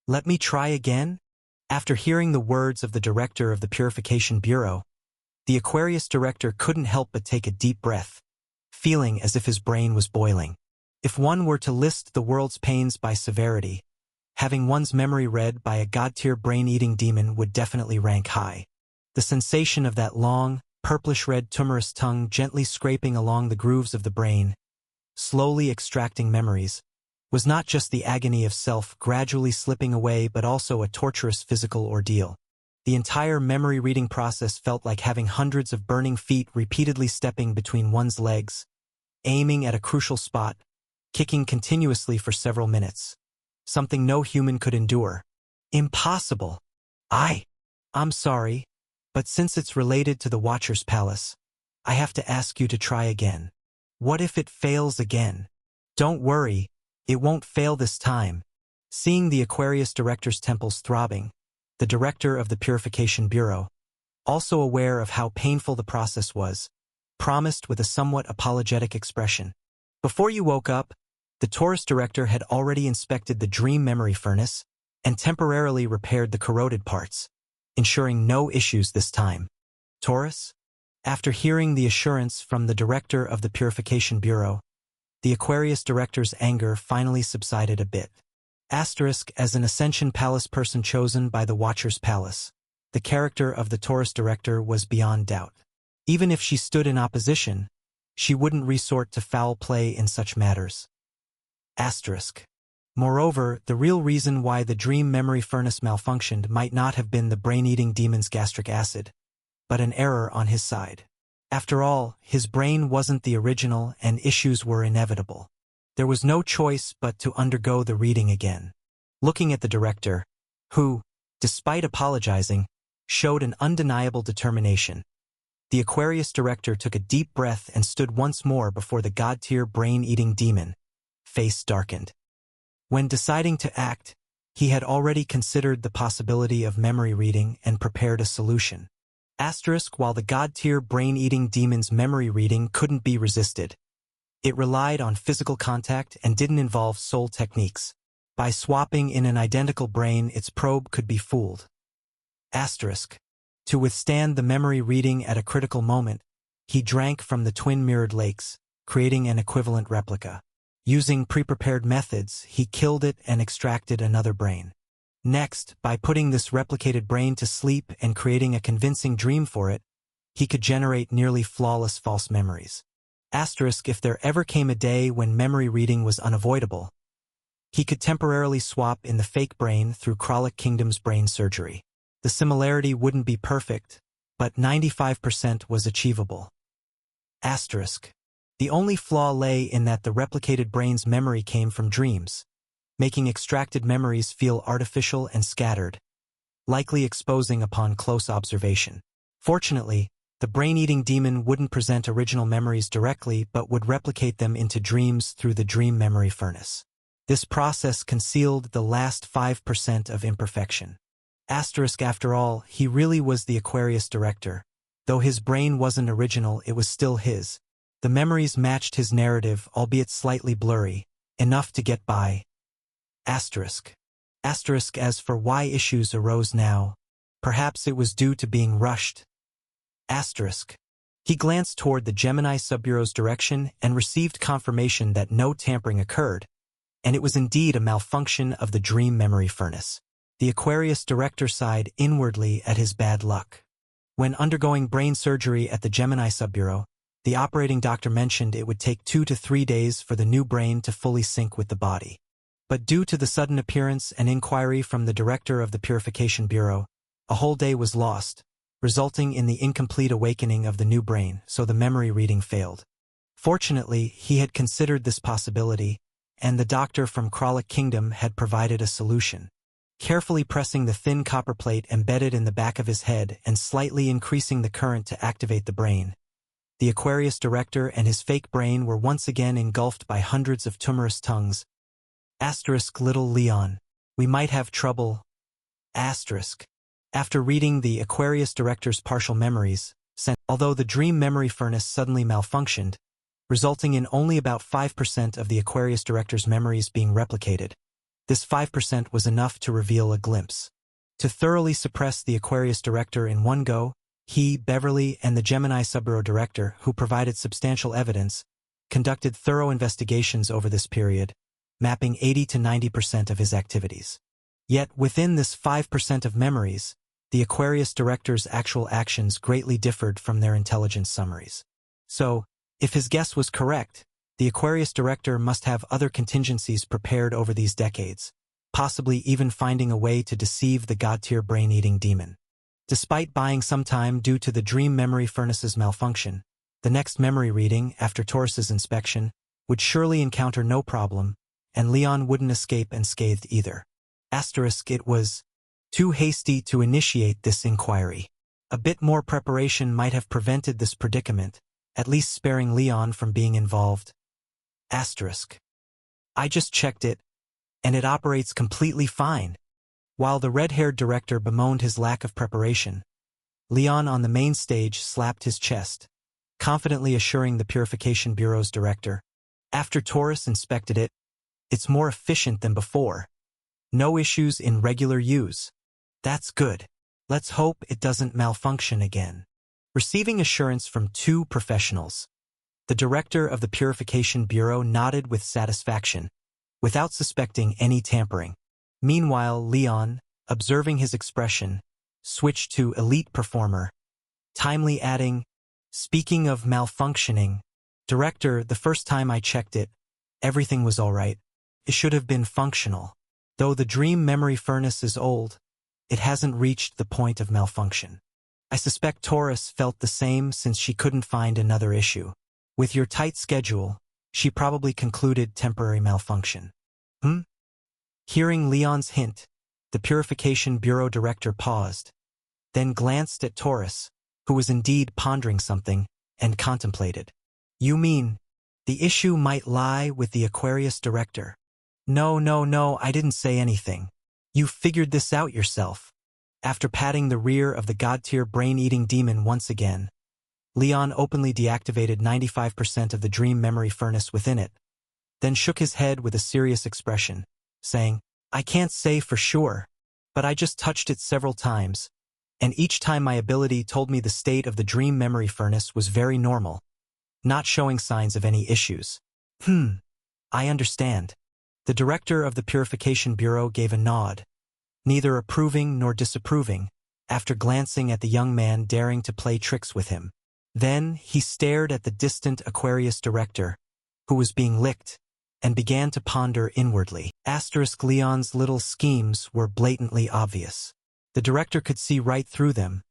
Let me try again? After hearing the words of the director of the Purification Bureau, the Aquarius director couldn't help but take a deep breath, feeling as if his brain was boiling. If one were to list the world's pains by severity, having one's memory read by a god-tier brain-eating demon would definitely rank high. The sensation of that long, purplish-red tumorous tongue gently scraping along the grooves of the brain, slowly extracting memories, was not just the agony of self gradually slipping away but also a torturous physical ordeal. The entire memory reading process felt like having hundreds of burning feet repeatedly stepping between one's legs, aiming at a crucial spot, kicking continuously for several minutes. Something no human could endure. Impossible. I'm sorry, but since it's related to the Watcher's Palace, I have to ask you to try again. What if it fails again? Don't worry, it won't fail this time. Seeing the Aquarius director's temples throbbing, the director of the Purification Bureau, also aware of how painful the process was, promised with a somewhat apologetic expression. Before you woke up, the Taurus director had already inspected the dream memory furnace and temporarily repaired the corroded parts, ensuring no issues this time. Taurus? After hearing the assurance from the director of the Purification Bureau, the Aquarius director's anger finally subsided a bit. Asterisk, as an Ascension Palace person chosen by the Watcher's Palace, the character of the Taurus director was beyond doubt. Even if she stood in opposition, she wouldn't resort to foul play in such matters. Asterisk. Moreover, the real reason why the dream memory furnace malfunctioned might not have been the brain-eating demon's gastric acid, but an error on his side. After all, his brain wasn't the original and issues were inevitable. There was no choice but to undergo the reading again. Looking at the director, who, despite apologizing, showed an undeniable determination, the Aquarius director took a deep breath and stood once more before the god-tier brain-eating demon, face darkened. When deciding to act, he had already considered the possibility of memory reading and prepared a solution. Asterisk, while the god-tier brain-eating demon's memory reading couldn't be resisted, it relied on physical contact and didn't involve soul techniques. By swapping in an identical brain, its probe could be fooled. Asterisk. To withstand the memory reading at a critical moment, he drank from the twin mirrored lakes, creating an equivalent replica. Using pre-prepared methods, he killed it and extracted another brain. Next, by putting this replicated brain to sleep and creating a convincing dream for it, he could generate nearly flawless false memories. Asterisk, if there ever came a day when memory reading was unavoidable, he could temporarily swap in the fake brain through Kralik Kingdom's brain surgery. The similarity wouldn't be perfect, but 95% was achievable. Asterisk. The only flaw lay in that the replicated brain's memory came from dreams, making extracted memories feel artificial and scattered, likely exposing upon close observation. Fortunately, the brain-eating demon wouldn't present original memories directly but would replicate them into dreams through the dream memory furnace. This process concealed the last 5% of imperfection. Asterisk, after all, he really was the Aquarius director. Though his brain wasn't original, it was still his. The memories matched his narrative, albeit slightly blurry, enough to get by. Asterisk. Asterisk, as for why issues arose now, perhaps it was due to being rushed. Asterisk. He glanced toward the Gemini Subbureau's direction and received confirmation that no tampering occurred, and it was indeed a malfunction of the dream memory furnace. The Aquarius director sighed inwardly at his bad luck. When undergoing brain surgery at the Gemini Subbureau, the operating doctor mentioned it would take 2 to 3 days for the new brain to fully sync with the body. But due to the sudden appearance and inquiry from the director of the Purification Bureau, a whole day was lost, resulting in the incomplete awakening of the new brain, so the memory reading failed. Fortunately, he had considered this possibility, and the doctor from Kralik Kingdom had provided a solution. Carefully pressing the thin copper plate embedded in the back of his head and slightly increasing the current to activate the brain, the Aquarius director and his fake brain were once again engulfed by hundreds of tumorous tongues. Asterisk, little Leon, we might have trouble. Asterisk. After reading the Aquarius director's partial memories, although the dream memory furnace suddenly malfunctioned, resulting in only about 5% of the Aquarius director's memories being replicated, This 5% was enough to reveal a glimpse. To thoroughly suppress the Aquarius director in one go, he, Beverly, and the Gemini Subbureau director, who provided substantial evidence, conducted thorough investigations over this period, mapping 80 to 90% of his activities. Yet, within this 5% of memories, the Aquarius director's actual actions greatly differed from their intelligence summaries. So, if his guess was correct, the Aquarius director must have other contingencies prepared over these decades, possibly even finding a way to deceive the god-tier brain-eating demon. Despite buying some time due to the dream memory furnace's malfunction, the next memory reading, after Taurus's inspection, would surely encounter no problem, and Leon wouldn't escape unscathed either. It was too hasty to initiate this inquiry. A bit more preparation might have prevented this predicament, at least sparing Leon from being involved. I just checked it, and it operates completely fine. While the red-haired director bemoaned his lack of preparation, Leon on the main stage slapped his chest, confidently assuring the Purification Bureau's director, after Taurus inspected it, it's more efficient than before. No issues in regular use. That's good. Let's hope it doesn't malfunction again. Receiving assurance from two professionals, the director of the Purification Bureau nodded with satisfaction, without suspecting any tampering. Meanwhile, Leon, observing his expression, switched to elite performer, timely adding, "Speaking of malfunctioning, director, the first time I checked it, everything was all right. It should have been functional. Though the dream memory furnace is old, it hasn't reached the point of malfunction. I suspect Taurus felt the same since she couldn't find another issue. With your tight schedule, she probably concluded temporary malfunction." Hearing Leon's hint, the Purification Bureau director paused, then glanced at Taurus, who was indeed pondering something, and contemplated. "You mean, the issue might lie with the Aquarius director?" No, I didn't say anything. You figured this out yourself." After patting the rear of the god-tier brain-eating demon once again, Leon openly deactivated 95% of the dream memory furnace within it, then shook his head with a serious expression, saying, "I can't say for sure, but I just touched it several times, and each time my ability told me the state of the dream memory furnace was very normal, not showing signs of any issues." I understand." The director of the Purification Bureau gave a nod, neither approving nor disapproving, after glancing at the young man daring to play tricks with him. Then he stared at the distant Aquarius director, who was being licked, and began to ponder inwardly. Leon's little schemes were blatantly obvious. The director could see right through them,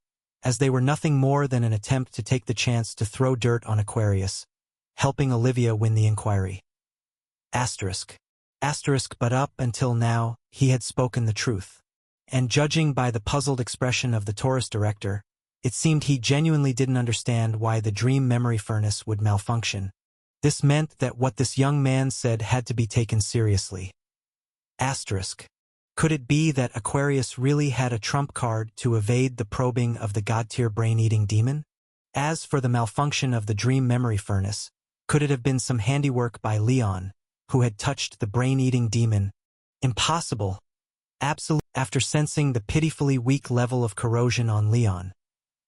as they were nothing more than an attempt to take the chance to throw dirt on Aquarius, helping Olivia win the inquiry. But up until now, he had spoken the truth. And judging by the puzzled expression of the Taurus director, it seemed he genuinely didn't understand why the dream memory furnace would malfunction. This meant that what this young man said had to be taken seriously. Could it be that Aquarius really had a trump card to evade the probing of the god-tier brain-eating demon? As for the malfunction of the dream memory furnace, could it have been some handiwork by Leon, who had touched the brain-eating demon? Impossible. Absolutely. After sensing the pitifully weak level of corrosion on Leon,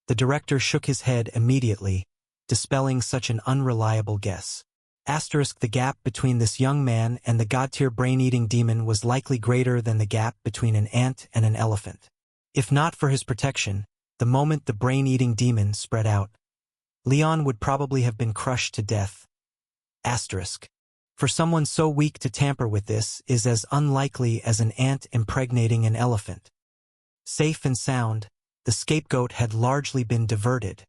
the director shook his head immediately, dispelling such an unreliable guess. The gap between this young man and the god-tier brain-eating demon was likely greater than the gap between an ant and an elephant. If not for his protection, the moment the brain-eating demon spread out, Leon would probably have been crushed to death. For someone so weak to tamper with this is as unlikely as an ant impregnating an elephant. Safe and sound, the scapegoat had largely been diverted.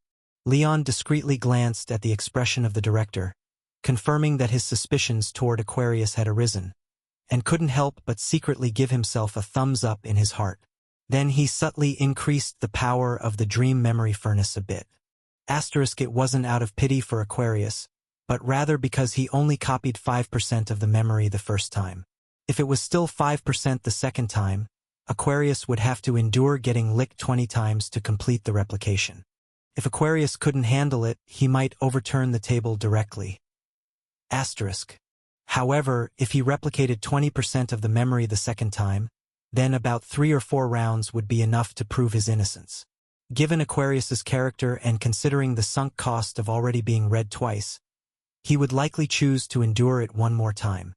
Leon discreetly glanced at the expression of the director, confirming that his suspicions toward Aquarius had arisen, and couldn't help but secretly give himself a thumbs up in his heart. Then he subtly increased the power of the dream memory furnace a bit. It wasn't out of pity for Aquarius, but rather because he only copied 5% of the memory the first time. If it was still 5% the second time, Aquarius would have to endure getting licked 20 times to complete the replication. If Aquarius couldn't handle it, he might overturn the table directly. However, if he replicated 20% of the memory the second time, then about 3 or 4 rounds would be enough to prove his innocence. Given Aquarius's character and considering the sunk cost of already being read twice, he would likely choose to endure it one more time.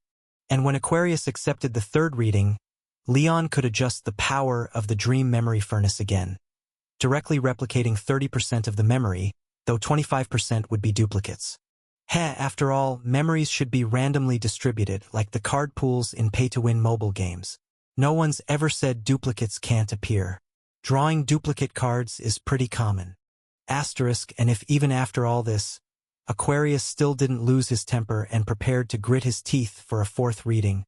And when Aquarius accepted the third reading, Leon could adjust the power of the dream memory furnace again, directly replicating 30% of the memory, though 25% would be duplicates. After all, memories should be randomly distributed like the card pools in pay-to-win mobile games. No one's ever said duplicates can't appear. Drawing duplicate cards is pretty common. Asterisk, and if even after all this, Aquarius still didn't lose his temper and prepared to grit his teeth for a fourth reading,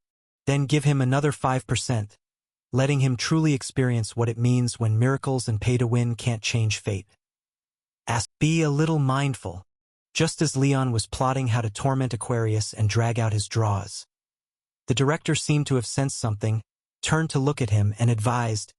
then give him another 5%, letting him truly experience what it means when miracles and pay-to-win can't change fate. Be a little mindful. Just as Leon was plotting how to torment Aquarius and drag out his draws, the director seemed to have sensed something, turned to look at him and advised,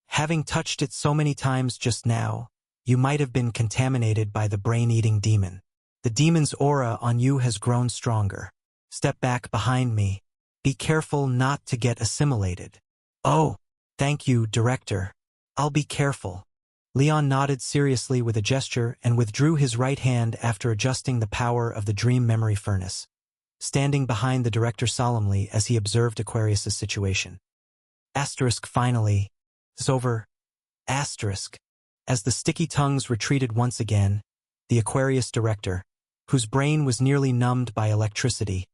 "Having touched it so many times just now, you might have been contaminated by the brain-eating demon. The demon's aura on you has grown stronger. Step back behind me. Be careful not to get assimilated." "Oh, thank you, director. I'll be careful." Leon nodded seriously with a gesture and withdrew his right hand after adjusting the power of the dream memory furnace, standing behind the director solemnly as he observed Aquarius's situation. Finally. It's over. As the sticky tongues retreated once again, the Aquarius director, whose brain was nearly numbed by electricity,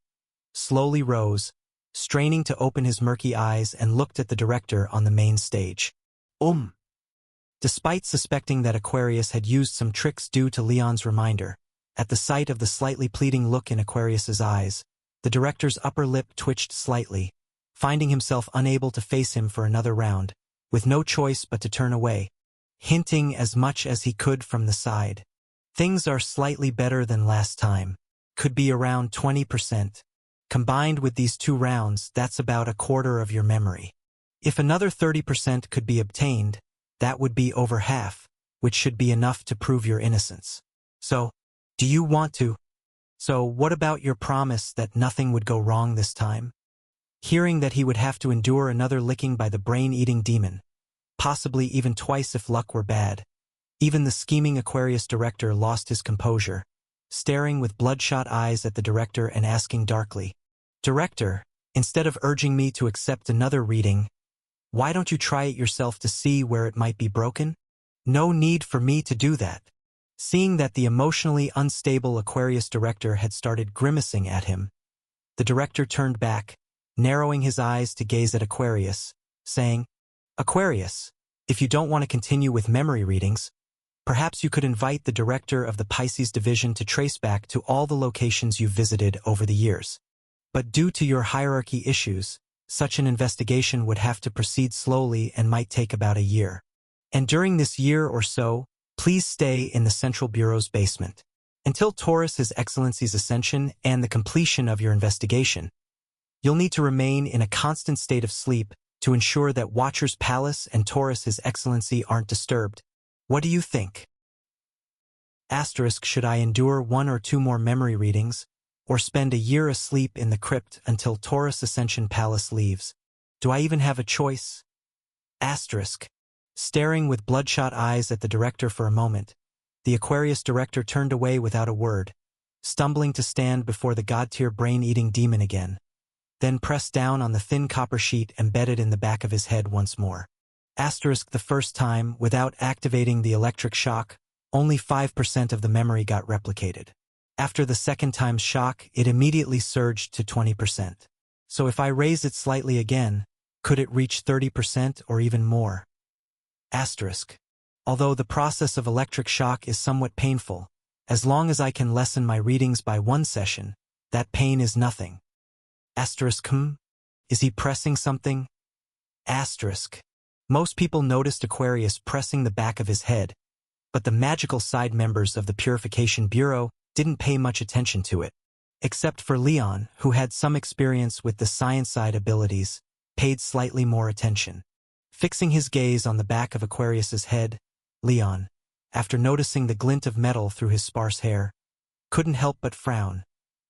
slowly rose, straining to open his murky eyes and looked at the director on the main stage. Despite suspecting that Aquarius had used some tricks due to Leon's reminder, at the sight of the slightly pleading look in Aquarius's eyes, the director's upper lip twitched slightly, finding himself unable to face him for another round, with no choice but to turn away, hinting as much as he could from the side. "Things are slightly better than last time. Could be around 20%. Combined with these 2 rounds, that's about a quarter of your memory. If another 30% could be obtained, that would be over half, which should be enough to prove your innocence. So, do you want to? So what about your promise that nothing would go wrong this time?" Hearing that he would have to endure another licking by the brain-eating demon, possibly even twice if luck were bad, even the scheming Aquarius director lost his composure, staring with bloodshot eyes at the director and asking darkly, "Director, instead of urging me to accept another reading, why don't you try it yourself to see where it might be broken?" "No need for me to do that." Seeing that the emotionally unstable Aquarius director had started grimacing at him, the director turned back, narrowing his eyes to gaze at Aquarius, saying, "Aquarius, if you don't want to continue with memory readings, perhaps you could invite the director of the Pisces division to trace back to all the locations you've visited over the years. But due to your hierarchy issues, such an investigation would have to proceed slowly and might take about a year. And during this year or so, please stay in the Central Bureau's basement. Until Taurus His Excellency's ascension and the completion of your investigation, you'll need to remain in a constant state of sleep to ensure that Watcher's Palace and Taurus His Excellency aren't disturbed. What do you think?" Should I endure 1 or 2 more memory readings, or spend a year asleep in the crypt until Taurus Ascension Palace leaves? Do I even have a choice? Staring with bloodshot eyes at the director for a moment, the Aquarius director turned away without a word, stumbling to stand before the god-tier brain-eating demon again, then pressed down on the thin copper sheet embedded in the back of his head once more. The first time, without activating the electric shock, only 5% of the memory got replicated. After the second time's shock, it immediately surged to 20%. So if I raise it slightly again, could it reach 30% or even more? Although the process of electric shock is somewhat painful, as long as I can lessen my readings by 1 session, that pain is nothing. Is he pressing something? Most people noticed Aquarius pressing the back of his head, but the magical side members of the Purification Bureau didn't pay much attention to it, except for Leon, who had some experience with the science side abilities, paid slightly more attention. Fixing his gaze on the back of Aquarius's head, Leon, after noticing the glint of metal through his sparse hair, couldn't help but frown,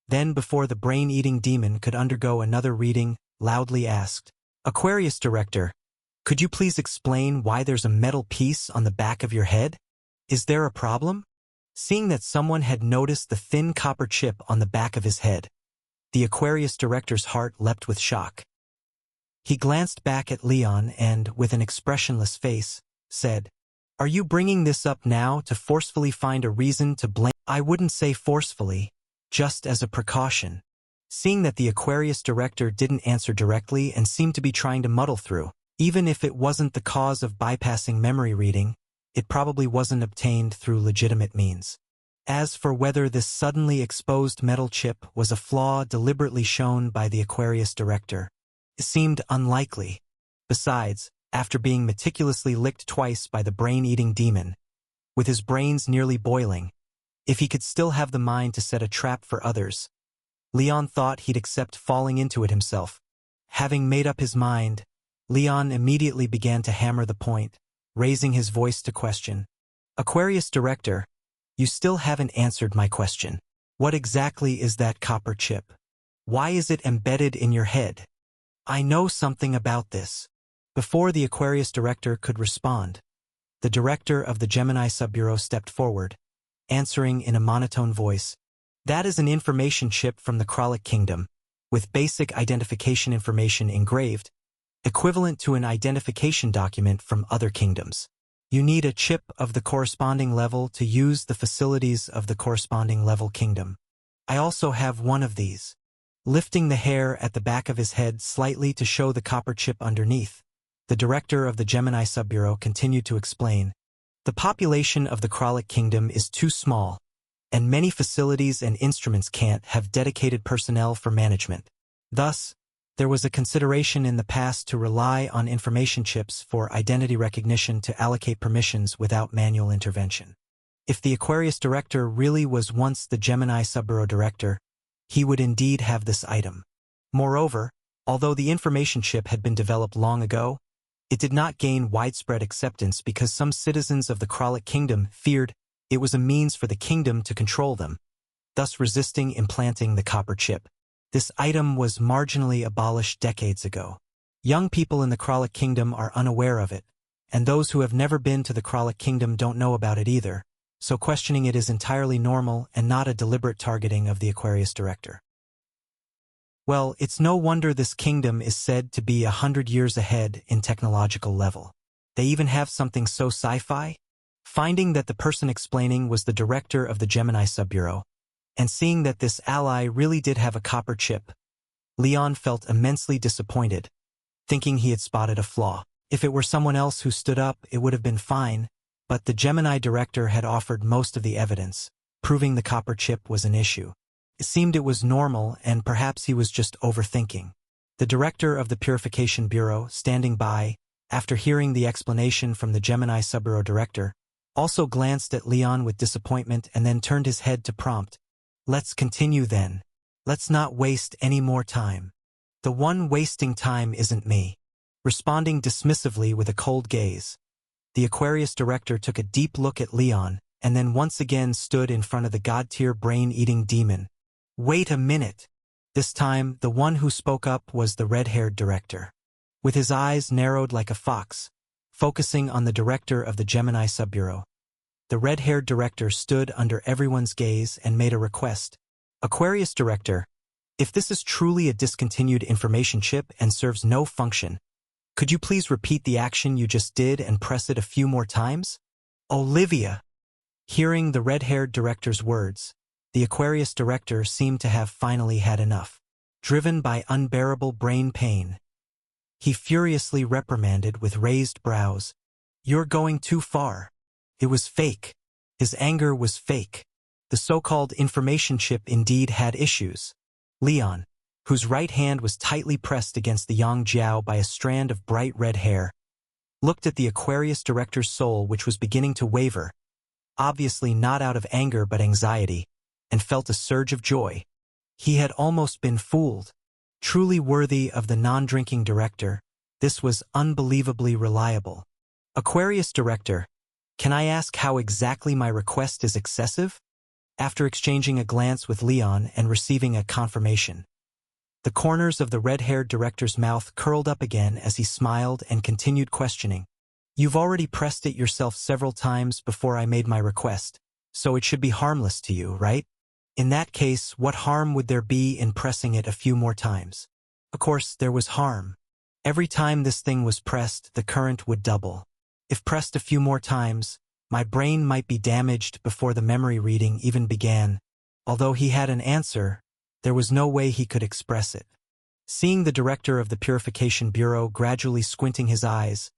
Then, before the brain-eating demon could undergo another reading, loudly asked, "Aquarius Director, could you please explain why there's a metal piece on the back of your head? Is there a problem?" Seeing that someone had noticed the thin copper chip on the back of his head, the Aquarius Director's heart leapt with shock. He glanced back at Leon and, with an expressionless face, said, "Are you bringing this up now to forcefully find a reason to blame?" "I wouldn't say forcefully, just as a precaution." Seeing that the Aquarius Director didn't answer directly and seemed to be trying to muddle through, even if it wasn't the cause of bypassing memory reading, it probably wasn't obtained through legitimate means. As for whether this suddenly exposed metal chip was a flaw deliberately shown by the Aquarius Director, it seemed unlikely. Besides, after being meticulously licked twice by the brain-eating demon, with his brains nearly boiling, if he could still have the mind to set a trap for others, Leon thought he'd accept falling into it himself. Having made up his mind, Leon immediately began to hammer the point, raising his voice to question. "Aquarius Director, you still haven't answered my question. What exactly is that copper chip? Why is it embedded in your head?" "I know something about this." Before the Aquarius Director could respond, the director of the Gemini Subbureau stepped forward, answering in a monotone voice, "That is an information chip from the Kralik Kingdom, with basic identification information engraved, equivalent to an identification document from other kingdoms. You need a chip of the corresponding level to use the facilities of the corresponding level kingdom. I also have one of these." Lifting the hair at the back of his head slightly to show the copper chip underneath, the director of the Gemini Subbureau continued to explain, "The population of the Kralik Kingdom is too small, and many facilities and instruments can't have dedicated personnel for management. Thus, there was a consideration in the past to rely on information chips for identity recognition to allocate permissions without manual intervention. If the Aquarius Director really was once the Gemini Subbureau Director, he would indeed have this item. Moreover, although the information chip had been developed long ago, it did not gain widespread acceptance because some citizens of the Kralik Kingdom feared it was a means for the kingdom to control them, thus resisting implanting the copper chip. This item was marginally abolished decades ago. Young people in the Kralik Kingdom are unaware of it, and those who have never been to the Kralik Kingdom don't know about it either, so questioning it is entirely normal and not a deliberate targeting of the Aquarius Director. Well, it's no wonder this kingdom is said to be 100 years ahead in technological level. They even have something so sci-fi? Finding that the person explaining was the director of the Gemini Subbureau, and seeing that this ally really did have a copper chip, Leon felt immensely disappointed, thinking he had spotted a flaw. If it were someone else who stood up, it would have been fine, but the Gemini director had offered most of the evidence, proving the copper chip was an issue. It seemed it was normal, and perhaps he was just overthinking. The director of the Purification Bureau, standing by, after hearing the explanation from the Gemini Subbureau director, also glanced at Leon with disappointment and then turned his head to prompt, "Let's continue then. Let's not waste any more time." "The one wasting time isn't me." Responding dismissively with a cold gaze, the Aquarius director took a deep look at Leon and then once again stood in front of the god-tier brain-eating demon. "Wait a minute." This time, the one who spoke up was the red-haired director. With his eyes narrowed like a fox, focusing on the director of the Gemini Subbureau, the red-haired director stood under everyone's gaze and made a request. "Aquarius Director, if this is truly a discontinued information chip and serves no function, could you please repeat the action you just did and press it a few more times?" "Olivia." Hearing the red-haired director's words, the Aquarius director seemed to have finally had enough. Driven by unbearable brain pain, he furiously reprimanded with raised brows, "You're going too far. It was fake." His anger was fake. The so-called information chip indeed had issues. Leon, whose right hand was tightly pressed against the Yang Jiao by a strand of bright red hair, looked at the Aquarius director's soul, which was beginning to waver, obviously not out of anger but anxiety, and felt a surge of joy. He had almost been fooled. Truly worthy of the non-drinking director, this was unbelievably reliable. "Aquarius Director, can I ask how exactly my request is excessive?" after exchanging a glance with Leon and receiving a confirmation. The corners of the red-haired director's mouth curled up again as he smiled and continued questioning. You've already pressed it yourself several times before I made my request, so it should be harmless to you, right? In that case, what harm would there be in pressing it a few more times? Of course, there was harm. Every time this thing was pressed, the current would double. If pressed a few more times, my brain might be damaged before the memory reading even began. Although he had an answer, there was no way he could express it. Seeing the director of the Purification Bureau gradually squinting his eyes,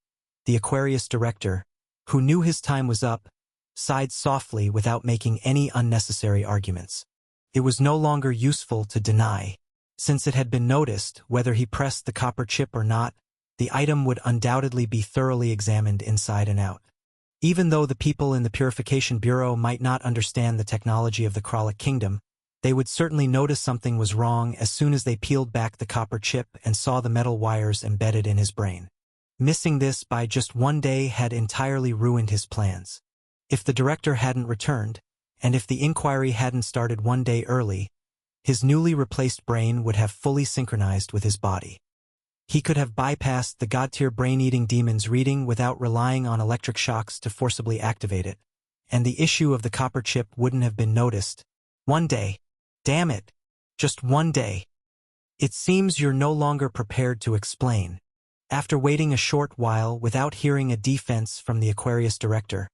the Aquarius director, who knew his time was up, sighed softly without making any unnecessary arguments. It was no longer useful to deny. Since it had been noticed, whether he pressed the copper chip or not, the item would undoubtedly be thoroughly examined inside and out. Even though the people in the Purification Bureau might not understand the technology of the Kralik Kingdom, they would certainly notice something was wrong as soon as they peeled back the copper chip and saw the metal wires embedded in his brain. Missing this by just one day had entirely ruined his plans. If the director hadn't returned, and if the inquiry hadn't started one day early, his newly replaced brain would have fully synchronized with his body. He could have bypassed the god-tier brain-eating demon's reading without relying on electric shocks to forcibly activate it, and the issue of the copper chip wouldn't have been noticed. One day. Damn it. Just one day. It seems you're no longer prepared to explain. After waiting a short while without hearing a defense from the Aquarius director,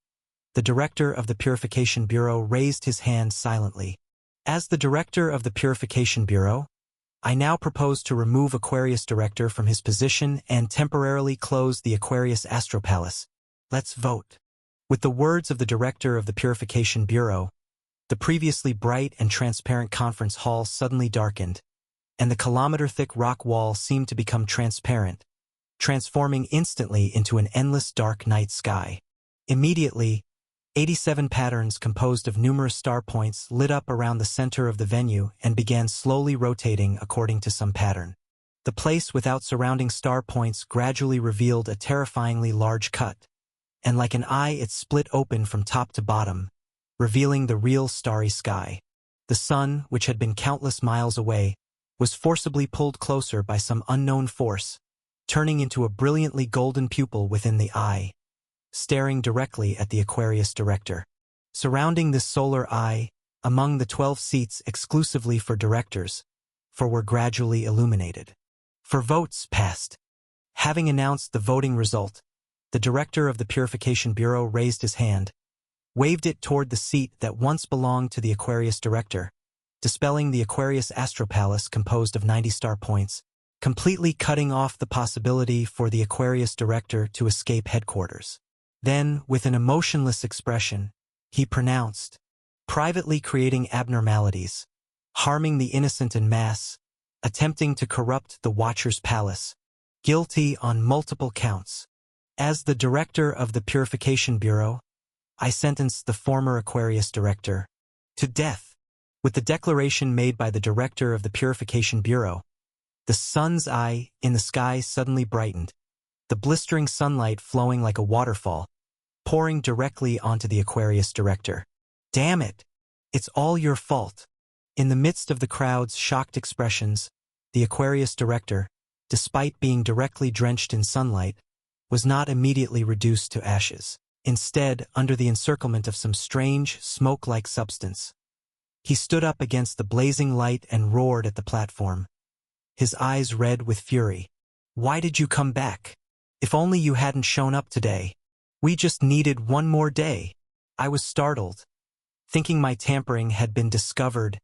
the director of the Purification Bureau raised his hand silently. As the director of the Purification Bureau, I now propose to remove Aquarius director from his position and temporarily close the Aquarius Astropalace. Let's vote. With the words of the director of the Purification Bureau, the previously bright and transparent conference hall suddenly darkened, and the kilometer-thick rock wall seemed to become transparent, transforming instantly into an endless dark night sky. Immediately, 87 patterns composed of numerous star points lit up around the center of the venue and began slowly rotating according to some pattern. The place without surrounding star points gradually revealed a terrifyingly large cut, and like an eye it split open from top to bottom, revealing the real starry sky. The sun, which had been countless miles away, was forcibly pulled closer by some unknown force, turning into a brilliantly golden pupil within the eye, staring directly at the Aquarius director. Surrounding this solar eye, among the 12 seats exclusively for directors, were gradually illuminated. For votes passed. Having announced the voting result, the director of the Purification Bureau raised his hand, waved it toward the seat that once belonged to the Aquarius director, dispelling the Aquarius Astropalace composed of 90 star points, completely cutting off the possibility for the Aquarius director to escape headquarters. Then, with an emotionless expression, he pronounced, privately creating abnormalities, harming the innocent en masse, attempting to corrupt the Watcher's Palace, guilty on multiple counts. As the director of the Purification Bureau, I sentenced the former Aquarius director to death. With the declaration made by the director of the Purification Bureau, the sun's eye in the sky suddenly brightened, the blistering sunlight flowing like a waterfall, pouring directly onto the Aquarius director. Damn it! It's all your fault. In the midst of the crowd's shocked expressions, the Aquarius director, despite being directly drenched in sunlight, was not immediately reduced to ashes. Instead, under the encirclement of some strange, smoke-like substance, he stood up against the blazing light and roared at the platform, his eyes red with fury. Why did you come back? If only you hadn't shown up today. We just needed one more day. I was startled, thinking my tampering had been discovered,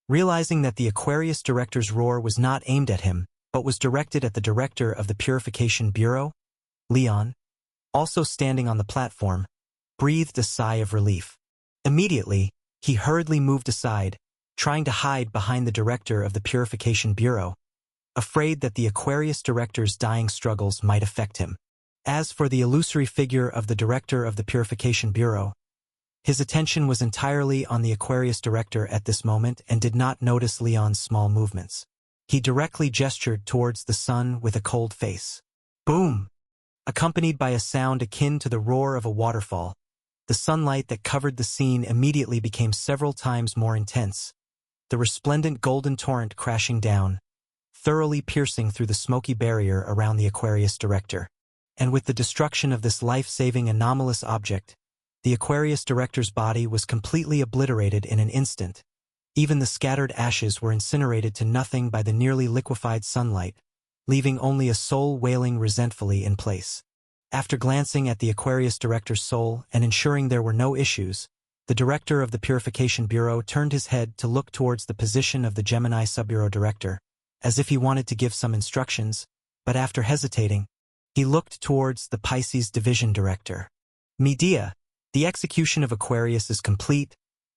realizing that the Aquarius director's roar was not aimed at him, but was directed at the director of the Purification Bureau, Leon, also standing on the platform, breathed a sigh of relief. Immediately, he hurriedly moved aside, trying to hide behind the director of the Purification Bureau, afraid that the Aquarius director's dying struggles might affect him. As for the illusory figure of the director of the Purification Bureau, his attention was entirely on the Aquarius director at this moment and did not notice Leon's small movements. He directly gestured towards the sun with a cold face. Boom! Accompanied by a sound akin to the roar of a waterfall, The sunlight that covered the scene immediately became several times more intense, the resplendent golden torrent crashing down, thoroughly piercing through the smoky barrier around the Aquarius director. And with the destruction of this life-saving anomalous object, the Aquarius director's body was completely obliterated in an instant. Even the scattered ashes were incinerated to nothing by the nearly liquefied sunlight, leaving only a soul wailing resentfully in place. After glancing at the Aquarius director's soul and ensuring there were no issues, the director of the Purification Bureau turned his head to look towards the position of the Gemini Subbureau director, as if he wanted to give some instructions, but after hesitating, he looked towards the Pisces Division director. Medea, the execution of Aquarius is complete,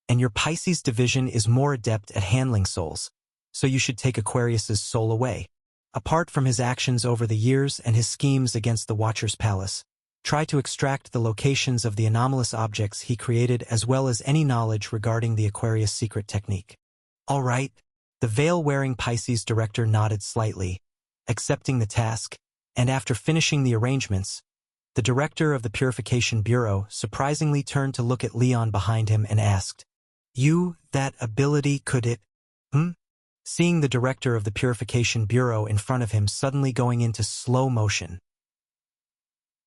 and your Pisces division is more adept at handling souls, so you should take Aquarius's soul away. Apart from his actions over the years and his schemes against the Watcher's Palace, try to extract the locations of the anomalous objects he created as well as any knowledge regarding the Aquarius secret technique. All right, the veil-wearing Pisces director nodded slightly, accepting the task, and after finishing the arrangements, the director of the Purification Bureau surprisingly turned to look at Leon behind him and asked, "You, that ability, could it, Seeing the director of the Purification Bureau in front of him suddenly going into slow motion,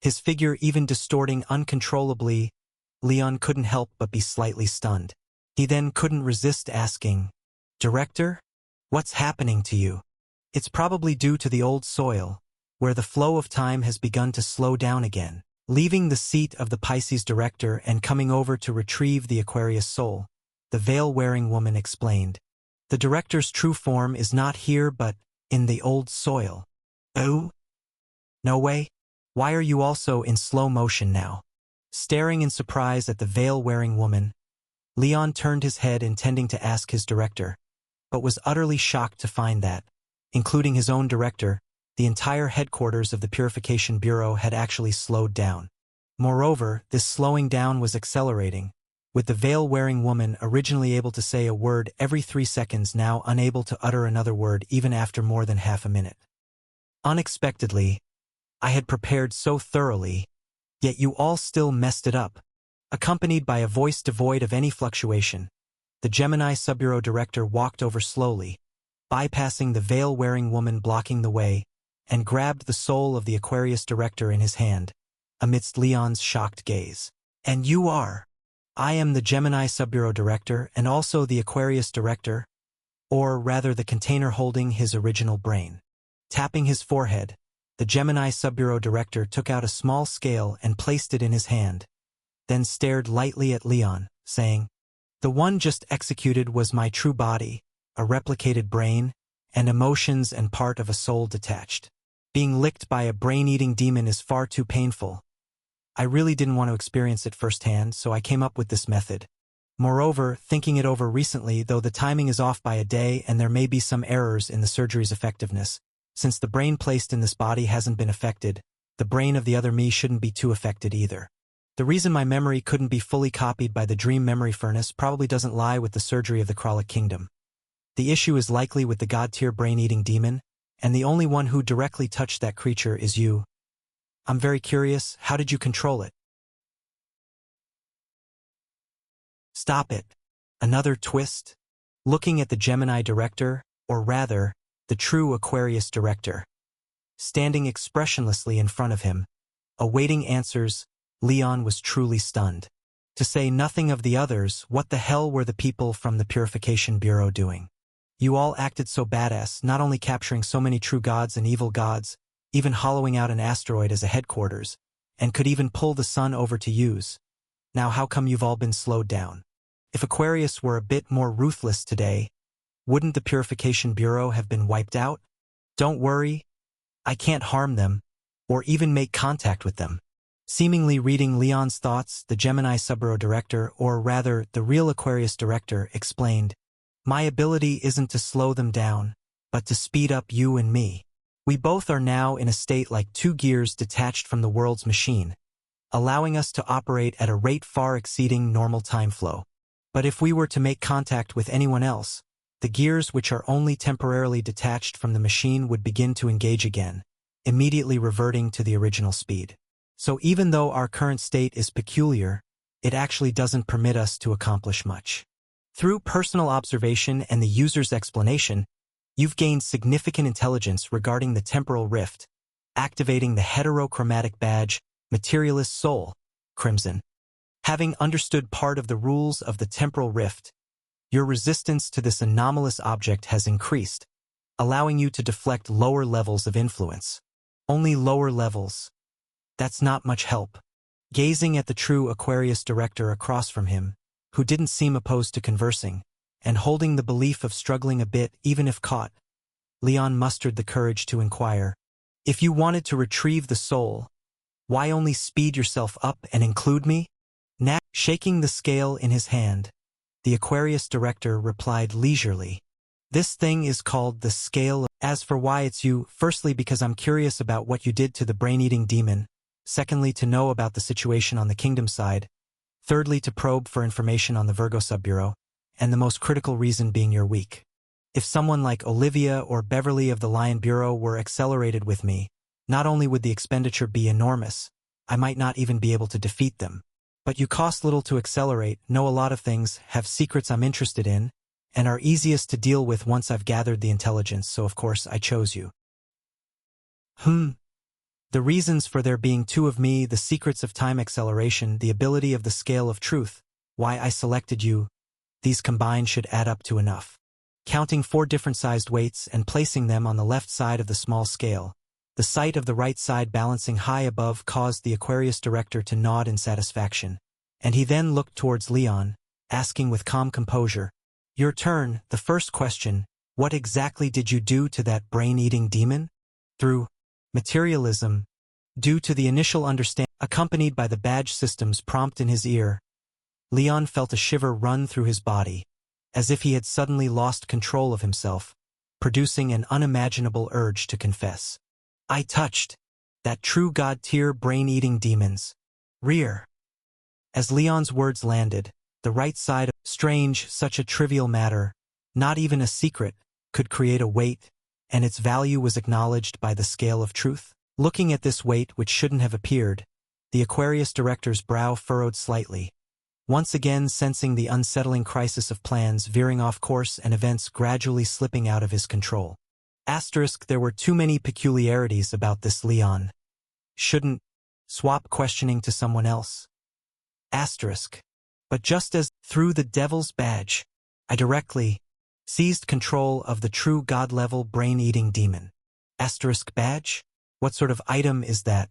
his figure even distorting uncontrollably, Leon couldn't help but be slightly stunned. He then couldn't resist asking, "Director, what's happening to you?" It's probably due to the old soil, where the flow of time has begun to slow down again. Leaving the seat of the Pisces director and coming over to retrieve the Aquarius soul, the veil-wearing woman explained, "The director's true form is not here but in the old soil." "Oh? No way? Why are you also in slow motion now?" Staring in surprise at the veil-wearing woman, Leon turned his head intending to ask his director, but was utterly shocked to find that, including his own director, the entire headquarters of the Purification Bureau had actually slowed down. Moreover, this slowing down was accelerating, with the veil-wearing woman originally able to say a word every 3 seconds now unable to utter another word even after more than half a minute. Unexpectedly, I had prepared so thoroughly, yet you all still messed it up. Accompanied by a voice devoid of any fluctuation, the Gemini Subbureau director walked over slowly, bypassing the veil-wearing woman blocking the way, and grabbed the soul of the Aquarius director in his hand, amidst Leon's shocked gaze. "And you are?" "I am the Gemini Subbureau director and also the Aquarius director, or rather the container holding his original brain." Tapping his forehead, the Gemini Subbureau director took out a small scale and placed it in his hand, then stared lightly at Leon, saying, "The one just executed was my true body, a replicated brain, and emotions and part of a soul detached. Being licked by a brain-eating demon is far too painful. I really didn't want to experience it firsthand, so I came up with this method. Moreover, thinking it over recently, though the timing is off by a day and there may be some errors in the surgery's effectiveness, since the brain placed in this body hasn't been affected, the brain of the other me shouldn't be too affected either. The reason my memory couldn't be fully copied by the dream memory furnace probably doesn't lie with the surgery of the Kralik Kingdom. The issue is likely with the god-tier brain-eating demon, and the only one who directly touched that creature is you. I'm very curious, how did you control it?" "Stop it. Another twist?" Looking at the Gemini director, or rather, the true Aquarius director, standing expressionlessly in front of him, awaiting answers, Leon was truly stunned. To say nothing of the others, what the hell were the people from the Purification Bureau doing? You all acted so badass, not only capturing so many true gods and evil gods, even hollowing out an asteroid as a headquarters, and could even pull the sun over to use. Now how come you've all been slowed down? If Aquarius were a bit more ruthless today, wouldn't the Purification Bureau have been wiped out? Don't worry, I can't harm them, or even make contact with them. Seemingly reading Leon's thoughts, the Gemini Subbureau director, or rather, the real Aquarius director, explained, "My ability isn't to slow them down, but to speed up you and me. We both are now in a state like 2 gears detached from the world's machine, allowing us to operate at a rate far exceeding normal time flow. But if we were to make contact with anyone else, the gears which are only temporarily detached from the machine would begin to engage again, immediately reverting to the original speed. So even though our current state is peculiar, it actually doesn't permit us to accomplish much. Through personal observation and the user's explanation, you've gained significant intelligence regarding the temporal rift, activating the heterochromatic badge, Materialist Soul, Crimson. Having understood part of the rules of the temporal rift, your resistance to this anomalous object has increased, allowing you to deflect lower levels of influence. Only lower levels. That's not much help. Gazing at the true Aquarius director across from him, who didn't seem opposed to conversing, and holding the belief of struggling a bit even if caught, Leon mustered the courage to inquire, "If you wanted to retrieve the soul, why only speed yourself up and include me?" Shaking the scale in his hand, the Aquarius director replied leisurely, "This thing is called the scale. As for why it's you, firstly because I'm curious about what you did to the brain-eating demon, secondly to know about the situation on the kingdom side, thirdly to probe for information on the Virgo Subbureau, and the most critical reason being you're weak. If someone like Olivia or Beverly of the Lion Bureau were accelerated with me, not only would the expenditure be enormous, I might not even be able to defeat them. But you cost little to accelerate, know a lot of things, have secrets I'm interested in, and are easiest to deal with once I've gathered the intelligence, so of course I chose you." The reasons for there being two of me, the secrets of time acceleration, the ability of the scale of truth, why I selected you, these combined should add up to enough. Counting 4 different sized weights and placing them on the left side of the small scale, the sight of the right side balancing high above caused the Aquarius director to nod in satisfaction, and he then looked towards Leon, asking with calm composure, "Your turn, the first question, what exactly did you do to that brain-eating demon?" Through materialism, due to the initial understanding, accompanied by the badge system's prompt in his ear, Leon felt a shiver run through his body, as if he had suddenly lost control of himself, producing an unimaginable urge to confess. "I touched that true god-tier brain-eating demon's rear." As Leon's words landed, the right side of strange, such a trivial matter, not even a secret, could create a weight, and its value was acknowledged by the scale of truth. Looking at this weight which shouldn't have appeared, the Aquarius director's brow furrowed slightly, once again sensing the unsettling crisis of plans veering off course and events gradually slipping out of his control. There were too many peculiarities about this Leon. Shouldn't swap questioning to someone else. But just as, through the devil's badge, I directly seized control of the true god-level brain-eating demon. Badge? What sort of item is that?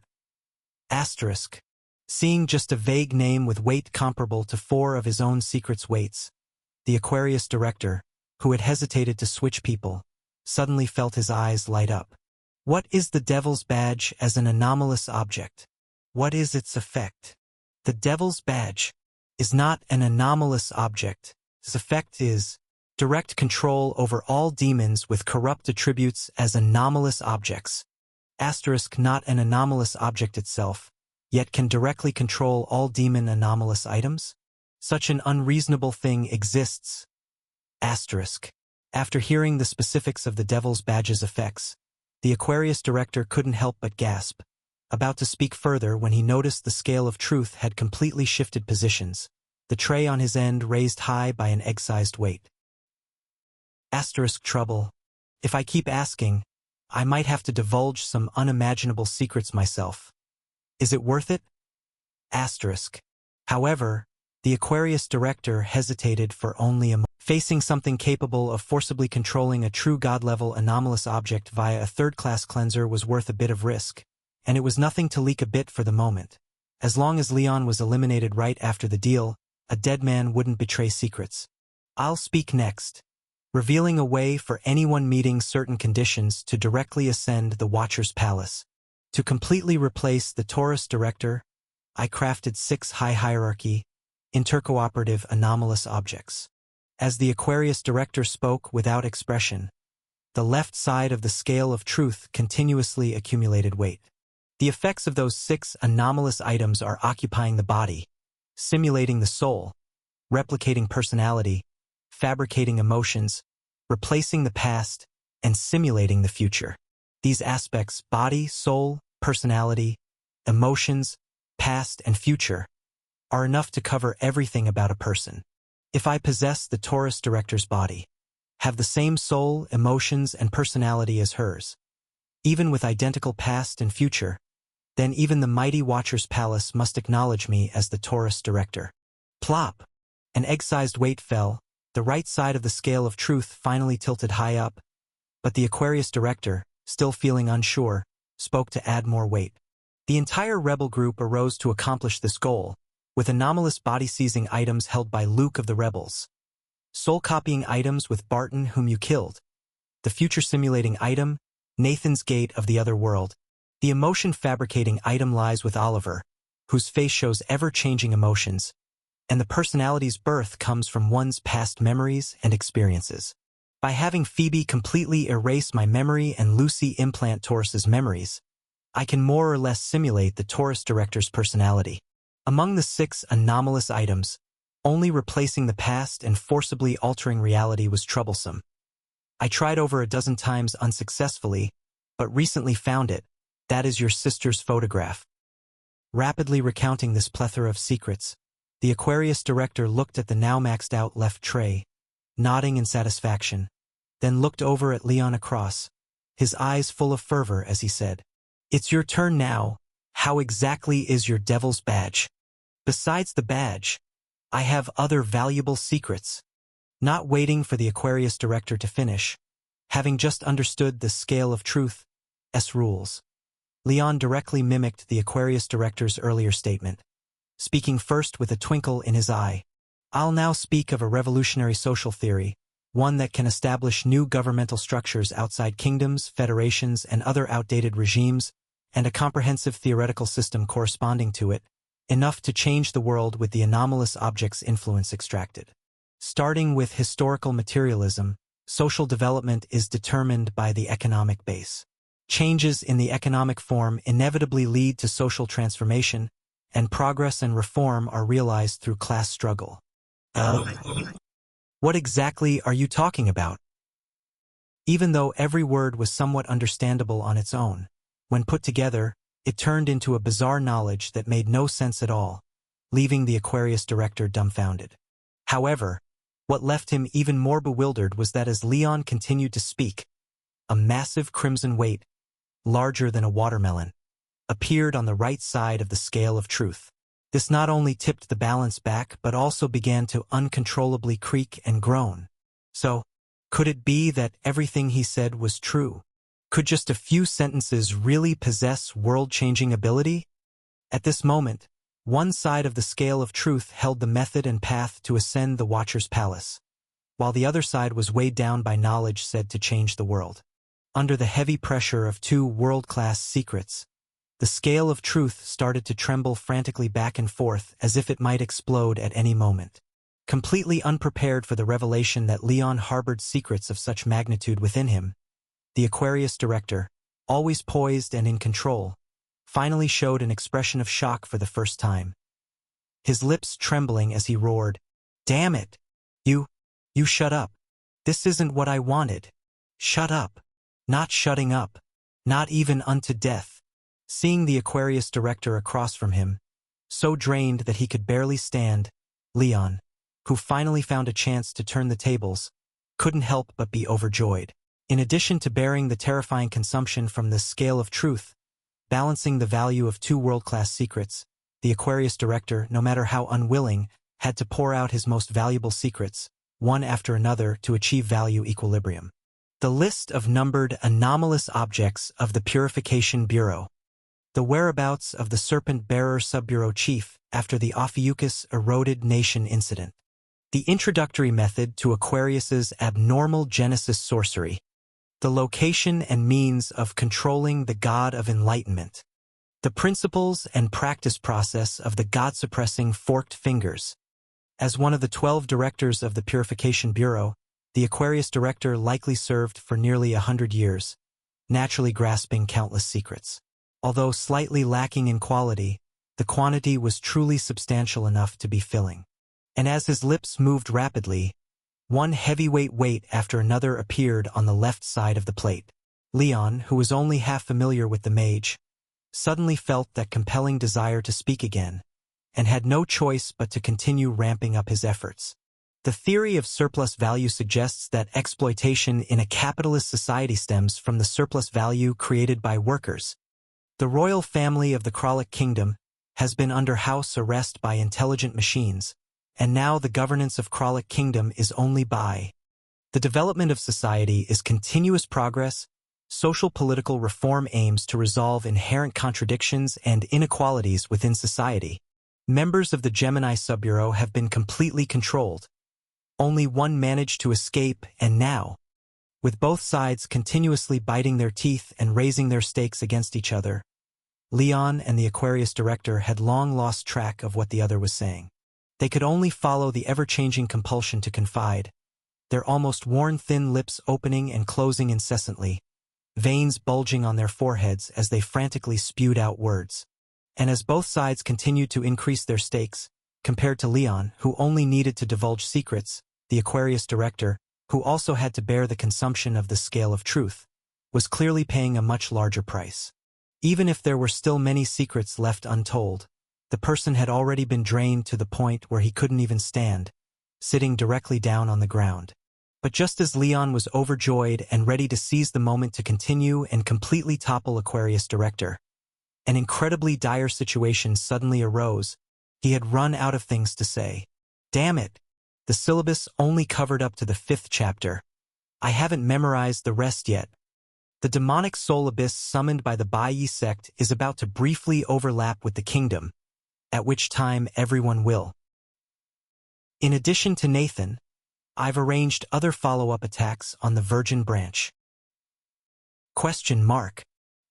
Seeing just a vague name with weight comparable to 4 of his own secret's weights, the Aquarius director, who had hesitated to switch people, suddenly felt his eyes light up. What is the Devil's Badge as an anomalous object? What is its effect? The Devil's Badge is not an anomalous object. Its effect is direct control over all demons with corrupt attributes as anomalous objects. Not an anomalous object itself, yet can directly control all demon anomalous items? Such an unreasonable thing exists. After hearing the specifics of the Devil's Badge's effects, the Aquarius director couldn't help but gasp, about to speak further when he noticed the scale of truth had completely shifted positions, the tray on his end raised high by an egg-sized weight. Trouble. If I keep asking, I might have to divulge some unimaginable secrets myself. Is it worth it? However, the Aquarius director hesitated for only a moment. Facing something capable of forcibly controlling a true god-level anomalous object via a third-class cleanser was worth a bit of risk, and it was nothing to leak a bit for the moment. As long as Leon was eliminated right after the deal, a dead man wouldn't betray secrets. I'll speak next, revealing a way for anyone meeting certain conditions to directly ascend the Watcher's Palace. To completely replace the Taurus director, I crafted 6 high-hierarchy, intercooperative anomalous objects. As the Aquarius director spoke without expression, the left side of the scale of truth continuously accumulated weight. The effects of those 6 anomalous items are occupying the body, simulating the soul, replicating personality, fabricating emotions, replacing the past, and simulating the future. These aspects, body, soul, personality, emotions, past, and future, are enough to cover everything about a person. If I possess the Taurus director's body, have the same soul, emotions, and personality as hers, even with identical past and future, then even the mighty Watcher's Palace must acknowledge me as the Taurus director. Plop! An egg-sized weight fell, the right side of the scale of truth finally tilted high up, but the Aquarius director, still feeling unsure, spoke to add more weight. The entire rebel group arose to accomplish this goal, with anomalous body-seizing items held by Luke of the rebels, soul-copying items with Barton whom you killed, the future-simulating item, Nathan's Gate of the other world, the emotion-fabricating item lies with Oliver, whose face shows ever-changing emotions, and the personality's birth comes from one's past memories and experiences. By having Phoebe completely erase my memory and Lucy implant Taurus's memories, I can more or less simulate the Taurus director's personality. Among the 6 anomalous items, only replacing the past and forcibly altering reality was troublesome. I tried over a dozen times unsuccessfully, but recently found it. That is your sister's photograph. Rapidly recounting this plethora of secrets, the Aquarius director looked at the now maxed-out left tray, nodding in satisfaction, then looked over at Leon across, his eyes full of fervor as he said, "It's your turn now. How exactly is your devil's badge? Besides the badge, I have other valuable secrets." Not waiting for the Aquarius director to finish, having just understood the scale of truth, rules, Leon directly mimicked the Aquarius director's earlier statement, speaking first with a twinkle in his eye. "I'll now speak of a revolutionary social theory, one that can establish new governmental structures outside kingdoms, federations, and other outdated regimes, and a comprehensive theoretical system corresponding to it, enough to change the world with the anomalous object's influence extracted. Starting with historical materialism, social development is determined by the economic base. Changes in the economic form inevitably lead to social transformation, and progress and reform are realized through class struggle." What exactly are you talking about? Even though every word was somewhat understandable on its own, when put together, it turned into a bizarre knowledge that made no sense at all, leaving the Aquarius director dumbfounded. However, what left him even more bewildered was that as Leon continued to speak, a massive crimson weight, larger than a watermelon, appeared on the right side of the scale of truth. This not only tipped the balance back but also began to uncontrollably creak and groan. So, could it be that everything he said was true? Could just a few sentences really possess world-changing ability? At this moment, one side of the scale of truth held the method and path to ascend the Watcher's Palace, while the other side was weighed down by knowledge said to change the world. Under the heavy pressure of 2 world-class secrets, the scale of truth started to tremble frantically back and forth as if it might explode at any moment. Completely unprepared for the revelation that Leon harbored secrets of such magnitude within him, the Aquarius director, always poised and in control, finally showed an expression of shock for the first time. His lips trembling as he roared, "Damn it! You shut up. This isn't what I wanted. Shut up. Not shutting up. Not even unto death." Seeing the Aquarius director across from him, so drained that he could barely stand, Leon, who finally found a chance to turn the tables, couldn't help but be overjoyed. In addition to bearing the terrifying consumption from this scale of truth, balancing the value of 2 world-class secrets, the Aquarius director, no matter how unwilling, had to pour out his most valuable secrets, one after another, to achieve value equilibrium. The list of numbered anomalous objects of the Purification Bureau. The whereabouts of the Serpent-Bearer Sub-Bureau Chief after the Ophiuchus Eroded Nation incident. The introductory method to Aquarius's abnormal Genesis sorcery. The location and means of controlling the God of Enlightenment. The principles and practice process of the God-suppressing forked fingers. As one of the 12 directors of the Purification Bureau, the Aquarius director likely served for nearly 100 years, naturally grasping countless secrets. Although slightly lacking in quality, the quantity was truly substantial enough to be filling. And as his lips moved rapidly, one heavyweight weight after another appeared on the left side of the plate. Leon, who was only half familiar with the mage, suddenly felt that compelling desire to speak again, and had no choice but to continue ramping up his efforts. The theory of surplus value suggests that exploitation in a capitalist society stems from the surplus value created by workers. The royal family of the Kralik Kingdom has been under house arrest by intelligent machines, and now the governance of Kralik Kingdom is only by. The development of society is continuous progress. Social political reform aims to resolve inherent contradictions and inequalities within society. Members of the Gemini Subbureau have been completely controlled. Only one managed to escape, and now, with both sides continuously biting their teeth and raising their stakes against each other, Leon and the Aquarius director had long lost track of what the other was saying. They could only follow the ever-changing compulsion to confide, their almost worn-thin lips opening and closing incessantly, veins bulging on their foreheads as they frantically spewed out words. And as both sides continued to increase their stakes, compared to Leon, who only needed to divulge secrets, the Aquarius director, who also had to bear the consumption of the scale of truth, was clearly paying a much larger price. Even if there were still many secrets left untold, the person had already been drained to the point where he couldn't even stand, sitting directly down on the ground. But just as Leon was overjoyed and ready to seize the moment to continue and completely topple Aquarius director, an incredibly dire situation suddenly arose. He had run out of things to say. Damn it! The syllabus only covered up to the 5th chapter. I haven't memorized the rest yet. The demonic soul abyss summoned by the Bai Yi sect is about to briefly overlap with the kingdom, at which time everyone will. In addition to Nathan, I've arranged other follow-up attacks on the Virgin Branch. Question mark.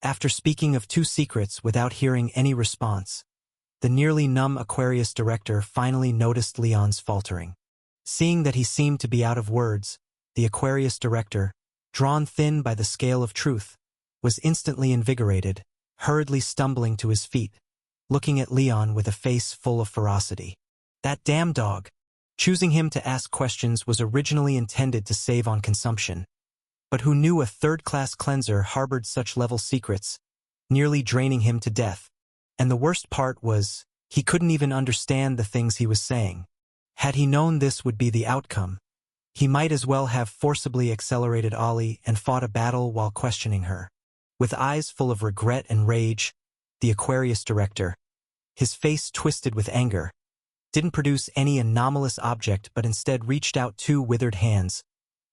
After speaking of 2 secrets without hearing any response, the nearly numb Aquarius director finally noticed Leon's faltering. Seeing that he seemed to be out of words, the Aquarius director, drawn thin by the scale of truth, was instantly invigorated, hurriedly stumbling to his feet, looking at Leon with a face full of ferocity. That damn dog! Choosing him to ask questions was originally intended to save on consumption. But who knew a third-class cleanser harbored such level secrets, nearly draining him to death? And the worst part was, he couldn't even understand the things he was saying. Had he known this would be the outcome, he might as well have forcibly accelerated Ollie and fought a battle while questioning her. With eyes full of regret and rage, the Aquarius director, his face twisted with anger, didn't produce any anomalous object but instead reached out 2 withered hands,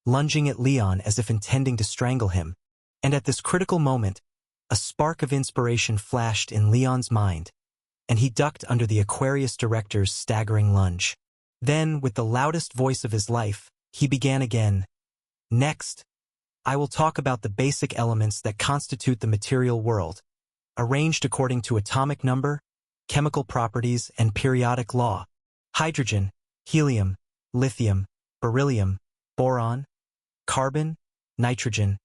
lunging at Leon as if intending to strangle him. And at this critical moment, a spark of inspiration flashed in Leon's mind, and he ducked under the Aquarius director's staggering lunge. Then, with the loudest voice of his life, he began again. Next, I will talk about the basic elements that constitute the material world, arranged according to atomic number, chemical properties, and periodic law. Hydrogen, helium, lithium, beryllium, boron, carbon, nitrogen,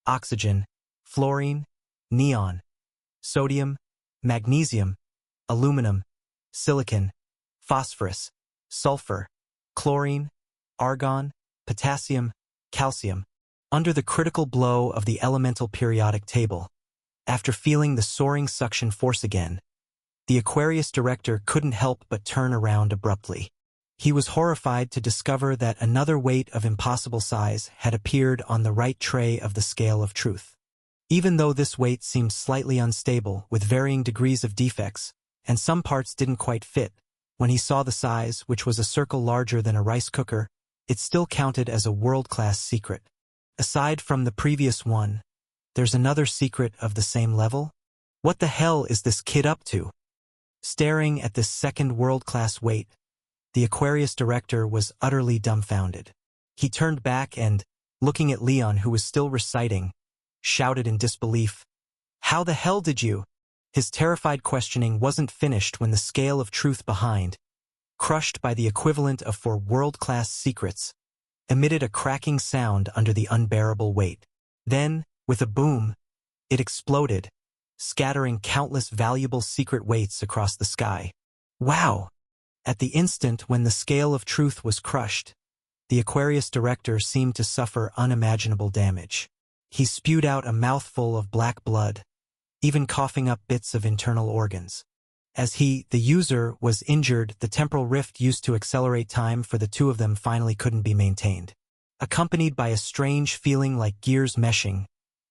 oxygen, fluorine, neon, sodium, magnesium, aluminum, silicon, phosphorus, sulfur, chlorine, argon, potassium, calcium. Under the critical blow of the elemental periodic table, after feeling the soaring suction force again, the Aquarius director couldn't help but turn around abruptly. He was horrified to discover that another weight of impossible size had appeared on the right tray of the scale of truth. Even though this weight seemed slightly unstable with varying degrees of defects, and some parts didn't quite fit, when he saw the size, which was a circle larger than a rice cooker, it still counted as a world-class secret. Aside from the previous one, there's another secret of the same level? What the hell is this kid up to? Staring at this second world-class weight, the Aquarius director was utterly dumbfounded. He turned back and, looking at Leon who was still reciting, shouted in disbelief, "How the hell did you?" His terrified questioning wasn't finished when the scale of truth behind, crushed by the equivalent of 4 world-class secrets, emitted a cracking sound under the unbearable weight. Then, with a boom, it exploded, scattering countless valuable secret weights across the sky. Wow! At the instant when the scale of truth was crushed, the Aquarius director seemed to suffer unimaginable damage. He spewed out a mouthful of black blood, even coughing up bits of internal organs. As he, the user, was injured, the temporal rift used to accelerate time for the two of them finally couldn't be maintained. Accompanied by a strange feeling like gears meshing,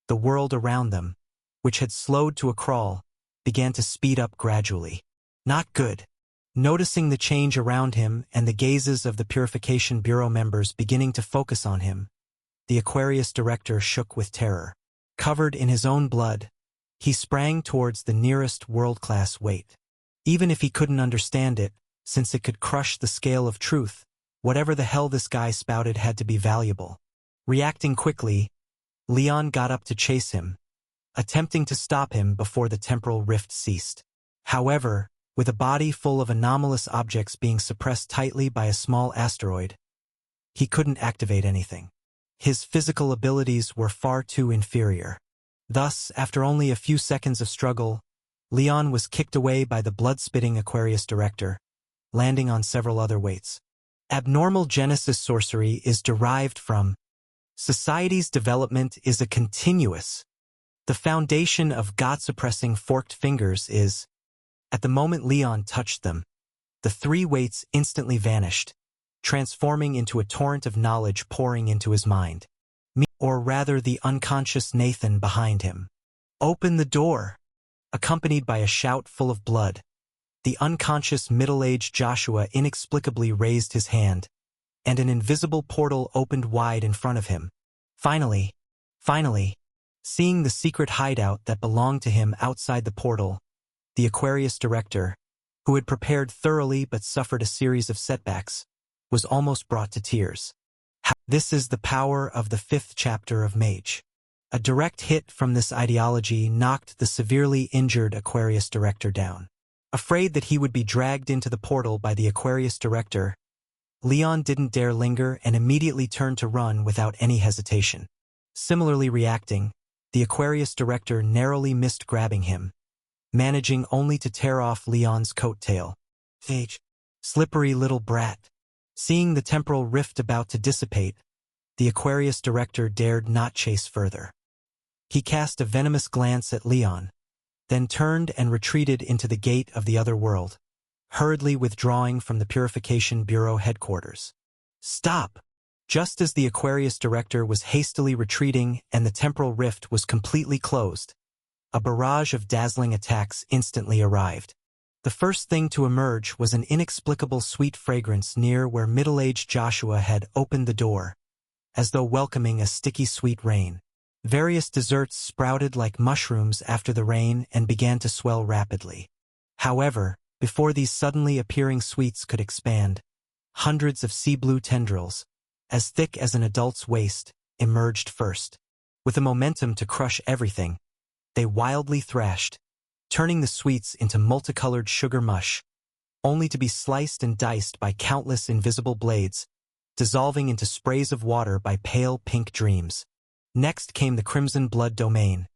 the world around them, which had slowed to a crawl, began to speed up gradually. Not good. Noticing the change around him and the gazes of the Purification Bureau members beginning to focus on him, the Aquarius director shook with terror. Covered in his own blood, he sprang towards the nearest world-class weight. Even if he couldn't understand it, since it could crush the scale of truth, whatever the hell this guy spouted had to be valuable. Reacting quickly, Leon got up to chase him, attempting to stop him before the temporal rift ceased. However, with a body full of anomalous objects being suppressed tightly by a small asteroid, he couldn't activate anything. His physical abilities were far too inferior. Thus, after only a few seconds of struggle, Leon was kicked away by the blood-spitting Aquarius director, landing on several other weights. Abnormal Genesis sorcery is derived from society's development is a continuous. The foundation of God-suppressing forked fingers is, at the moment Leon touched them, the three weights instantly vanished, transforming into a torrent of knowledge pouring into his mind. Or rather the unconscious Nathan behind him. Open the door! Accompanied by a shout full of blood, the unconscious middle-aged Joshua inexplicably raised his hand, and an invisible portal opened wide in front of him. Finally, seeing the secret hideout that belonged to him outside the portal, the Aquarius director, who had prepared thoroughly but suffered a series of setbacks, was almost brought to tears. This is the power of the 5th chapter of Mage. A direct hit from this ideology knocked the severely injured Aquarius director down. Afraid that he would be dragged into the portal by the Aquarius director, Leon didn't dare linger and immediately turned to run without any hesitation. Similarly reacting, the Aquarius director narrowly missed grabbing him, managing only to tear off Leon's coattail. Slippery little brat. Seeing the temporal rift about to dissipate, the Aquarius director dared not chase further. He cast a venomous glance at Leon, then turned and retreated into the gate of the other world, hurriedly withdrawing from the Purification Bureau headquarters. Stop! Just as the Aquarius director was hastily retreating and the temporal rift was completely closed, a barrage of dazzling attacks instantly arrived. The first thing to emerge was an inexplicable sweet fragrance near where middle-aged Joshua had opened the door, as though welcoming a sticky sweet rain. Various desserts sprouted like mushrooms after the rain and began to swell rapidly. However, before these suddenly appearing sweets could expand, hundreds of sea-blue tendrils, as thick as an adult's waist, emerged first. With a momentum to crush everything, they wildly thrashed, turning the sweets into multicolored sugar mush, only to be sliced and diced by countless invisible blades, dissolving into sprays of water by pale pink dreams. Next came the crimson blood domain,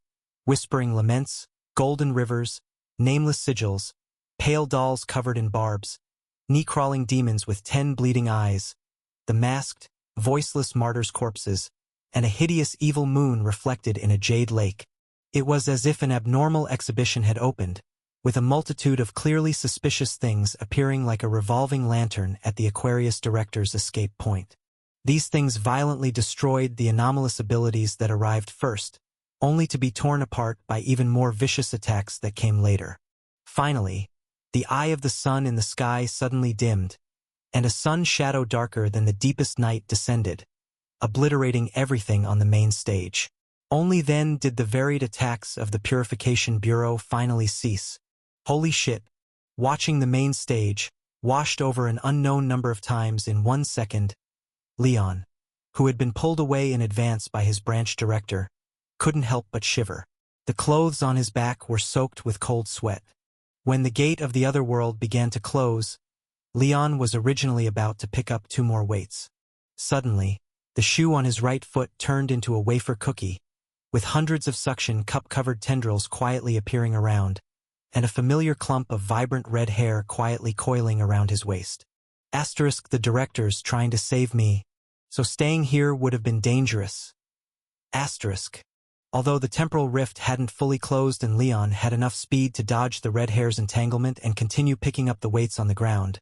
whispering laments, golden rivers, nameless sigils, pale dolls covered in barbs, knee-crawling demons with 10 bleeding eyes, the masked, voiceless martyrs' corpses, and a hideous evil moon reflected in a jade lake. It was as if an abnormal exhibition had opened, with a multitude of clearly suspicious things appearing like a revolving lantern at the Aquarius director's escape point. These things violently destroyed the anomalous abilities that arrived first, only to be torn apart by even more vicious attacks that came later. Finally, the eye of the sun in the sky suddenly dimmed, and a sun shadow darker than the deepest night descended, obliterating everything on the main stage. Only then did the varied attacks of the Purification Bureau finally cease. Holy shit! Watching the main stage, washed over an unknown number of times in 1 second, Leon, who had been pulled away in advance by his branch director, couldn't help but shiver. The clothes on his back were soaked with cold sweat. When the gate of the other world began to close, Leon was originally about to pick up 2 more weights. Suddenly, the shoe on his right foot turned into a wafer cookie, with hundreds of suction cup-covered tendrils quietly appearing around, and a familiar clump of vibrant red hair quietly coiling around his waist. Asterisk, the director's trying to save me, so staying here would have been dangerous. Asterisk. Although the temporal rift hadn't fully closed and Leon had enough speed to dodge the red hair's entanglement and continue picking up the weights on the ground,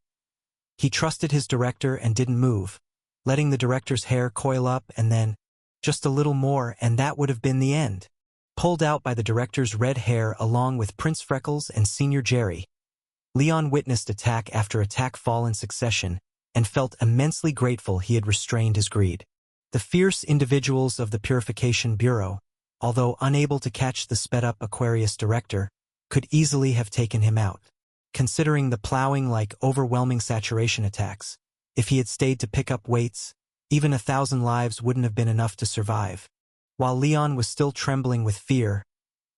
he trusted his director and didn't move, letting the director's hair coil up and then, just a little more and that would have been the end. Pulled out by the director's red hair along with Prince Freckles and Senior Jerry, Leon witnessed attack after attack fall in succession and felt immensely grateful he had restrained his greed. The fierce individuals of the Purification Bureau, although unable to catch the sped-up Aquarius director, could easily have taken him out. Considering the plowing-like overwhelming saturation attacks, if he had stayed to pick up weights, even 1,000 lives wouldn't have been enough to survive. While Leon was still trembling with fear,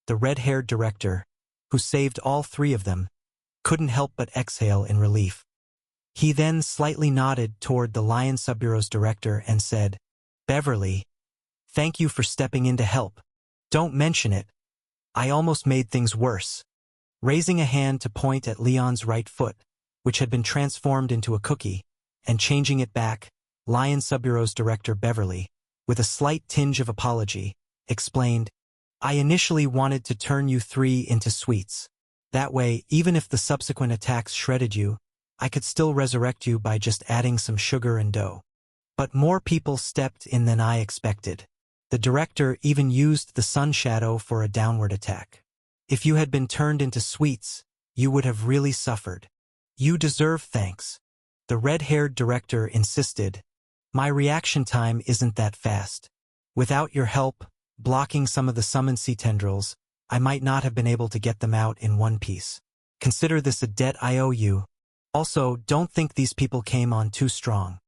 the red-haired director, who saved all three of them, couldn't help but exhale in relief. He then slightly nodded toward the Lion Subbureau's director and said, "Beverly, thank you for stepping in to help. Don't mention it. I almost made things worse." Raising a hand to point at Leon's right foot, which had been transformed into a cookie, and changing it back, Lion Subbureau's director Beverly, with a slight tinge of apology, explained, "I initially wanted to turn you three into sweets. That way, even if the subsequent attacks shredded you, I could still resurrect you by just adding some sugar and dough. But more people stepped in than I expected. The director even used the sun shadow for a downward attack. If you had been turned into sweets, you would have really suffered. You deserve thanks." The red-haired director insisted, "My reaction time isn't that fast. Without your help, blocking some of the summon sea tendrils, I might not have been able to get them out in one piece. Consider this a debt I owe you. Also, don't think these people came on too strong."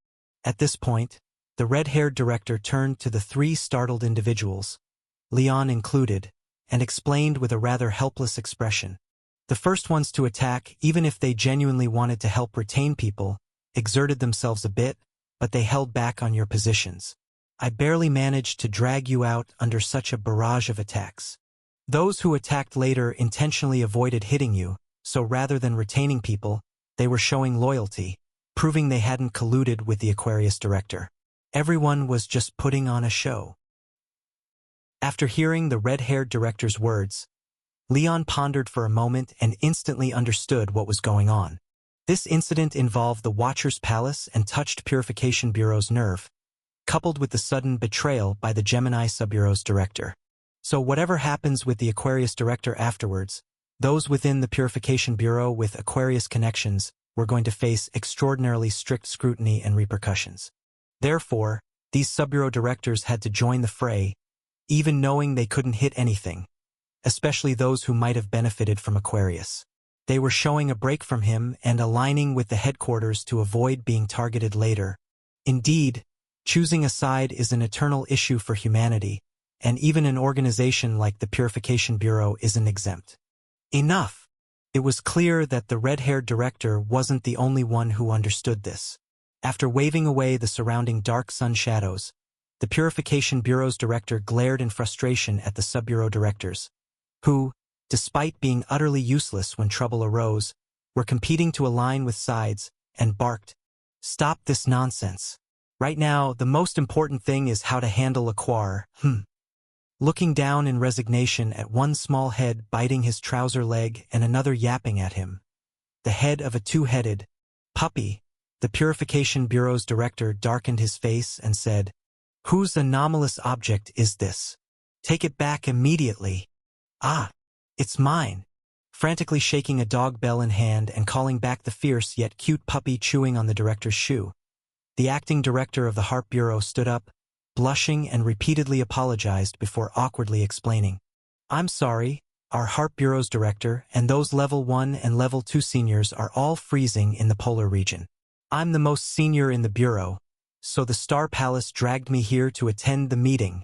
At this point, the red-haired director turned to the three startled individuals, Leon included, and explained with a rather helpless expression. The first ones to attack, even if they genuinely wanted to help retain people, exerted themselves a bit, but they held back on your positions. I barely managed to drag you out under such a barrage of attacks. Those who attacked later intentionally avoided hitting you, so rather than retaining people, they were showing loyalty, proving they hadn't colluded with the Aquarius director. Everyone was just putting on a show. After hearing the red-haired director's words, Leon pondered for a moment and instantly understood what was going on. This incident involved the Watcher's Palace and touched Purification Bureau's nerve, coupled with the sudden betrayal by the Gemini Subbureau's director. So whatever happens with the Aquarius director afterwards, those within the Purification Bureau with Aquarius connections were going to face extraordinarily strict scrutiny and repercussions. Therefore, these Subbureau directors had to join the fray, even knowing they couldn't hit anything, especially those who might have benefited from Aquarius. They were showing a break from him and aligning with the headquarters to avoid being targeted later. Indeed, choosing a side is an eternal issue for humanity, and even an organization like the Purification Bureau isn't exempt. Enough! It was clear that the red-haired director wasn't the only one who understood this. After waving away the surrounding dark sun shadows, the Purification Bureau's director glared in frustration at the Subbureau directors, who, despite being utterly useless when trouble arose, were competing to align with sides, and barked, "Stop this nonsense. Right now, the most important thing is how to handle Aquar." Looking down in resignation at one small head biting his trouser leg and another yapping at him, the head of a two-headed puppy, the Purification Bureau's director darkened his face and said, "Whose anomalous object is this? Take it back immediately." "Ah, it's mine." Frantically shaking a dog bell in hand and calling back the fierce yet cute puppy chewing on the director's shoe, the acting director of the Harp Bureau stood up, blushing and repeatedly apologized before awkwardly explaining, "I'm sorry, our Harp Bureau's director and those Level 1 and Level 2 seniors are all freezing in the polar region. I'm the most senior in the Bureau, so the Star Palace dragged me here to attend the meeting.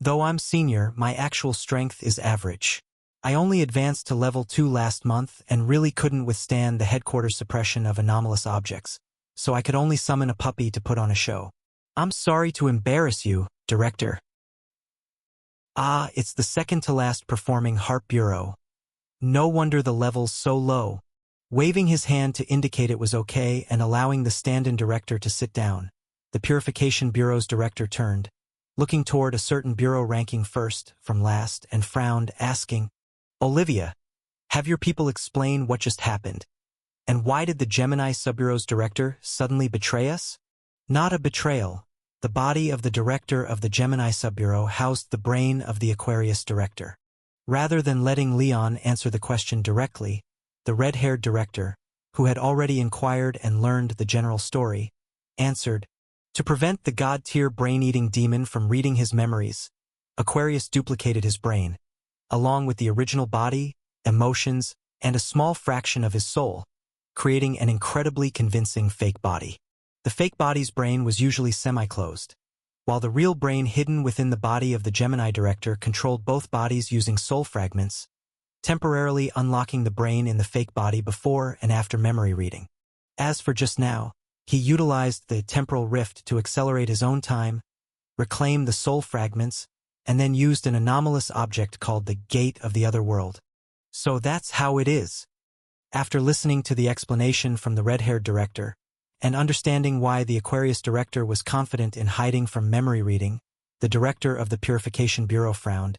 Though I'm senior, my actual strength is average. I only advanced to Level 2 last month and really couldn't withstand the headquarters suppression of anomalous objects, so I could only summon a puppy to put on a show. I'm sorry to embarrass you, Director." Ah, it's the second-to-last performing Harp Bureau. No wonder the level's so low. Waving his hand to indicate it was okay and allowing the stand-in director to sit down, the Purification Bureau's director turned, looking toward a certain bureau ranking first from last, and frowned, asking, "Olivia, have your people explain what just happened? And why did the Gemini Subbureau's director suddenly betray us?" Not a betrayal. The body of the director of the Gemini Subbureau housed the brain of the Aquarius director. Rather than letting Leon answer the question directly, the red-haired director, who had already inquired and learned the general story, answered, "To prevent the god-tier brain-eating demon from reading his memories, Aquarius duplicated his brain, along with the original body, emotions, and a small fraction of his soul, creating an incredibly convincing fake body. The fake body's brain was usually semi-closed, while the real brain hidden within the body of the Gemini director controlled both bodies using soul fragments, temporarily unlocking the brain in the fake body before and after memory reading. As for just now, he utilized the temporal rift to accelerate his own time, reclaim the soul fragments, and then used an anomalous object called the Gate of the Other World. So that's how it is." After listening to the explanation from the red-haired director, and understanding why the Aquarius director was confident in hiding from memory reading, the director of the Purification Bureau frowned.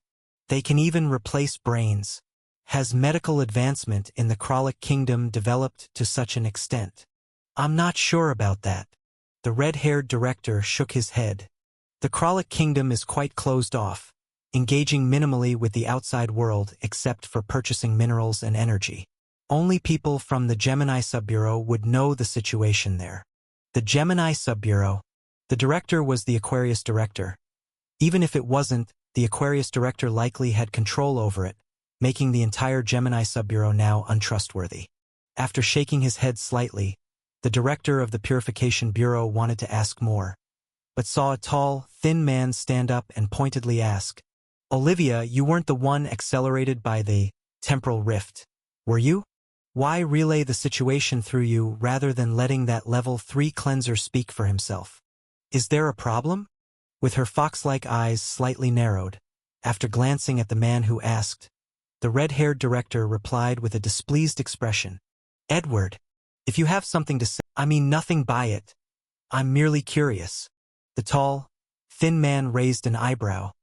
"They can even replace brains. Has medical advancement in the Kralik Kingdom developed to such an extent?" "I'm not sure about that." The red-haired director shook his head. "The Kralik Kingdom is quite closed off, engaging minimally with the outside world except for purchasing minerals and energy. Only people from the Gemini Subbureau would know the situation there." The Gemini Subbureau. The director was the Aquarius director. Even if it wasn't, the Aquarius director likely had control over it, making the entire Gemini Subbureau now untrustworthy. After shaking his head slightly, the director of the Purification Bureau wanted to ask more, but saw a tall, thin man stand up and pointedly ask, "Olivia, you weren't the one accelerated by the temporal rift, were you? Why relay the situation through you rather than letting that level 3 cleanser speak for himself? Is there a problem?" With her fox-like eyes slightly narrowed, after glancing at the man who asked, the red-haired director replied with a displeased expression, "Edward, if you have something to say, I mean nothing by it. I'm merely curious." The tall, thin man raised an eyebrow.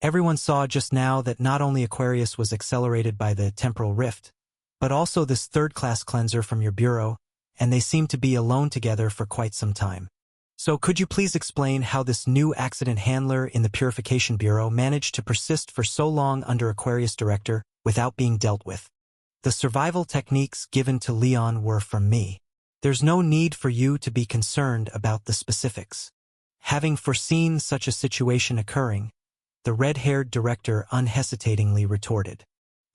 Everyone saw just now that not only Aquarius was accelerated by the temporal rift, but also this third-class cleanser from your bureau, and they seem to be alone together for quite some time. "So could you please explain how this new accident handler in the Purification Bureau managed to persist for so long under Aquarius director without being dealt with? The survival techniques given to Leon were from me. There's no need for you to be concerned about the specifics." Having foreseen such a situation occurring, the red-haired director unhesitatingly retorted.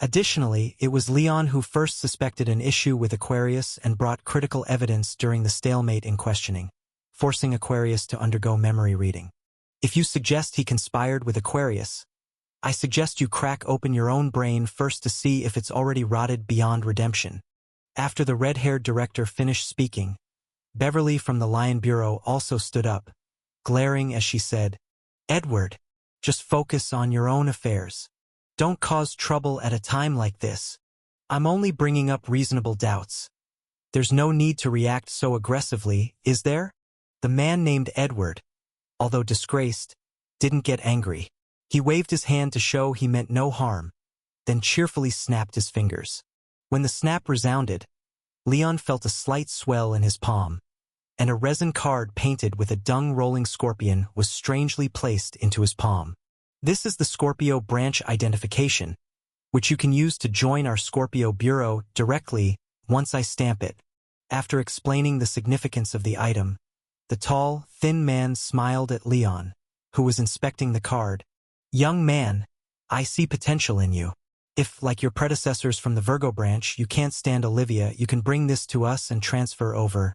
Additionally, it was Leon who first suspected an issue with Aquarius and brought critical evidence during the stalemate in questioning, forcing Aquarius to undergo memory reading. If you suggest he conspired with Aquarius, I suggest you crack open your own brain first to see if it's already rotted beyond redemption. After the red-haired director finished speaking, Beverly from the Lion Bureau also stood up, glaring as she said, "Edward, just focus on your own affairs. Don't cause trouble at a time like this. I'm only bringing up reasonable doubts. There's no need to react so aggressively, is there?" The man named Edward, although disgraced, didn't get angry. He waved his hand to show he meant no harm, then cheerfully snapped his fingers. When the snap resounded, Leon felt a slight swell in his palm, and a resin card painted with a dung-rolling scorpion was strangely placed into his palm. This is the Scorpio branch identification, which you can use to join our Scorpio Bureau directly once I stamp it. After explaining the significance of the item, the tall, thin man smiled at Leon, who was inspecting the card. "Young man, I see potential in you. If, like your predecessors from the Virgo branch, you can't stand Olivia, you can bring this to us and transfer over.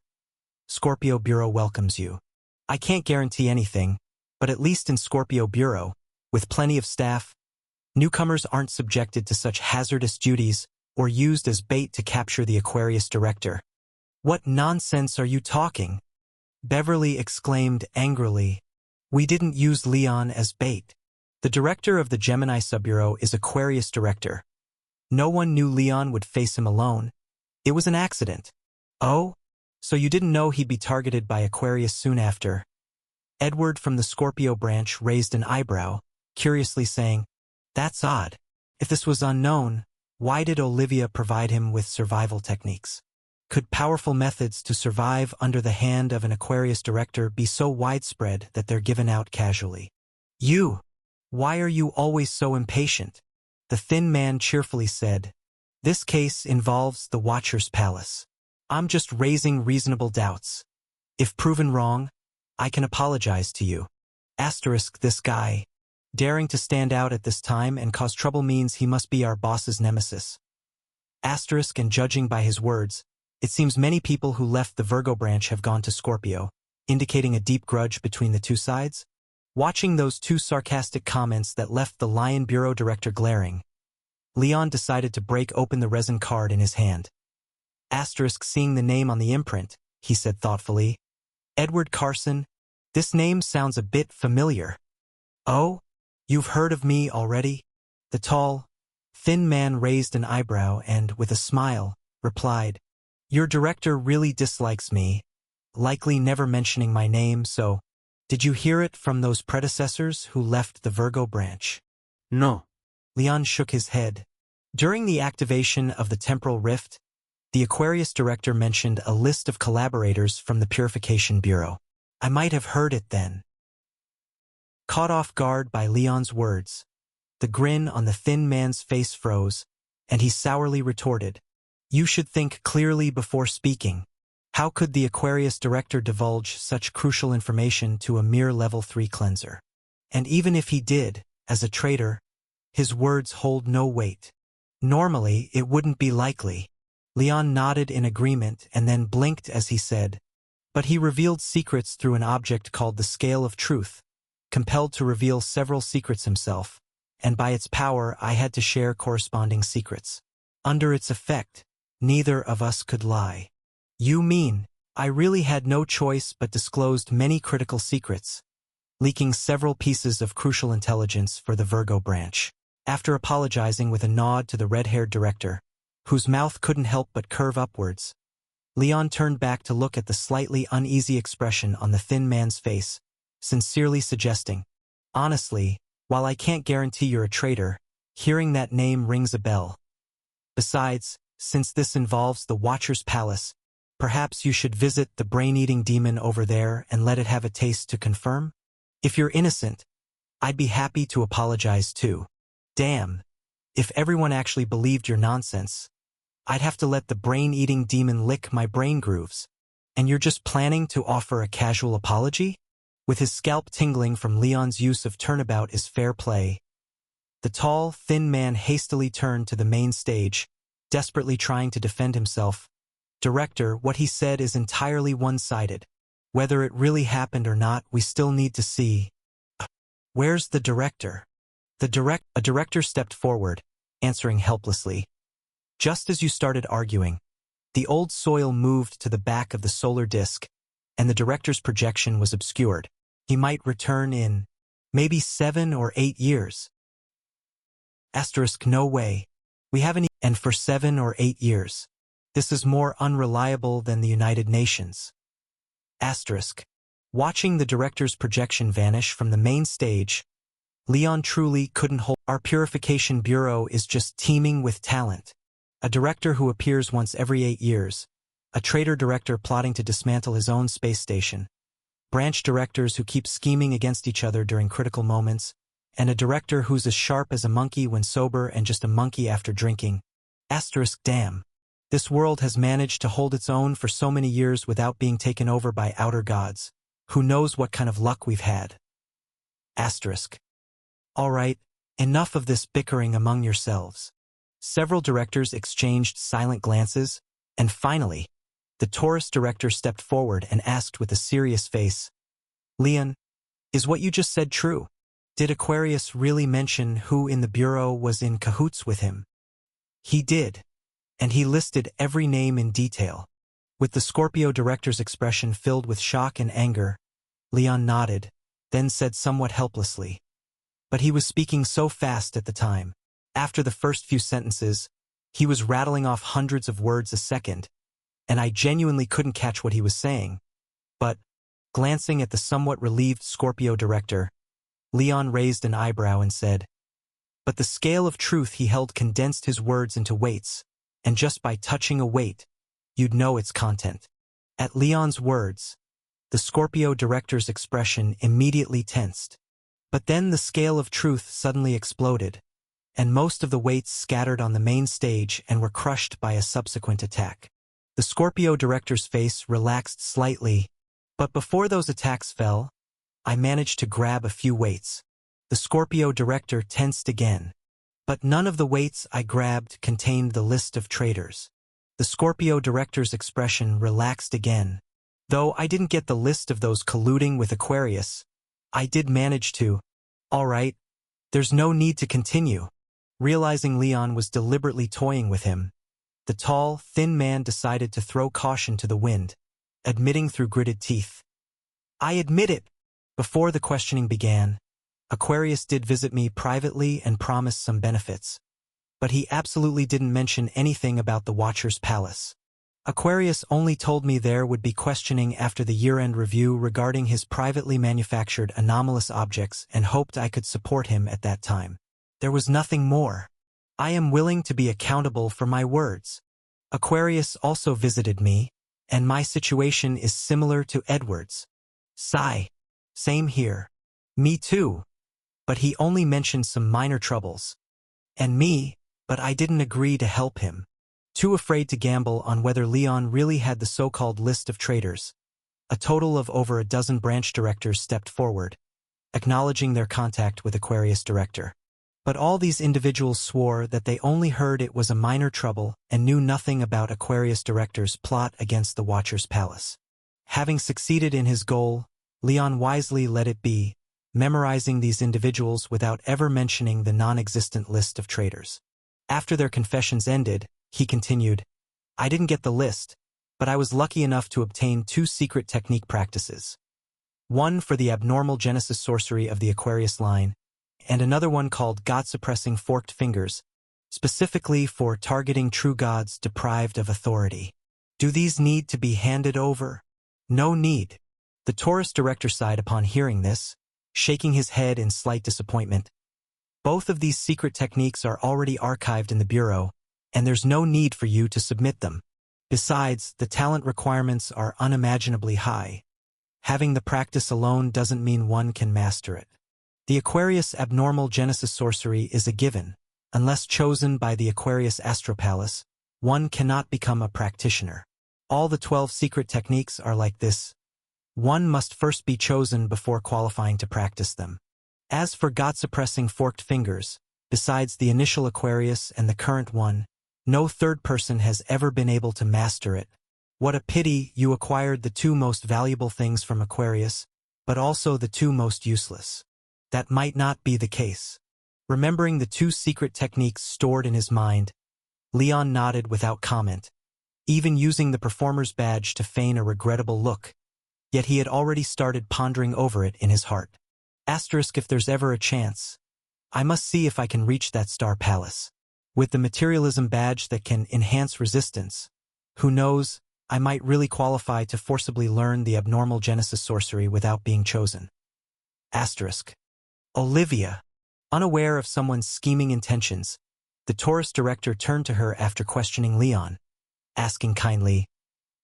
Scorpio Bureau welcomes you. I can't guarantee anything, but at least in Scorpio Bureau, with plenty of staff, newcomers aren't subjected to such hazardous duties or used as bait to capture the Aquarius director." "What nonsense are you talking?" Beverly exclaimed angrily. "We didn't use Leon as bait. The director of the Gemini Subbureau is Aquarius director. No one knew Leon would face him alone. It was an accident." "Oh? So you didn't know he'd be targeted by Aquarius soon after?" Edward from the Scorpio branch raised an eyebrow, curiously saying, "That's odd. If this was unknown, why did Olivia provide him with survival techniques? Could powerful methods to survive under the hand of an Aquarius director be so widespread that they're given out casually?" "You! Why are you always so impatient?" the thin man cheerfully said. "This case involves the Watcher's Palace. I'm just raising reasonable doubts. If proven wrong, I can apologize to you. Asterisk, this guy. Daring to stand out at this time and cause trouble means he must be our boss's nemesis. Asterisk, and judging by his words, it seems many people who left the Virgo branch have gone to Scorpio, indicating a deep grudge between the two sides. Watching those two sarcastic comments that left the Lion Bureau director glaring, Leon decided to break open the resin card in his hand. Asterisk, seeing the name on the imprint, he said thoughtfully, "Edward Carson, this name sounds a bit familiar." "Oh? You've heard of me already?" The tall, thin man raised an eyebrow and, with a smile, replied, "Your director really dislikes me, likely never mentioning my name, so did you hear it from those predecessors who left the Virgo branch?" No. Leon shook his head. During the activation of the temporal rift, the Aquarius director mentioned a list of collaborators from the Purification Bureau. "I might have heard it then." Caught off guard by Leon's words, the grin on the thin man's face froze, and he sourly retorted, "You should think clearly before speaking. How could the Aquarius director divulge such crucial information to a mere level 3 cleanser? And even if he did, as a traitor, his words hold no weight. Normally, it wouldn't be likely." Leon nodded in agreement and then blinked as he said, "But he revealed secrets through an object called the Scale of Truth, compelled to reveal several secrets himself, and by its power I had to share corresponding secrets. Under its effect, neither of us could lie." "You mean, I really had no choice but disclosed many critical secrets, leaking several pieces of crucial intelligence for the Virgo branch." After apologizing with a nod to the red-haired director, whose mouth couldn't help but curve upwards, Leon turned back to look at the slightly uneasy expression on the thin man's face, sincerely suggesting, "Honestly, while I can't guarantee you're a traitor, hearing that name rings a bell. Besides, since this involves the Watcher's Palace, perhaps you should visit the brain-eating demon over there and let it have a taste to confirm? If you're innocent, I'd be happy to apologize too. Damn, if everyone actually believed your nonsense, I'd have to let the brain-eating demon lick my brain grooves. And you're just planning to offer a casual apology?" With his scalp tingling from Leon's use of turnabout is fair play, the tall, thin man hastily turned to the main stage, desperately trying to defend himself. "Director, what he said is entirely one-sided. Whether it really happened or not, we still need to see." "Where's the director?" A director stepped forward, answering helplessly. "Just as you started arguing, the old soil moved to the back of the solar disk, and the director's projection was obscured. He might return in maybe 7 or 8 years. Asterisk, no way. We haven't and for 7 or 8 years. This is more unreliable than the United Nations. Asterisk. Watching the director's projection vanish from the main stage, Leon truly couldn't hold. Our Purification Bureau is just teeming with talent. A director who appears once every 8 years, a traitor director plotting to dismantle his own space station, branch directors who keep scheming against each other during critical moments, and a director who's as sharp as a monkey when sober and just a monkey after drinking. Asterisk, damn. This world has managed to hold its own for so many years without being taken over by outer gods. Who knows what kind of luck we've had. Asterisk. All right, enough of this bickering among yourselves. Several directors exchanged silent glances, and finally, the Taurus director stepped forward and asked with a serious face, "Leon, is what you just said true? Did Aquarius really mention who in the Bureau was in cahoots with him?" "He did, and he listed every name in detail." With the Scorpio director's expression filled with shock and anger, Leon nodded, then said somewhat helplessly, "But he was speaking so fast at the time. After the first few sentences, he was rattling off hundreds of words a second, and I genuinely couldn't catch what he was saying. But Glancing at the somewhat relieved Scorpio director, Leon raised an eyebrow and said, "But the scale of truth he held condensed his words into weights, and just by touching a weight, you'd know its content." At Leon's words, the Scorpio director's expression immediately tensed. But then the scale of truth suddenly exploded, and most of the weights scattered on the main stage and were crushed by a subsequent attack. The Scorpio director's face relaxed slightly, but before those attacks fell, I managed to grab a few weights. The Scorpio director tensed again, but none of the weights I grabbed contained the list of traitors. The Scorpio director's expression relaxed again. Though I didn't get the list of those colluding with Aquarius, I did manage to. All right, there's no need to continue. Realizing Leon was deliberately toying with him, the tall, thin man decided to throw caution to the wind, admitting through gritted teeth, "I admit it." Before the questioning began, Aquarius did visit me privately and promised some benefits, but he absolutely didn't mention anything about the Watcher's Palace. Aquarius only told me there would be questioning after the year-end review regarding his privately manufactured anomalous objects and hoped I could support him at that time. There was nothing more. I am willing to be accountable for my words. Aquarius also visited me, and my situation is similar to Edward's. Sigh. Same here. Me too. But he only mentioned some minor troubles. And me, but I didn't agree to help him. Too afraid to gamble on whether Leon really had the so-called list of traitors. A total of over a dozen branch directors stepped forward, acknowledging their contact with Aquarius director. But all these individuals swore that they only heard it was a minor trouble and knew nothing about Aquarius director's plot against the Watcher's Palace. Having succeeded in his goal, Leon wisely let it be, memorizing these individuals without ever mentioning the non-existent list of traitors. After their confessions ended, he continued, "I didn't get the list, but I was lucky enough to obtain 2 secret technique practices. One for the abnormal Genesis sorcery of the Aquarius line, and another one called God-suppressing forked fingers, specifically for targeting true gods deprived of authority. Do these need to be handed over?" "No need." The Taurus director sighed upon hearing this, shaking his head in slight disappointment. "Both of these secret techniques are already archived in the Bureau, and there's no need for you to submit them. Besides, the talent requirements are unimaginably high. Having the practice alone doesn't mean one can master it. The Aquarius abnormal Genesis sorcery is a given. Unless chosen by the Aquarius Astropalace, one cannot become a practitioner. All the 12 secret techniques are like this. One must first be chosen before qualifying to practice them. As for God-suppressing forked fingers, besides the initial Aquarius and the current one, no third person has ever been able to master it. What a pity you acquired the 2 most valuable things from Aquarius, but also the 2 most useless. That might not be the case." Remembering the 2 secret techniques stored in his mind, Leon nodded without comment, even using the performer's badge to feign a regrettable look. Yet he had already started pondering over it in his heart. Asterisk, if there's ever a chance, I must see if I can reach that star palace. With the materialism badge that can enhance resistance, who knows, I might really qualify to forcibly learn the abnormal Genesis sorcery without being chosen. Asterisk. Olivia. Unaware of someone's scheming intentions, the Taurus director turned to her after questioning Leon, asking kindly,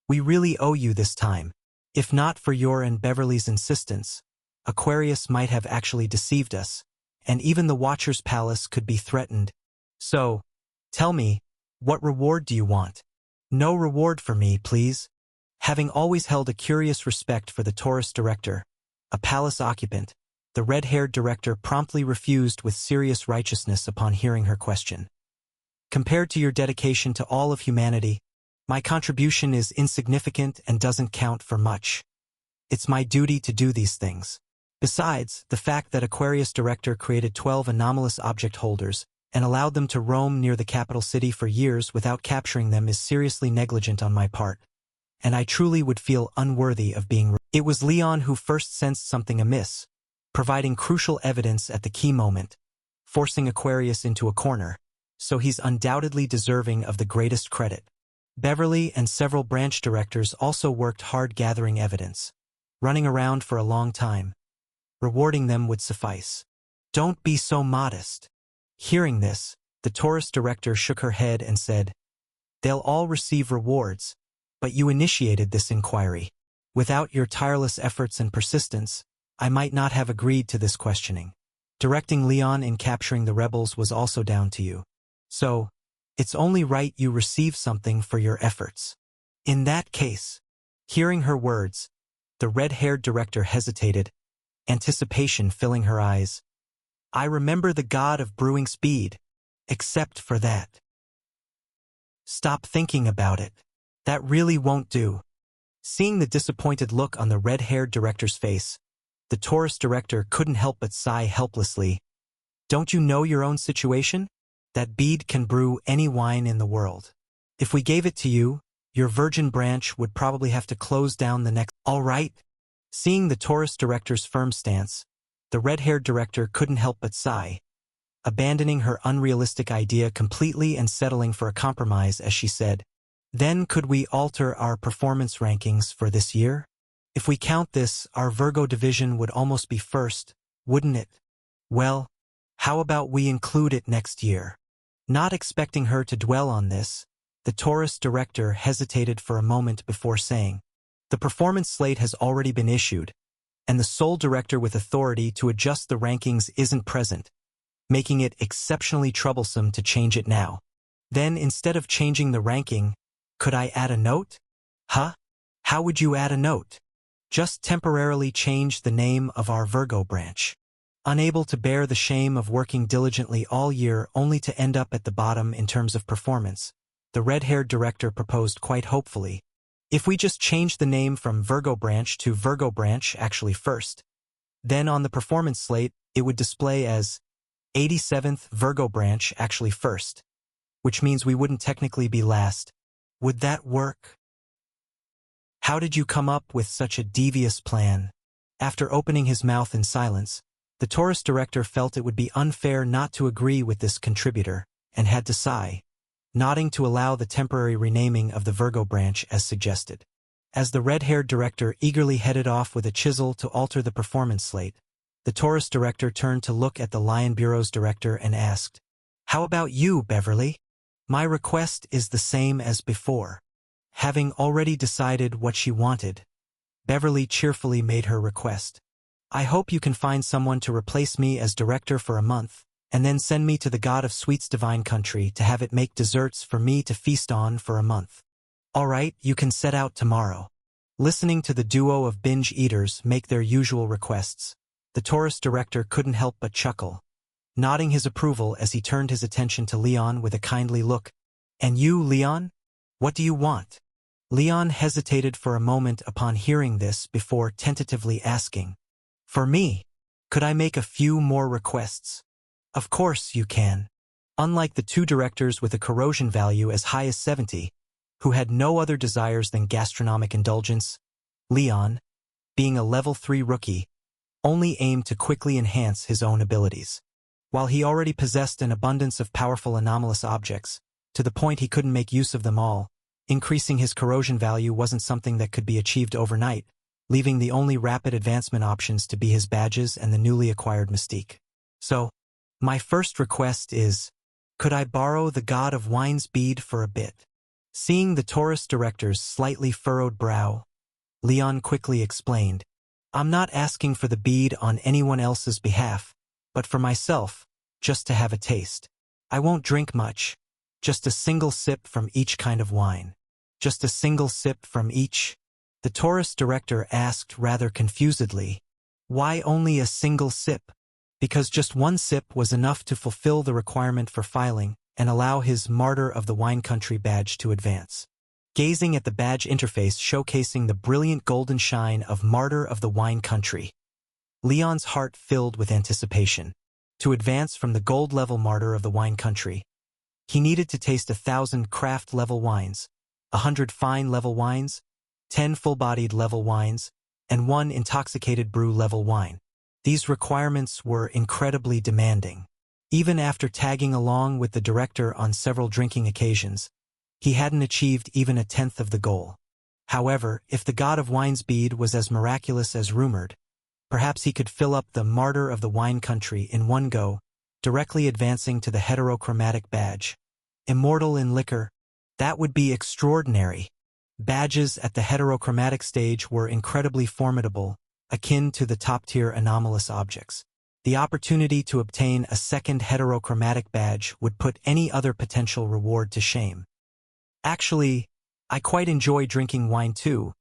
"We really owe you this time. If not for your and Beverly's insistence, Aquarius might have actually deceived us, and even the Watcher's Palace could be threatened. So, tell me, what reward do you want?" "No reward for me, please." Having always held a curious respect for the Taurus director, a palace occupant, the red-haired director promptly refused with serious righteousness upon hearing her question. "Compared to your dedication to all of humanity, my contribution is insignificant and doesn't count for much. It's my duty to do these things. Besides, the fact that Aquarius director created 12 anomalous object holders and allowed them to roam near the capital city for years without capturing them is seriously negligent on my part, and I truly would feel unworthy of being." It was Leon who first sensed something amiss, providing crucial evidence at the key moment, forcing Aquarius into a corner, so he's undoubtedly deserving of the greatest credit. Beverly and several branch directors also worked hard gathering evidence. running around for a long time. Rewarding them would suffice. Don't be so modest. Hearing this, the tourist director shook her head and said, they'll all receive rewards, but you initiated this inquiry. Without your tireless efforts and persistence, I might not have agreed to this questioning. Directing Leon in capturing the rebels was also down to you. So, it's only right you receive something for your efforts. In that case, hearing her words, the red-haired director hesitated, anticipation filling her eyes. I remember the god of brewing speed, except for that. Stop thinking about it. That really won't do. Seeing the disappointed look on the red-haired director's face, the tourist director couldn't help but sigh helplessly. Don't you know your own situation? That bead can brew any wine in the world. If we gave it to you, your virgin branch would probably have to close down the next. All right. Seeing the tourist director's firm stance, the red-haired director couldn't help but sigh, abandoning her unrealistic idea completely and settling for a compromise as she said, then could we alter our performance rankings for this year? If we count this, our Virgo division would almost be first, wouldn't it? Well, how about we include it next year? Not expecting her to dwell on this, the tourist director hesitated for a moment before saying, the performance slate has already been issued, and the sole director with authority to adjust the rankings isn't present, making it exceptionally troublesome to change it now. Then, instead of changing the ranking, could I add a note? Huh? How would you add a note? Just temporarily change the name of our Virgo branch. Unable to bear the shame of working diligently all year only to end up at the bottom in terms of performance, the red-haired director proposed quite hopefully, if we just change the name from Virgo branch to Virgo branch actually first. Then on the performance slate, it would display as 87th Virgo branch actually first, which means we wouldn't technically be last. Would that work? How did you come up with such a devious plan? After opening his mouth in silence, the tourist director felt it would be unfair not to agree with this contributor, and had to sigh, nodding to allow the temporary renaming of the Virgo branch as suggested. As the red-haired director eagerly headed off with a chisel to alter the performance slate, the tourist director turned to look at the Lion Bureau's director and asked, how about you, Beverly? My request is the same as before. Having already decided what she wanted, Beverly cheerfully made her request. I hope you can find someone to replace me as director for a month, and then send me to the God of Sweets Divine Country to have it make desserts for me to feast on for a month. All right, you can set out tomorrow. Listening to the duo of binge eaters make their usual requests, the tourist director couldn't help but chuckle, nodding his approval as he turned his attention to Leon with a kindly look. And you, Leon? What do you want? Leon hesitated for a moment upon hearing this before tentatively asking, for me, could I make a few more requests? Of course you can. Unlike the two directors with a corrosion value as high as 70, who had no other desires than gastronomic indulgence, Leon, being a level 3 rookie, only aimed to quickly enhance his own abilities. While he already possessed an abundance of powerful anomalous objects, to the point he couldn't make use of them all, increasing his corrosion value wasn't something that could be achieved overnight, leaving the only rapid advancement options to be his badges and the newly acquired mystique. So, my first request is, could I borrow the God of Wine's bead for a bit? Seeing the tourist director's slightly furrowed brow, Leon quickly explained, I'm not asking for the bead on anyone else's behalf, but for myself, just to have a taste. I won't drink much, just a single sip from each kind of wine. Just a single sip from each? The tourist director asked rather confusedly, why only a single sip? Because just one sip was enough to fulfill the requirement for filing and allow his Martyr of the Wine Country badge to advance. Gazing at the badge interface showcasing the brilliant golden shine of Martyr of the Wine Country, Leon's heart filled with anticipation. To advance from the gold-level Martyr of the Wine Country, he needed to taste 1,000 craft-level wines, 100 fine-level wines, 10 full-bodied level wines, and 1 intoxicated brew-level wine. These requirements were incredibly demanding. Even after tagging along with the director on several drinking occasions, he hadn't achieved even a tenth of the goal. However, if the god of wine's bead was as miraculous as rumored, perhaps he could fill up the martyr of the wine country in one go, directly advancing to the heterochromatic badge. Immortal in liquor, that would be extraordinary. Badges at the heterochromatic stage were incredibly formidable, akin to the top-tier anomalous objects. The opportunity to obtain a second heterochromatic badge would put any other potential reward to shame. Actually, I quite enjoy drinking wine too,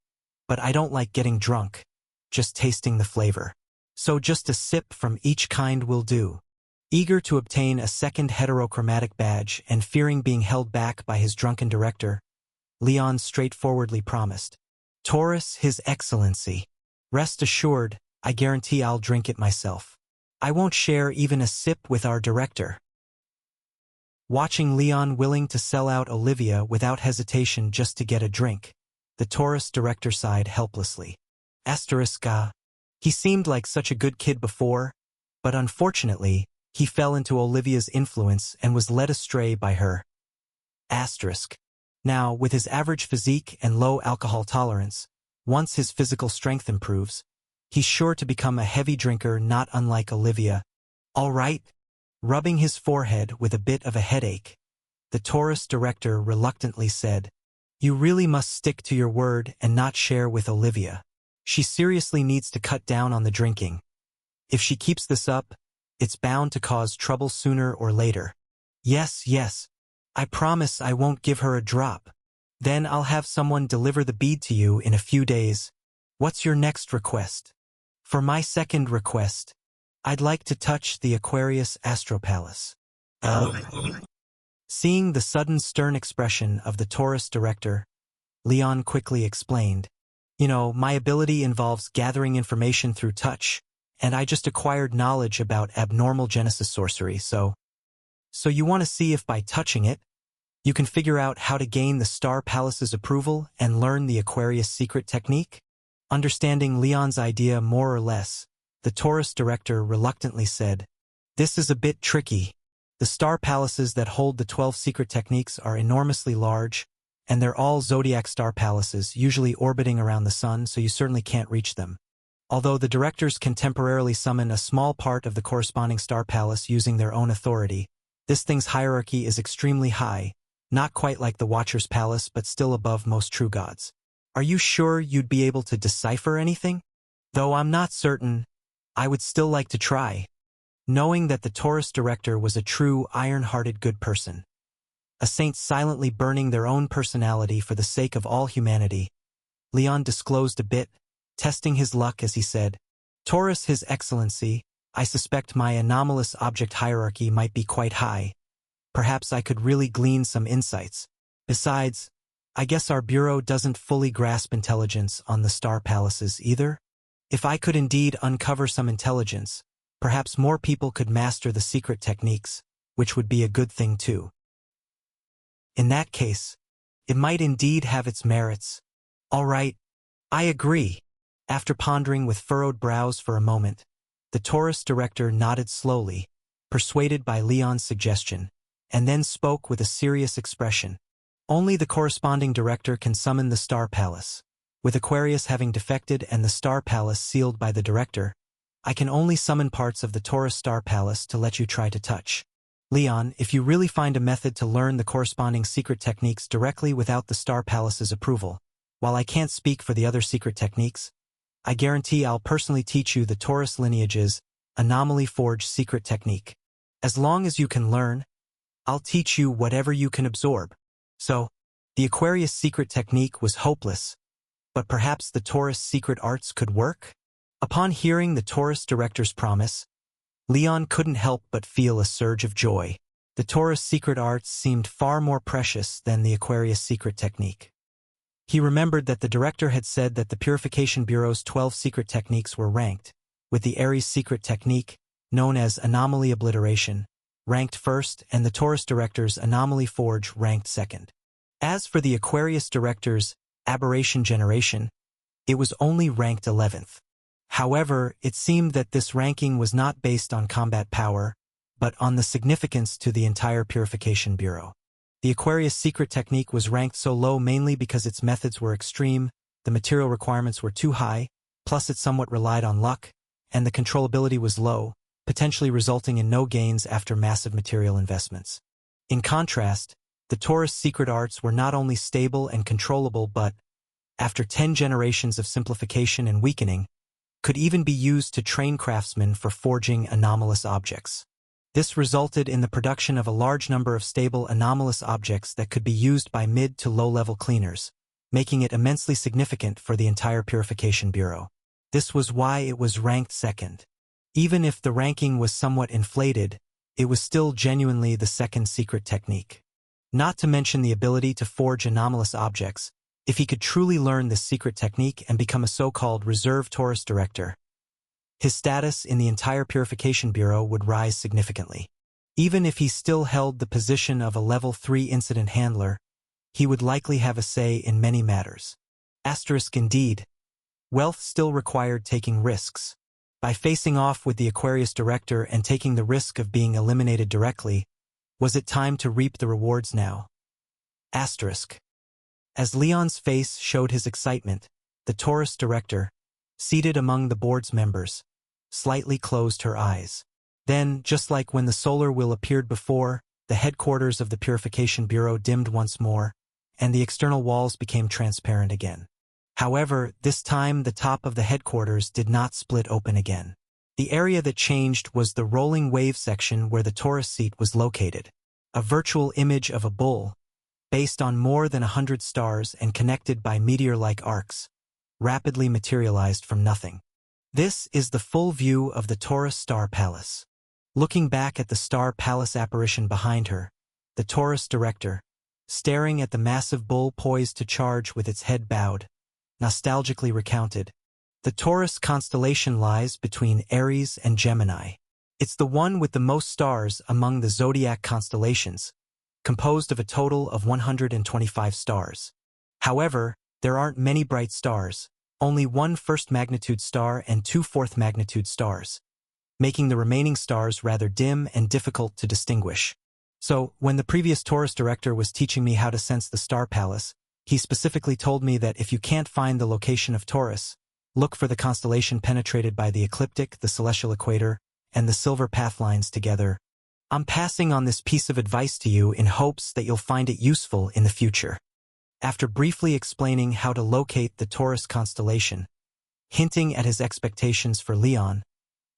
but I don't like getting drunk, just tasting the flavor. So just a sip from each kind will do. Eager to obtain a second heterochromatic badge and fearing being held back by his drunken director, Leon straightforwardly promised, "Taurus, His Excellency. Rest assured, I guarantee I'll drink it myself. I won't share even a sip with our director." Watching Leon willing to sell out Olivia without hesitation just to get a drink, the Taurus director sighed helplessly. He seemed like such a good kid before, but unfortunately, he fell into Olivia's influence and was led astray by her. Now, with his average physique and low alcohol tolerance, once his physical strength improves, he's sure to become a heavy drinker not unlike Olivia. All right? Rubbing his forehead with a bit of a headache, the Taurus director reluctantly said, "You really must stick to your word and not share with Olivia. She seriously needs to cut down on the drinking. If she keeps this up, it's bound to cause trouble sooner or later." Yes. I promise I won't give her a drop. Then I'll have someone deliver the bead to you in a few days. What's your next request? For my second request, I'd like to touch the Aquarius Astropalace. Seeing the sudden stern expression of the Taurus director, Leon quickly explained, my ability involves gathering information through touch, and I just acquired knowledge about abnormal Genesis sorcery, so you want to see if by touching it, you can figure out how to gain the Star Palace's approval and learn the Aquarius secret technique? Understanding Leon's idea more or less, the Taurus director reluctantly said, "This is a bit tricky. The Star Palaces that hold the 12 secret techniques are enormously large, and they're all zodiac star palaces, usually orbiting around the sun, so you certainly can't reach them. Although the directors can temporarily summon a small part of the corresponding star palace using their own authority, this thing's hierarchy is extremely high, not quite like the Watcher's Palace but still above most true gods. Are you sure you'd be able to decipher anything? Though I'm not certain, I would still like to try." Knowing that the Taurus director was a true iron-hearted good person, a saint silently burning their own personality for the sake of all humanity, Leon disclosed a bit, testing his luck as he said, "Taurus, His Excellency, I suspect my anomalous object hierarchy might be quite high. Perhaps I could really glean some insights. Besides, I guess our bureau doesn't fully grasp intelligence on the star palaces either. If I could indeed uncover some intelligence, perhaps more people could master the secret techniques, which would be a good thing too. In that case, it might indeed have its merits. All right, I agree." After pondering with furrowed brows for a moment, the Taurus director nodded slowly, persuaded by Leon's suggestion, and then spoke with a serious expression. "Only the corresponding director can summon the Star Palace. With Aquarius having defected and the Star Palace sealed by the director, I can only summon parts of the Taurus Star Palace to let you try to touch. Leon, if you really find a method to learn the corresponding secret techniques directly without the Star Palace's approval, while I can't speak for the other secret techniques, I guarantee I'll personally teach you the Taurus lineage's Anomaly Forge secret technique. As long as you can learn, I'll teach you whatever you can absorb." So, the Aquarius secret technique was hopeless, but perhaps the Taurus secret arts could work? Upon hearing the Taurus director's promise, Leon couldn't help but feel a surge of joy. The Taurus secret arts seemed far more precious than the Aquarius secret technique. He remembered that the director had said that the Purification Bureau's 12 secret techniques were ranked, with the Aries secret technique, known as Anomaly Obliteration, ranked first and the Taurus director's Anomaly Forge ranked second. As for the Aquarius director's Aberration Generation, it was only ranked 11th. However, it seemed that this ranking was not based on combat power, but on the significance to the entire Purification Bureau. The Aquarius secret technique was ranked so low mainly because its methods were extreme, the material requirements were too high, plus it somewhat relied on luck, and the controllability was low, potentially resulting in no gains after massive material investments. In contrast, the Taurus secret arts were not only stable and controllable but, after 10 generations of simplification and weakening, could even be used to train craftsmen for forging anomalous objects. This resulted in the production of a large number of stable anomalous objects that could be used by mid to low-level cleaners, making it immensely significant for the entire Purification Bureau. This was why it was ranked second. Even if the ranking was somewhat inflated, it was still genuinely the second secret technique. Not to mention the ability to forge anomalous objects. If he could truly learn this secret technique and become a so-called reserve Taurus director, his status in the entire Purification Bureau would rise significantly. Even if he still held the position of a level 3 incident handler, he would likely have a say in many matters. Asterisk indeed. Wealth still required taking risks. By facing off with the Aquarius director and taking the risk of being eliminated directly, was it time to reap the rewards now? Asterisk. As Leon's face showed his excitement, the Taurus director, seated among the board's members, slightly closed her eyes. Then, just like when the solar wheel appeared before, the headquarters of the Purification Bureau dimmed once more, and the external walls became transparent again. However, this time the top of the headquarters did not split open again. The area that changed was the rolling wave section where the Taurus seat was located, a virtual image of a bull, based on more than 100 stars and connected by meteor-like arcs, rapidly materialized from nothing. This is the full view of the Taurus Star Palace. Looking back at the Star Palace apparition behind her, the Taurus director, staring at the massive bull poised to charge with its head bowed, nostalgically recounted, "The Taurus constellation lies between Aries and Gemini. It's the one with the most stars among the zodiac constellations, composed of a total of 125 stars. However, there aren't many bright stars, only one first-magnitude star and two fourth-magnitude stars, making the remaining stars rather dim and difficult to distinguish. So, when the previous Taurus director was teaching me how to sense the Star Palace, he specifically told me that if you can't find the location of Taurus, look for the constellation penetrated by the ecliptic, the celestial equator, and the silver path lines together. I'm passing on this piece of advice to you in hopes that you'll find it useful in the future." After briefly explaining how to locate the Taurus constellation, hinting at his expectations for Leon,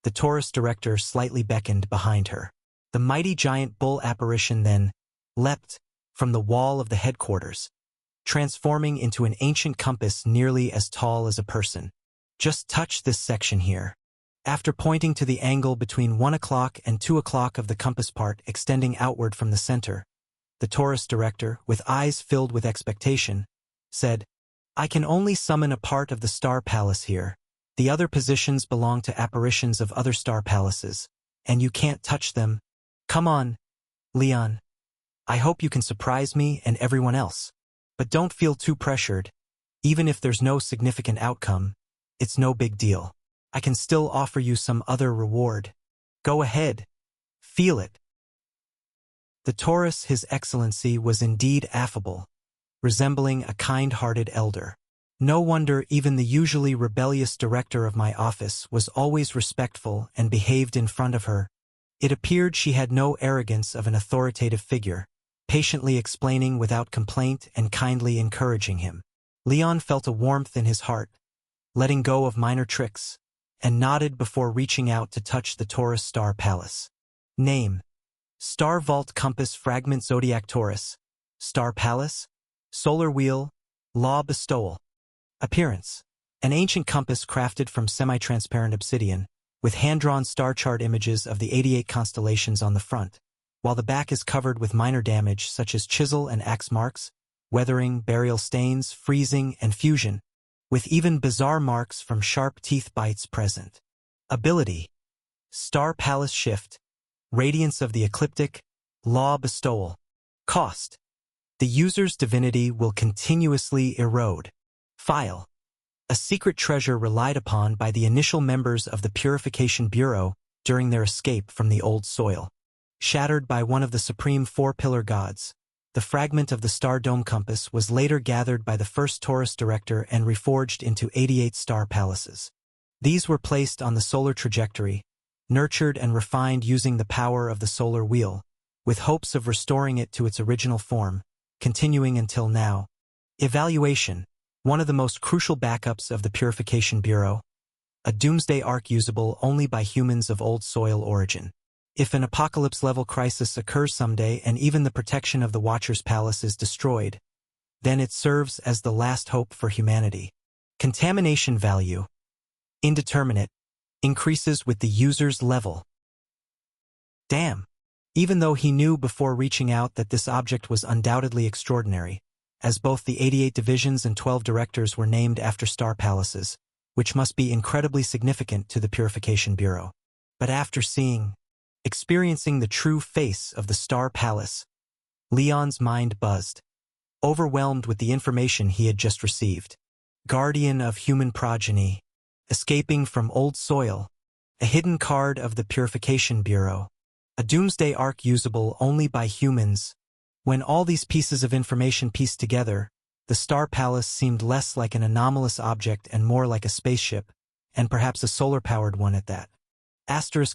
the Taurus director slightly beckoned behind her. The mighty giant bull apparition then leapt from the wall of the headquarters, transforming into an ancient compass nearly as tall as a person. "Just touch this section here." After pointing to the angle between 1 o'clock and 2 o'clock of the compass part extending outward from the center, the Taurus director, with eyes filled with expectation, said, "I can only summon a part of the Star Palace here. The other positions belong to apparitions of other star palaces, and you can't touch them. Come on, Leon. I hope you can surprise me and everyone else. But don't feel too pressured. Even if there's no significant outcome, it's no big deal. I can still offer you some other reward. Go ahead. Feel it." The Taurus, His Excellency, was indeed affable, resembling a kind-hearted elder. No wonder even the usually rebellious director of my office was always respectful and behaved in front of her. It appeared she had no arrogance of an authoritative figure, patiently explaining without complaint and kindly encouraging him. Leon felt a warmth in his heart, letting go of minor tricks, and nodded before reaching out to touch the Taurus Star Palace. Name: Star Vault Compass Fragment Zodiac Taurus. Star Palace. Solar Wheel. Law Bestowal. Appearance: an ancient compass crafted from semi-transparent obsidian, with hand-drawn star chart images of the 88 constellations on the front, while the back is covered with minor damage such as chisel and axe marks, weathering, burial stains, freezing, and fusion, with even bizarre marks from sharp teeth bites present. Ability: Star Palace Shift. Radiance of the Ecliptic. Law Bestowal. Cost: the user's divinity will continuously erode. File: a secret treasure relied upon by the initial members of the Purification Bureau during their escape from the old soil. Shattered by one of the supreme four-pillar gods, The fragment of the star dome compass was later gathered by the first Taurus director and reforged into 88 star palaces. These were placed on the solar trajectory, nurtured and refined using the power of the solar wheel, with hopes of restoring it to its original form, continuing until now. Evaluation. One of the most crucial backups of the Purification Bureau. A doomsday ark usable only by humans of old soil origin. If an apocalypse-level crisis occurs someday and even the protection of the Watcher's Palace is destroyed, then it serves as the last hope for humanity. Contamination value. Indeterminate. Increases with the user's level. Damn. Even though he knew before reaching out that this object was undoubtedly extraordinary, as both the 88 divisions and 12 directors were named after star palaces, which must be incredibly significant to the Purification Bureau. But after experiencing the true face of the Star Palace, Leon's mind buzzed, overwhelmed with the information he had just received. Guardian of human progeny, escaping from old soil, a hidden card of the Purification Bureau, a doomsday ark usable only by humans. When all these pieces of information pieced together, the Star Palace seemed less like an anomalous object and more like a spaceship, and perhaps a solar-powered one at that.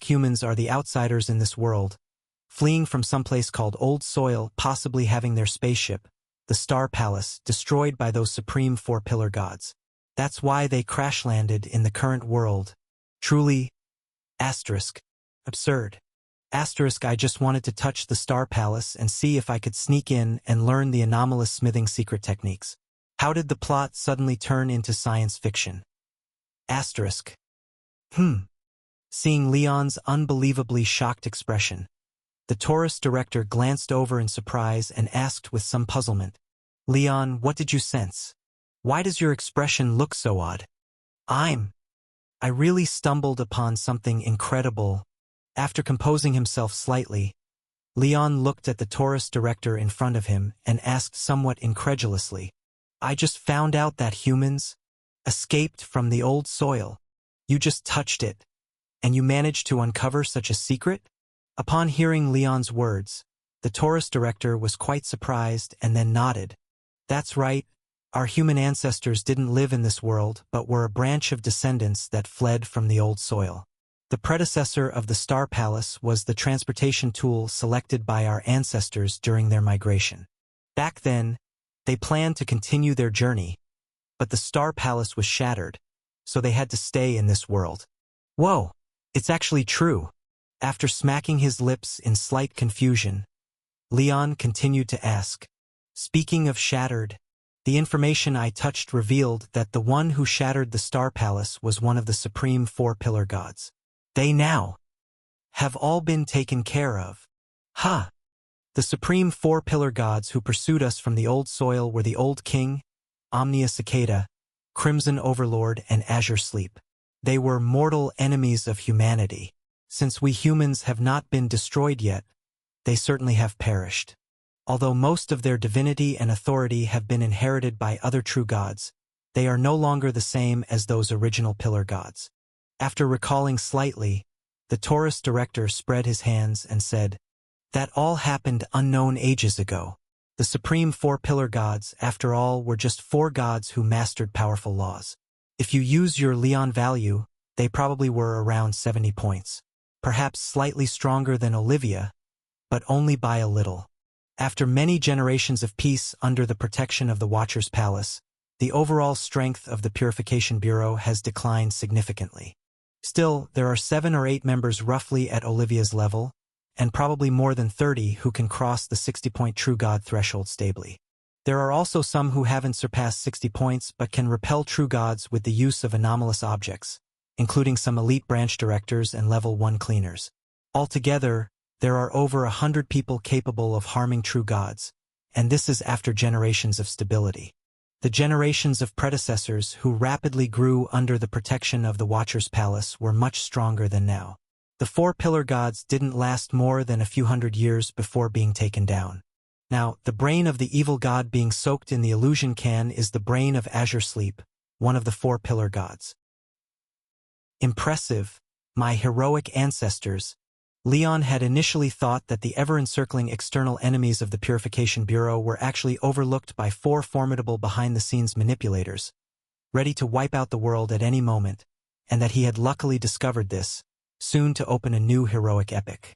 Humans are the outsiders in this world, fleeing from someplace called Old Soil, possibly having their spaceship, the Star Palace, destroyed by those supreme four-pillar gods. That's why they crash-landed in the current world. Truly, absurd. I just wanted to touch the Star Palace and see if I could sneak in and learn the anomalous smithing secret techniques. How did the plot suddenly turn into science fiction? Seeing Leon's unbelievably shocked expression, the Taurus director glanced over in surprise and asked with some puzzlement, "Leon, what did you sense? Why does your expression look so odd?" I really stumbled upon something incredible. After composing himself slightly, Leon looked at the Taurus director in front of him and asked somewhat incredulously, "I just found out that humans escaped from the old soil. You just touched it. And you managed to uncover such a secret?" Upon hearing Leon's words, the Taurus director was quite surprised and then nodded. "That's right. Our human ancestors didn't live in this world but were a branch of descendants that fled from the old soil. The predecessor of the Star Palace was the transportation tool selected by our ancestors during their migration. Back then, they planned to continue their journey, but the Star Palace was shattered, so they had to stay in this world." Whoa! It's actually true. After smacking his lips in slight confusion, Leon continued to ask, "Speaking of shattered, the information I touched revealed that the one who shattered the Star Palace was one of the supreme four-pillar gods. They now have all been taken care of." The supreme four-pillar gods who pursued us from the old soil were the Old King, Omnia Cicada, Crimson Overlord, and Azure Sleep. They were mortal enemies of humanity. Since we humans have not been destroyed yet, they certainly have perished. Although most of their divinity and authority have been inherited by other true gods, they are no longer the same as those original pillar gods. After recalling slightly, the Taurus director spread his hands and said, "That all happened unknown ages ago. The supreme four-pillar gods, after all, were just four gods who mastered powerful laws. If you use your Leon value, they probably were around 70 points. Perhaps slightly stronger than Olivia, but only by a little. After many generations of peace under the protection of the Watcher's Palace, the overall strength of the Purification Bureau has declined significantly. Still, there are 7 or 8 members roughly at Olivia's level, and probably more than 30 who can cross the 60-point True God threshold stably. There are also some who haven't surpassed 60 points but can repel true gods with the use of anomalous objects, including some elite branch directors and level 1 cleaners. Altogether, there are over 100 people capable of harming true gods, and this is after generations of stability. The generations of predecessors who rapidly grew under the protection of the Watcher's Palace were much stronger than now. The four-pillar gods didn't last more than a few hundred years before being taken down. Now, the brain of the evil god being soaked in the illusion can is the brain of Azure Sleep, one of the four-pillar gods. Impressive, my heroic ancestors, Leon had initially thought that the ever-encircling external enemies of the Purification Bureau were actually overlooked by 4 formidable behind-the-scenes manipulators, ready to wipe out the world at any moment, and that he had luckily discovered this, soon to open a new heroic epic.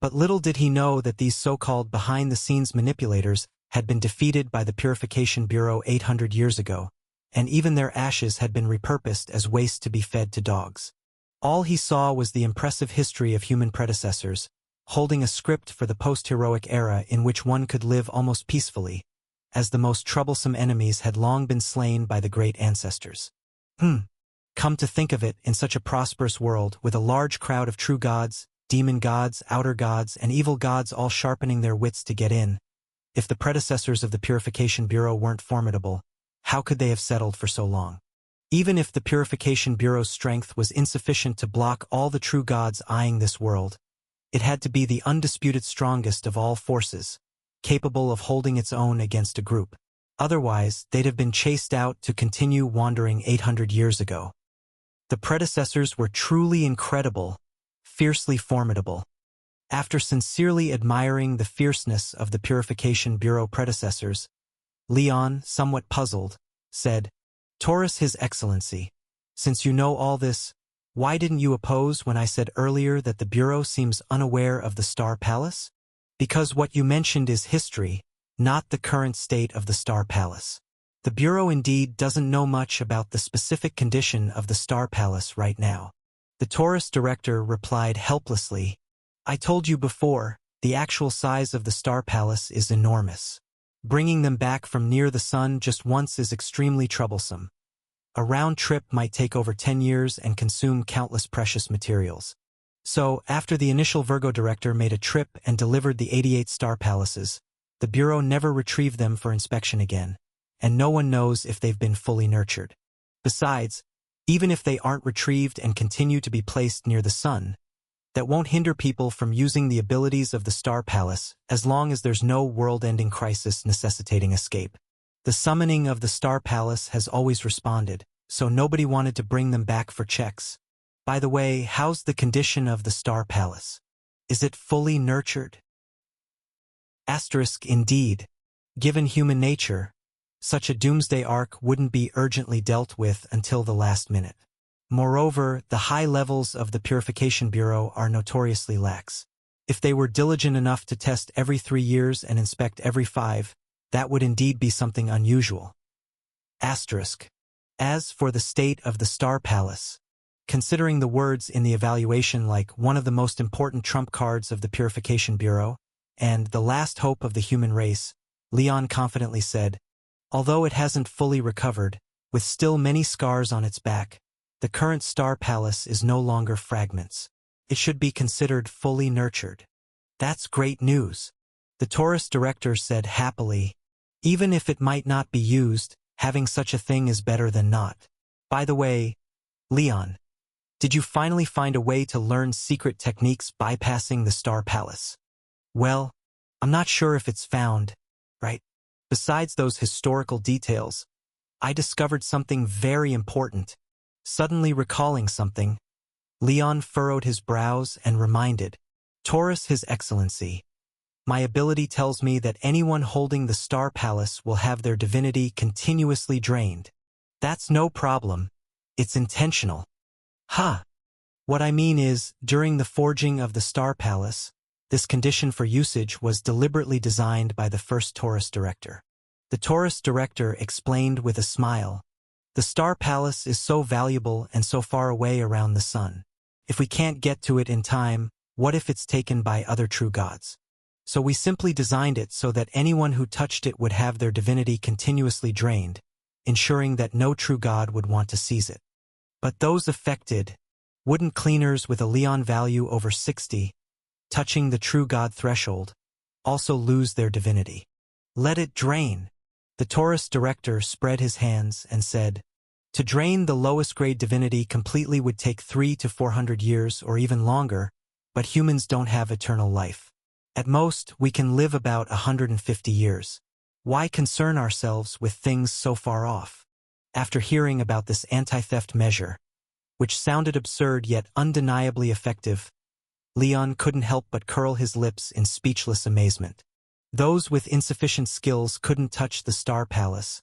But little did he know that these so-called behind-the-scenes manipulators had been defeated by the Purification Bureau 800 years ago, and even their ashes had been repurposed as waste to be fed to dogs. All he saw was the impressive history of human predecessors, holding a script for the post-heroic era in which one could live almost peacefully, as the most troublesome enemies had long been slain by the great ancestors. Come to think of it, in such a prosperous world, with a large crowd of true gods, demon gods, outer gods, and evil gods all sharpening their wits to get in, if the predecessors of the Purification Bureau weren't formidable, how could they have settled for so long? Even if the Purification Bureau's strength was insufficient to block all the true gods eyeing this world, it had to be the undisputed strongest of all forces, capable of holding its own against a group. Otherwise, they'd have been chased out to continue wandering 800 years ago. The predecessors were truly incredible, fiercely formidable. After sincerely admiring the fierceness of the Purification Bureau predecessors, Leon, somewhat puzzled, said, "Taurus, His Excellency, since you know all this, why didn't you oppose when I said earlier that the Bureau seems unaware of the Star Palace? Because what you mentioned is history, not the current state of the Star Palace. The Bureau indeed doesn't know much about the specific condition of the Star Palace right now." The Taurus director replied helplessly, "I told you before, the actual size of the Star Palace is enormous. Bringing them back from near the sun just once is extremely troublesome. A round trip might take over 10 years and consume countless precious materials. So, after the initial Virgo director made a trip and delivered the 88 Star Palaces, the Bureau never retrieved them for inspection again, and no one knows if they've been fully nurtured. Besides, even if they aren't retrieved and continue to be placed near the sun, that won't hinder people from using the abilities of the Star Palace as long as there's no world-ending crisis necessitating escape. The summoning of the Star Palace has always responded, so nobody wanted to bring them back for checks. By the way, how's the condition of the Star Palace? Is it fully nurtured?" Indeed. Given human nature, such a doomsday arc wouldn't be urgently dealt with until the last minute. Moreover, the high levels of the Purification Bureau are notoriously lax. If they were diligent enough to test every 3 years and inspect every 5, that would indeed be something unusual. As for the state of the Star Palace, considering the words in the evaluation like one of the most important trump cards of the Purification Bureau, and the last hope of the human race, Leon confidently said, "Although it hasn't fully recovered, with still many scars on its back, the current Star Palace is no longer fragments. It should be considered fully nurtured." "That's great news," the Taurus director said happily. "Even if it might not be used, having such a thing is better than not. By the way, Leon, did you finally find a way to learn secret techniques bypassing the Star Palace?" "Well, I'm not sure if it's found, right? Besides those historical details, I discovered something very important." Suddenly recalling something, Leon furrowed his brows and reminded, "Taurus, His Excellency, my ability tells me that anyone holding the Star Palace will have their divinity continuously drained. That's no problem. It's intentional." What I mean is, during the forging of the Star Palace, this condition for usage was deliberately designed by the first Taurus director. The Taurus director explained with a smile, "The Star Palace is so valuable and so far away around the sun. If we can't get to it in time, what if it's taken by other true gods? So we simply designed it so that anyone who touched it would have their divinity continuously drained, ensuring that no true god would want to seize it. But those affected, wooden cleaners with a Leon value over 60, touching the true god threshold, also lose their divinity. Let it drain." The Taurus director spread his hands and said, "To drain the lowest grade divinity completely would take 300 to 400 years or even longer, but humans don't have eternal life. At most, we can live about 150 years. Why concern ourselves with things so far off?" After hearing about this anti-theft measure, which sounded absurd yet undeniably effective, Leon couldn't help but curl his lips in speechless amazement. Those with insufficient skills couldn't touch the Star Palace,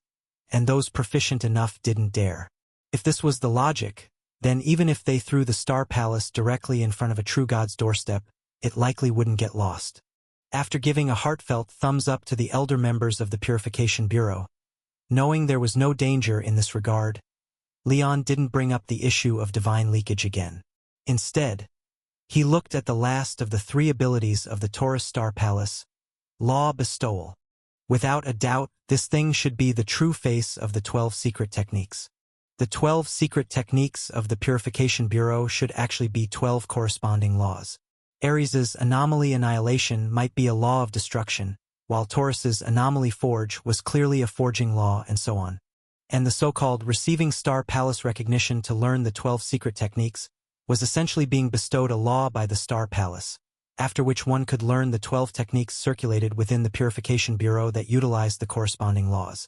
and those proficient enough didn't dare. If this was the logic, then even if they threw the Star Palace directly in front of a true god's doorstep, it likely wouldn't get lost. After giving a heartfelt thumbs up to the elder members of the Purification Bureau, knowing there was no danger in this regard, Leon didn't bring up the issue of divine leakage again. Instead, he looked at the last of the 3 abilities of the Taurus Star Palace, Law Bestowal. Without a doubt, this thing should be the true face of the 12 secret techniques. The 12 secret techniques of the Purification Bureau should actually be 12 corresponding laws. Ares's Anomaly Annihilation might be a law of destruction, while Taurus's Anomaly Forge was clearly a forging law, and so on. And the so-called receiving Star Palace recognition to learn the 12 secret techniques was essentially being bestowed a law by the Star Palace, after which one could learn the 12 techniques circulated within the Purification Bureau that utilized the corresponding laws.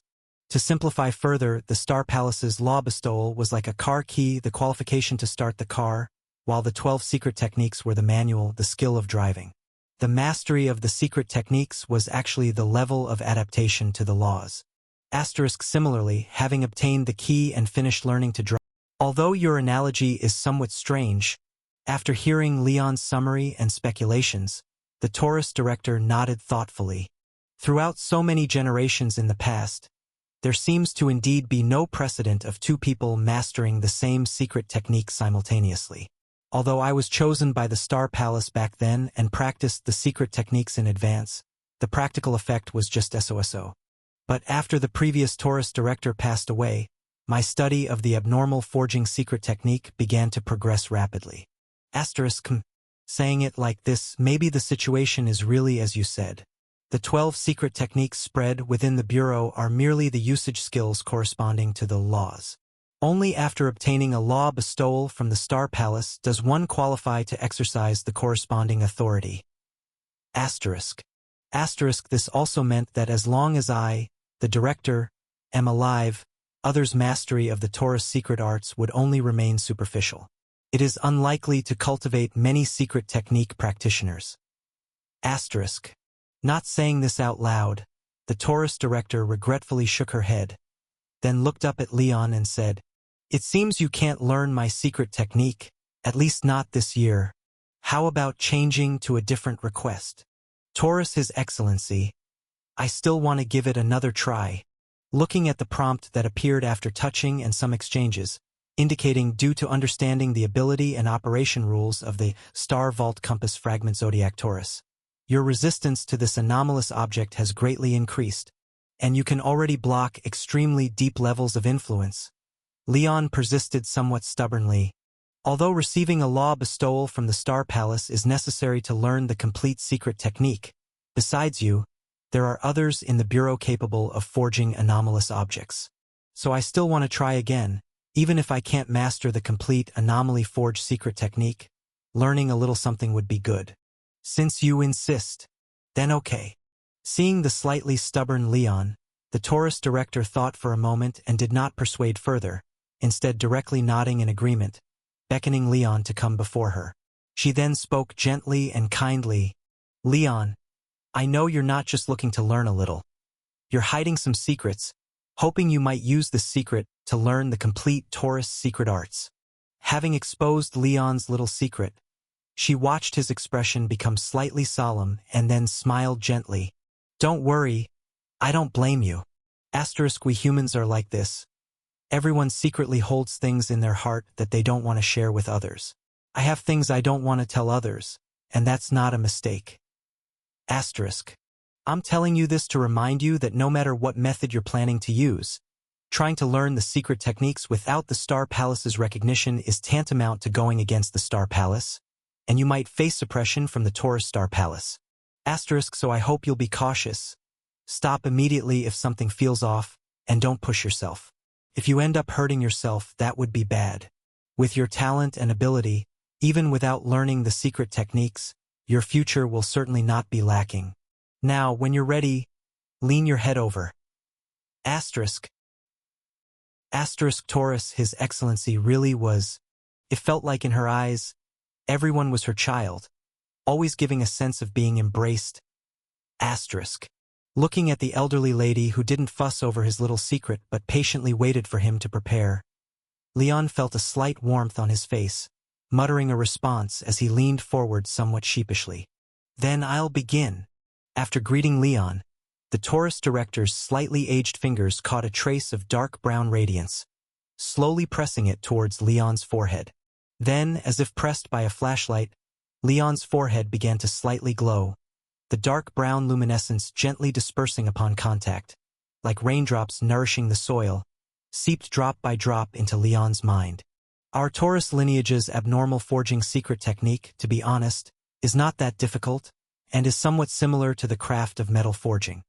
To simplify further, the Star Palace's law bestowal was like a car key, the qualification to start the car, while the 12 secret techniques were the manual, the skill of driving. The mastery of the secret techniques was actually the level of adaptation to the laws. Similarly, having obtained the key and finished learning to drive. Although your analogy is somewhat strange, after hearing Leon's summary and speculations, the Taurus director nodded thoughtfully. Throughout so many generations in the past, there seems to indeed be no precedent of 2 people mastering the same secret technique simultaneously. Although I was chosen by the Star Palace back then and practiced the secret techniques in advance, the practical effect was just SOSO. But after the previous Taurus director passed away, my study of the abnormal forging secret technique began to progress rapidly. Saying it like this, maybe the situation is really as you said. The 12 secret techniques spread within the Bureau are merely the usage skills corresponding to the laws. Only after obtaining a law bestowal from the Star Palace does one qualify to exercise the corresponding authority. This also meant that as long as I, the director, am alive, others' mastery of the Taurus secret arts would only remain superficial. It is unlikely to cultivate many secret technique practitioners. Not saying this out loud, the Taurus director regretfully shook her head, then looked up at Leon and said, "It seems you can't learn my secret technique, at least not this year. How about changing to a different request? Taurus, His Excellency, I still want to give it another try." Looking at the prompt that appeared after touching and some exchanges, indicating due to understanding the ability and operation rules of the Star Vault Compass Fragment Zodiac Taurus, your resistance to this anomalous object has greatly increased, and you can already block extremely deep levels of influence. Leon persisted somewhat stubbornly. Although receiving a law bestowal from the Star Palace is necessary to learn the complete secret technique, besides you, there are others in the Bureau capable of forging anomalous objects. So I still want to try again, even if I can't master the complete anomaly forge secret technique. Learning a little something would be good. Since you insist, then okay. Seeing the slightly stubborn Leon, the Taurus director thought for a moment and did not persuade further, instead directly nodding in agreement, beckoning Leon to come before her. She then spoke gently and kindly. "Leon, I know you're not just looking to learn a little. You're hiding some secrets, hoping you might use this secret to learn the complete Taurus secret arts." Having exposed Leon's little secret, she watched his expression become slightly solemn and then smiled gently. "Don't worry, I don't blame you. We humans are like this. Everyone secretly holds things in their heart that they don't want to share with others. I have things I don't want to tell others, and that's not a mistake. I'm telling you this to remind you that no matter what method you're planning to use, trying to learn the secret techniques without the Star Palace's recognition is tantamount to going against the Star Palace, and you might face suppression from the Taurus Star Palace. So I hope you'll be cautious. Stop immediately if something feels off, and don't push yourself. If you end up hurting yourself, that would be bad. With your talent and ability, even without learning the secret techniques, your future will certainly not be lacking. Now, when you're ready, lean your head over." Taurus, His Excellency really was. It felt like in her eyes, everyone was her child, always giving a sense of being embraced. Asterisk. Looking at the elderly lady who didn't fuss over his little secret but patiently waited for him to prepare, Leon felt a slight warmth on his face, muttering a response as he leaned forward somewhat sheepishly. Then I'll begin. After greeting Leon, the Taurus director's slightly aged fingers caught a trace of dark brown radiance, slowly pressing it towards Leon's forehead. Then, as if pressed by a flashlight, Leon's forehead began to slightly glow, the dark brown luminescence gently dispersing upon contact, like raindrops nourishing the soil, seeped drop by drop into Leon's mind. Our Taurus lineage's abnormal forging secret technique, to be honest, is not that difficult, and is somewhat similar to the craft of metal forging.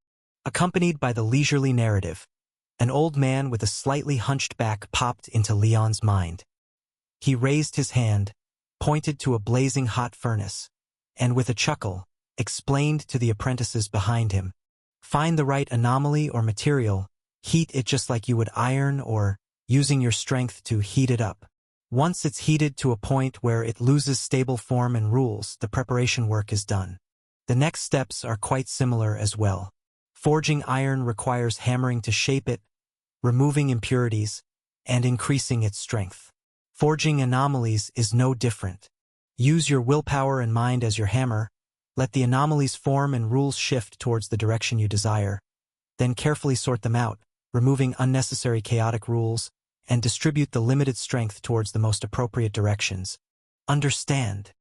Accompanied by the leisurely narrative, an old man with a slightly hunched back popped into Leon's mind. He raised his hand, pointed to a blazing hot furnace, and with a chuckle, explained to the apprentices behind him, "Find the right anomaly or material, heat it just like you would iron or, using your strength to heat it up. Once it's heated to a point where it loses stable form and rules, the preparation work is done." The next steps are quite similar as well. Forging iron requires hammering to shape it, removing impurities, and increasing its strength. Forging anomalies is no different. Use your willpower and mind as your hammer, let the anomalies form and rules shift towards the direction you desire, then carefully sort them out, removing unnecessary chaotic rules, and distribute the limited strength towards the most appropriate directions. Understand.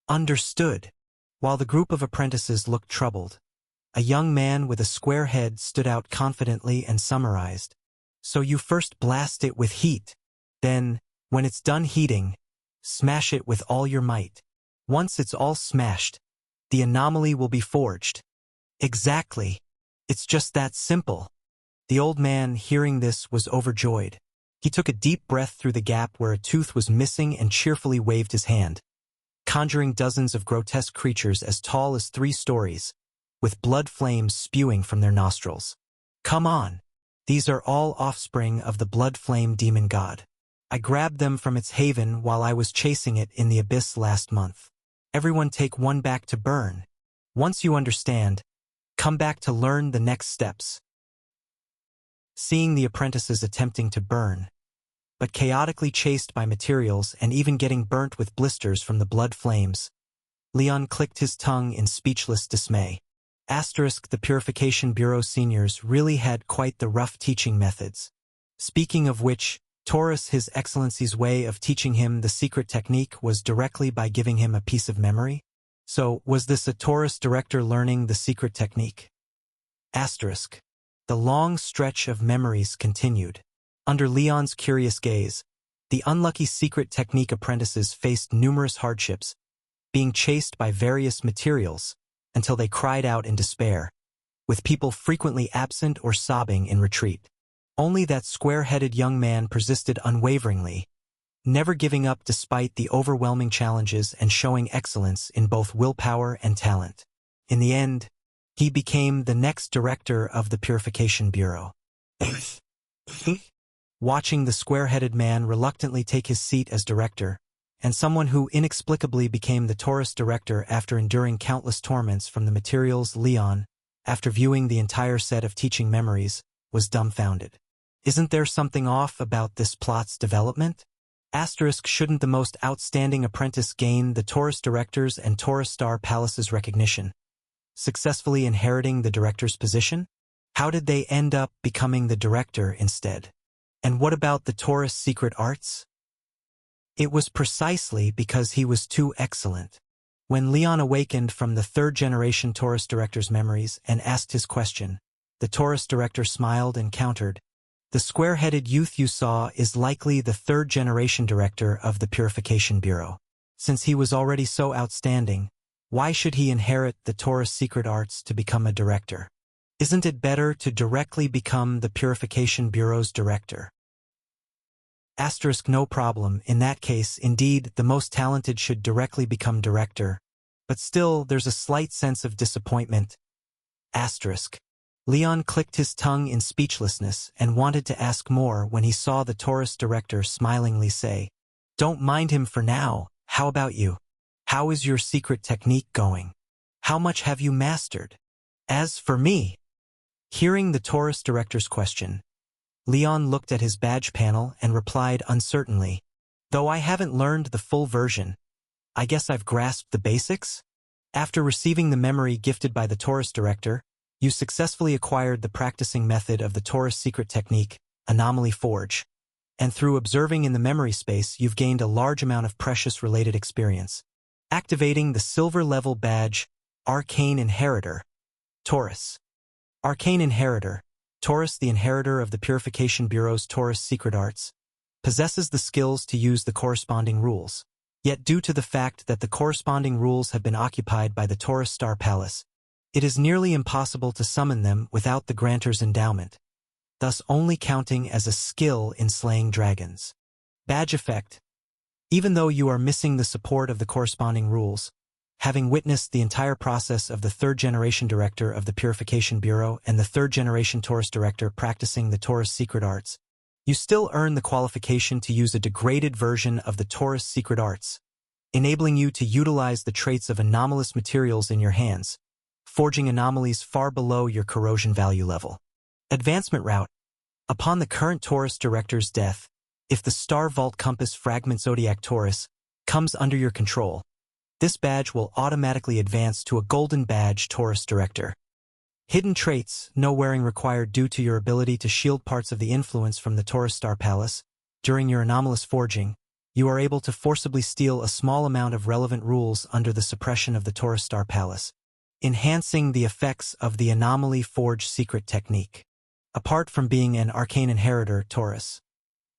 Understood. While the group of apprentices looked troubled, a young man with a square head stood out confidently and summarized. So you first blast it with heat. Then, when it's done heating, smash it with all your might. Once it's all smashed, the anomaly will be forged. Exactly. It's just that simple. The old man, hearing this, was overjoyed. He took a deep breath through the gap where a tooth was missing and cheerfully waved his hand, conjuring dozens of grotesque creatures as tall as 3 stories, with blood flames spewing from their nostrils. Come on. These are all offspring of the blood flame demon god. I grabbed them from its haven while I was chasing it in the abyss last month. Everyone take one back to burn. Once you understand, come back to learn the next steps. Seeing the apprentices attempting to burn, but chaotically chased by materials and even getting burnt with blisters from the blood flames, Leon clicked his tongue in speechless dismay. Asterisk, the Purification Bureau seniors really had quite the rough teaching methods. Speaking of which, Taurus, His Excellency's way of teaching him the secret technique was directly by giving him a piece of memory. So, was this a Taurus director learning the secret technique? Asterisk. The long stretch of memories continued. Under Leon's curious gaze, the unlucky secret technique apprentices faced numerous hardships, being chased by various materials, until they cried out in despair, with people frequently absent or sobbing in retreat. Only that square-headed young man persisted unwaveringly, never giving up despite the overwhelming challenges and showing excellence in both willpower and talent. In the end, he became the next director of the Purification Bureau. Watching the square-headed man reluctantly take his seat as director, and someone who inexplicably became the Taurus director after enduring countless torments from the materials, Leon, after viewing the entire set of teaching memories, was dumbfounded. Isn't there something off about this plot's development? Asterisk, shouldn't the most outstanding apprentice gain the Taurus director's and Taurus Star Palace's recognition, successfully inheriting the director's position? How did they end up becoming the director instead? And what about the Taurus secret arts? It was precisely because he was too excellent. When Leon awakened from the 3rd-generation Taurus director's memories and asked his question, the Taurus director smiled and countered, "The square-headed youth you saw is likely the 3rd-generation director of the Purification Bureau. Since he was already so outstanding, why should he inherit the Taurus secret arts to become a director? Isn't it better to directly become the Purification Bureau's director?" Asterisk, no problem. In that case, indeed, the most talented should directly become director. But still, there's a slight sense of disappointment. Asterisk. Leon clicked his tongue in speechlessness and wanted to ask more when he saw the Taurus director smilingly say, "Don't mind him for now, how about you?" How is your secret technique going? How much have you mastered? As for me, hearing the Taurus director's question, Leon looked at his badge panel and replied uncertainly, though I haven't learned the full version, I guess I've grasped the basics? After receiving the memory gifted by the Taurus director, you successfully acquired the practicing method of the Taurus secret technique, Anomaly Forge, and through observing in the memory space you've gained a large amount of precious related experience. Activating the silver level badge, Arcane Inheritor, Taurus. Arcane Inheritor, Taurus, the inheritor of the Purification Bureau's Taurus secret arts, possesses the skills to use the corresponding rules. Yet due to the fact that the corresponding rules have been occupied by the Taurus Star Palace, it is nearly impossible to summon them without the grantor's endowment, thus only counting as a skill in slaying dragons. Badge effect. Even though you are missing the support of the corresponding rules, having witnessed the entire process of the third-generation director of the Purification Bureau and the third-generation Taurus director practicing the Taurus secret arts, you still earn the qualification to use a degraded version of the Taurus secret arts, enabling you to utilize the traits of anomalous materials in your hands, forging anomalies far below your corrosion value level. Advancement route. Upon the current Taurus director's death, if the Star Vault Compass Fragment Zodiac Taurus comes under your control, this badge will automatically advance to a Golden Badge Taurus Director. Hidden traits, no wearing required due to your ability to shield parts of the influence from the Taurus Star Palace. During your anomalous forging, you are able to forcibly steal a small amount of relevant rules under the suppression of the Taurus Star Palace, enhancing the effects of the Anomaly Forge secret technique. Apart from being an Arcane Inheritor, Taurus,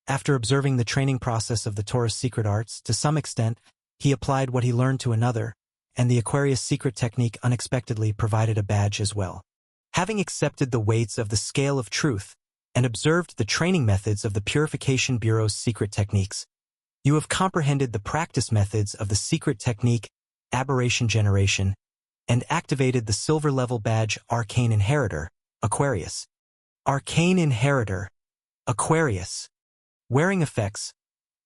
after observing the training process of the Taurus secret arts, to some extent, he applied what he learned to another, and the Aquarius secret technique unexpectedly provided a badge as well. Having accepted the weights of the scale of truth and observed the training methods of the Purification Bureau's secret techniques, you have comprehended the practice methods of the secret technique, Aberration Generation, and activated the silver-level badge Arcane Inheritor, Aquarius. Arcane Inheritor, Aquarius. Wearing effects.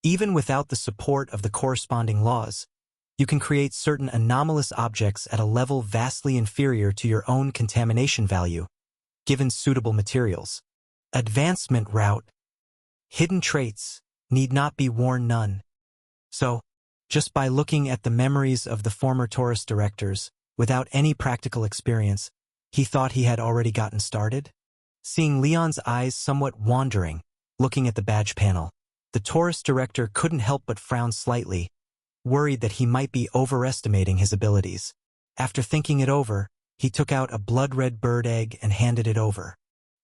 Even without the support of the corresponding laws, you can create certain anomalous objects at a level vastly inferior to your own contamination value, given suitable materials. Advancement route. Hidden traits need not be worn none. So, just by looking at the memories of the former Taurus directors, without any practical experience, he thought he had already gotten started? Seeing Leon's eyes somewhat wandering, looking at the badge panel, the Taurus director couldn't help but frown slightly, worried that he might be overestimating his abilities. After thinking it over, he took out a blood-red bird egg and handed it over.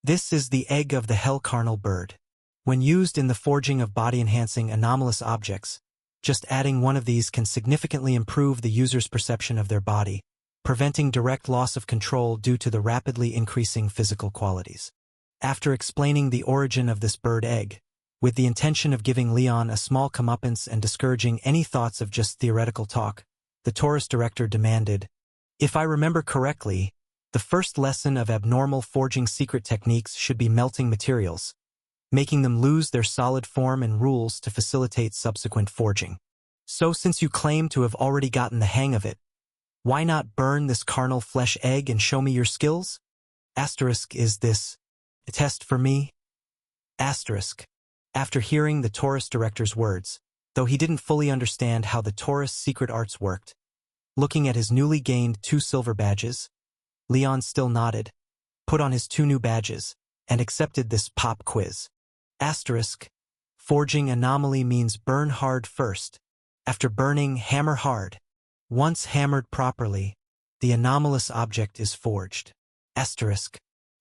This is the egg of the Hellcarnal bird. When used in the forging of body-enhancing anomalous objects, just adding one of these can significantly improve the user's perception of their body, preventing direct loss of control due to the rapidly increasing physical qualities. After explaining the origin of this bird egg, with the intention of giving Leon a small comeuppance and discouraging any thoughts of just theoretical talk, the Taurus director demanded, "If I remember correctly, the first lesson of abnormal forging secret techniques should be melting materials, making them lose their solid form and rules to facilitate subsequent forging. So since you claim to have already gotten the hang of it, why not burn this carnal flesh egg and show me your skills? Asterisk, is this a test for me?" Asterisk. After hearing the Taurus director's words, though he didn't fully understand how the Taurus secret arts worked, looking at his newly gained 2 silver badges, Leon still nodded, put on his 2 new badges, and accepted this pop quiz. Asterisk. Forging anomaly means burn hard first. After burning, hammer hard. Once hammered properly, the anomalous object is forged. Asterisk.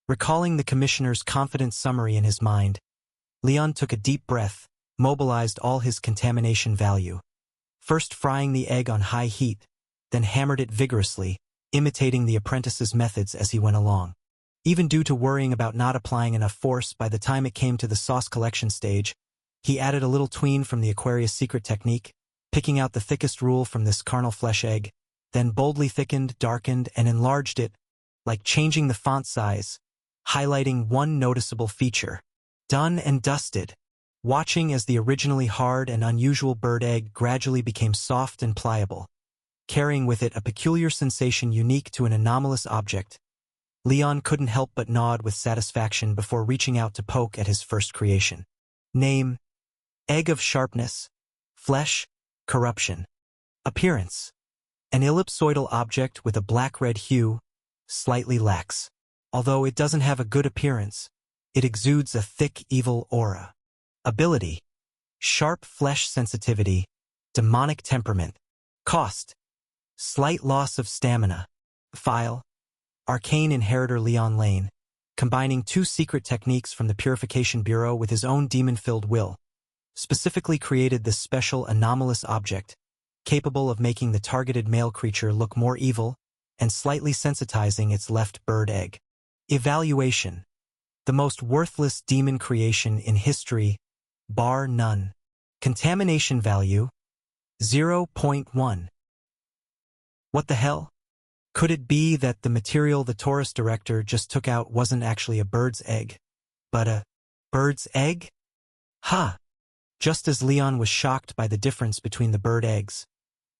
Recalling the commissioner's confident summary in his mind, Leon took a deep breath, mobilized all his contamination value. First frying the egg on high heat, then hammered it vigorously, imitating the apprentice's methods as he went along. Even due to worrying about not applying enough force by the time it came to the sauce collection stage, he added a little tween from the Aquarius secret technique, picking out the thickest rule from this carnal flesh egg, then boldly thickened, darkened, and enlarged it, like changing the font size, highlighting one noticeable feature. Done and dusted. Watching as the originally hard and unusual bird egg gradually became soft and pliable, carrying with it a peculiar sensation unique to an anomalous object. Leon couldn't help but nod with satisfaction before reaching out to poke at his first creation. Name: Egg of Sharpness. Flesh: Corruption. Appearance: an ellipsoidal object with a black-red hue, slightly lax. Although it doesn't have a good appearance, it exudes a thick, evil aura. Ability: sharp flesh sensitivity, demonic temperament. Cost: slight loss of stamina. File: Arcane Inheritor Leon Lane, combining 2 secret techniques from the Purification Bureau with his own demon-filled will, specifically created this special anomalous object, capable of making the targeted male creature look more evil and slightly sensitizing its left bird egg. Evaluation: the most worthless demon creation in history, bar none. Contamination value: 0.1. What the hell? Could it be that the material the Taurus director just took out wasn't actually a bird's egg, but a bird's egg? Ha! Just as Leon was shocked by the difference between the bird eggs,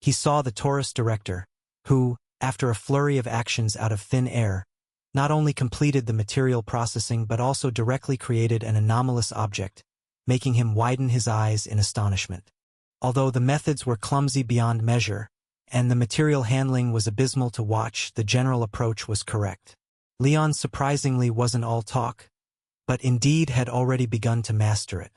he saw the Taurus director, who, after a flurry of actions out of thin air, not only completed the material processing but also directly created an anomalous object, making him widen his eyes in astonishment. Although the methods were clumsy beyond measure, and the material handling was abysmal to watch, the general approach was correct. Leon surprisingly wasn't all talk, but indeed had already begun to master it.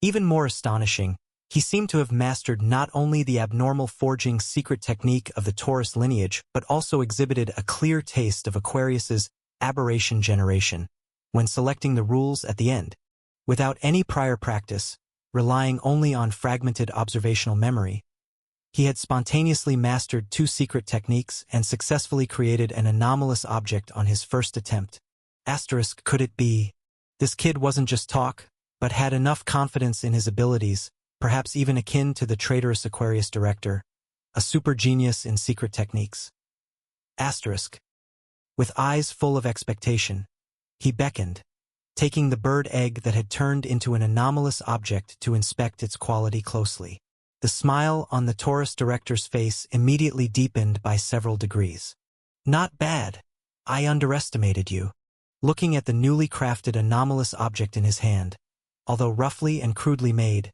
Even more astonishing, he seemed to have mastered not only the abnormal forging secret technique of the Taurus lineage, but also exhibited a clear taste of Aquarius's aberration generation when selecting the rules at the end. Without any prior practice, relying only on fragmented observational memory, he had spontaneously mastered 2 secret techniques and successfully created an anomalous object on his first attempt. Asterisk, could it be? This kid wasn't just talk, but had enough confidence in his abilities, perhaps even akin to the traitorous Aquarius director, a super genius in secret techniques. Asterisk. With eyes full of expectation, he beckoned, taking the bird egg that had turned into an anomalous object to inspect its quality closely. The smile on the Taurus director's face immediately deepened by several degrees. Not bad. I underestimated you. Looking at the newly crafted anomalous object in his hand, although roughly and crudely made,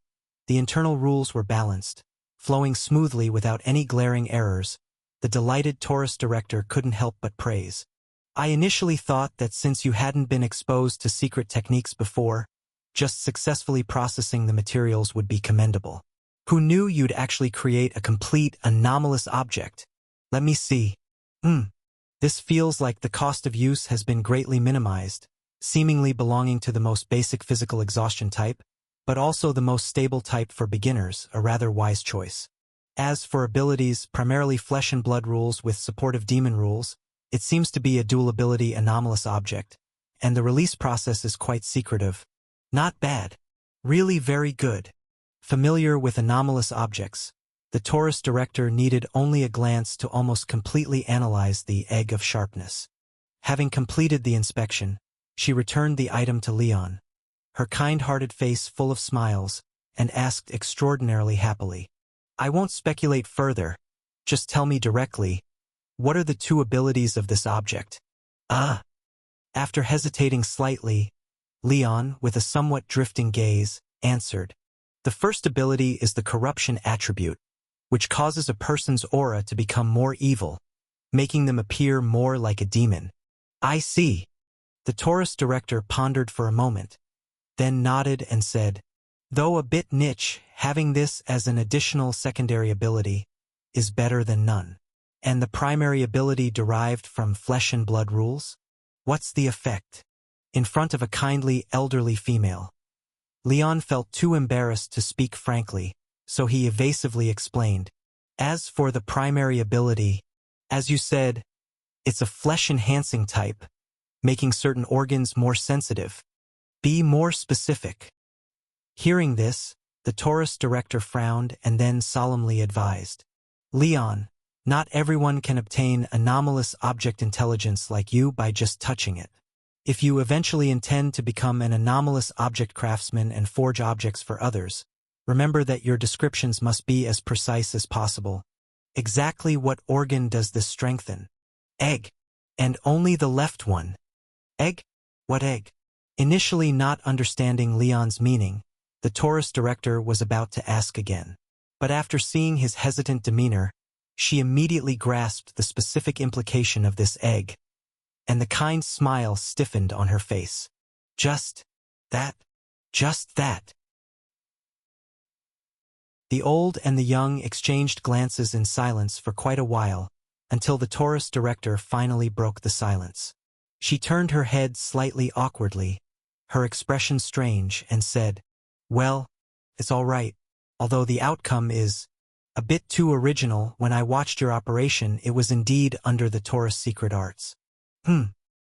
the internal rules were balanced, flowing smoothly without any glaring errors. The delighted Taurus director couldn't help but praise. I initially thought that since you hadn't been exposed to secret techniques before, just successfully processing the materials would be commendable. Who knew you'd actually create a complete anomalous object? Let me see. This feels like the cost of use has been greatly minimized, seemingly belonging to the most basic physical exhaustion type, but also the most stable type for beginners, a rather wise choice. As for abilities, primarily flesh and blood rules with supportive demon rules, it seems to be a dual ability anomalous object, and the release process is quite secretive. Not bad. Really very good. Familiar with anomalous objects, the Taurus director needed only a glance to almost completely analyze the Egg of Sharpness. Having completed the inspection, she returned the item to Leon, her kind-hearted face full of smiles, and asked extraordinarily happily, I won't speculate further. Just tell me directly, what are the 2 abilities of this object? After hesitating slightly, Leon, with a somewhat drifting gaze, answered. The first ability is the corruption attribute, which causes a person's aura to become more evil, making them appear more like a demon. I see. The Taurus director pondered for a moment, then nodded and said, though a bit niche, having this as an additional secondary ability is better than none. And the primary ability derived from flesh and blood rules? What's the effect? In front of a kindly, elderly female, Leon felt too embarrassed to speak frankly, so he evasively explained. As for the primary ability, as you said, it's a flesh-enhancing type, making certain organs more sensitive. Be more specific. Hearing this, the Taurus director frowned and then solemnly advised. Leon, not everyone can obtain anomalous object intelligence like you by just touching it. If you eventually intend to become an anomalous object craftsman and forge objects for others, remember that your descriptions must be as precise as possible. Exactly what organ does this strengthen? Egg. And only the left one. Egg? What egg? Initially not understanding Leon's meaning, the Taurus director was about to ask again. But after seeing his hesitant demeanor, she immediately grasped the specific implication of this egg, and the kind smile stiffened on her face. Just that. Just that. The old and the young exchanged glances in silence for quite a while, until the Taurus director finally broke the silence. She turned her head slightly awkwardly, her expression strange, and said, "Well, it's all right, although the outcome is a bit too original. When I watched your operation, it was indeed under the Taurus secret arts."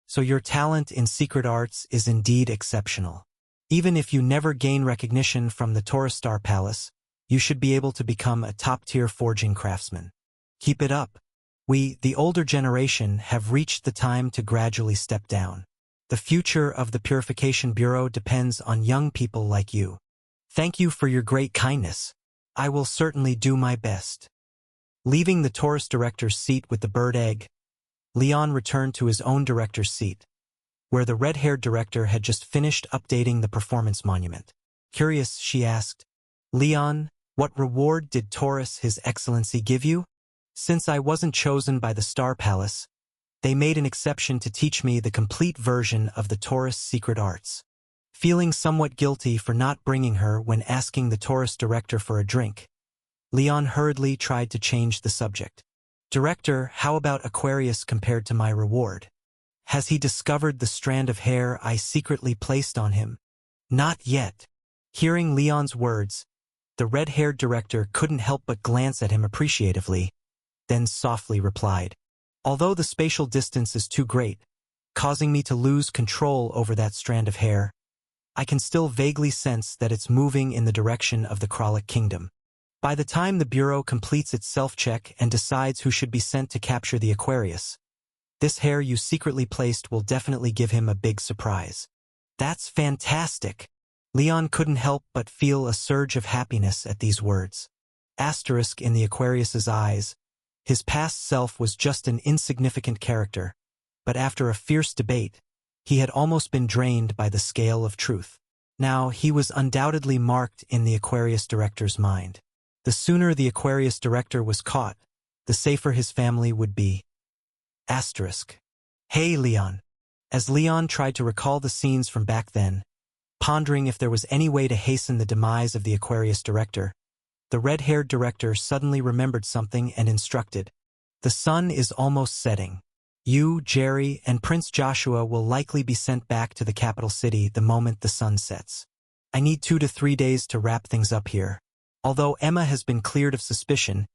So your talent in secret arts is indeed exceptional. Even if you never gain recognition from the Taurus Star Palace, you should be able to become a top-tier forging craftsman. Keep it up. We, the older generation, have reached the time to gradually step down. The future of the Purification Bureau depends on young people like you. Thank you for your great kindness. I will certainly do my best. Leaving the Taurus director's seat with the bird egg, Leon returned to his own director's seat, where the red-haired director had just finished updating the performance monument. Curious, she asked, "Leon, what reward did Taurus His Excellency give you? Since I wasn't chosen by the Star Palace, they made an exception to teach me the complete version of the Taurus secret arts." Feeling somewhat guilty for not bringing her when asking the Taurus director for a drink, Leon hurriedly tried to change the subject. "Director, how about Aquarius compared to my reward? Has he discovered the strand of hair I secretly placed on him?" "Not yet." Hearing Leon's words, the red-haired director couldn't help but glance at him appreciatively, then softly replied, "Although the spatial distance is too great, causing me to lose control over that strand of hair, I can still vaguely sense that it's moving in the direction of the Kralik Kingdom. By the time the Bureau completes its self-check and decides who should be sent to capture the Aquarius, this hair you secretly placed will definitely give him a big surprise." "That's fantastic." Leon couldn't help but feel a surge of happiness at these words. Asterisk in the Aquarius's eyes, his past self was just an insignificant character, but after a fierce debate, he had almost been drained by the scale of truth. Now he was undoubtedly marked in the Aquarius director's mind. The sooner the Aquarius director was caught, the safer his family would be. Asterisk. Hey, Leon. As Leon tried to recall the scenes from back then, pondering if there was any way to hasten the demise of the Aquarius director, the red-haired director suddenly remembered something and instructed, "The sun is almost setting. You, Jerry, and Prince Joshua will likely be sent back to the capital city the moment the sun sets. I need 2 to 3 days to wrap things up here. Although Emma has been cleared of suspicion,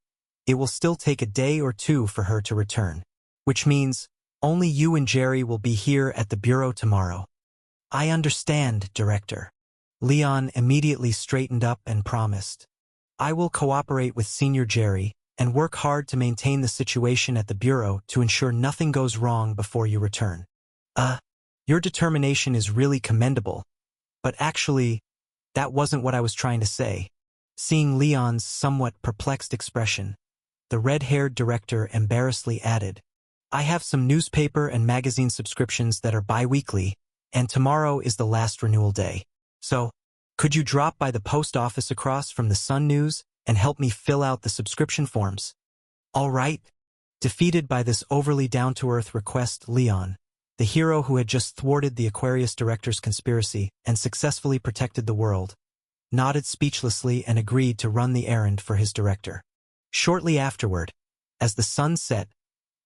it will still take a day or two for her to return, which means only you and Jerry will be here at the Bureau tomorrow." "I understand, Director." Leon immediately straightened up and promised, "I will cooperate with Senior Jerry and work hard to maintain the situation at the Bureau to ensure nothing goes wrong before you return." Your determination is really commendable, but actually, that wasn't what I was trying to say." Seeing Leon's somewhat perplexed expression, the red-haired director embarrassedly added, "I have some newspaper and magazine subscriptions that are bi-weekly, and tomorrow is the last renewal day. So, could you drop by the post office across from the Sun News and help me fill out the subscription forms?" "All right." Defeated by this overly down-to-earth request, Leon, the hero who had just thwarted the Aquarius director's conspiracy and successfully protected the world, nodded speechlessly and agreed to run the errand for his director. Shortly afterward, as the sun set,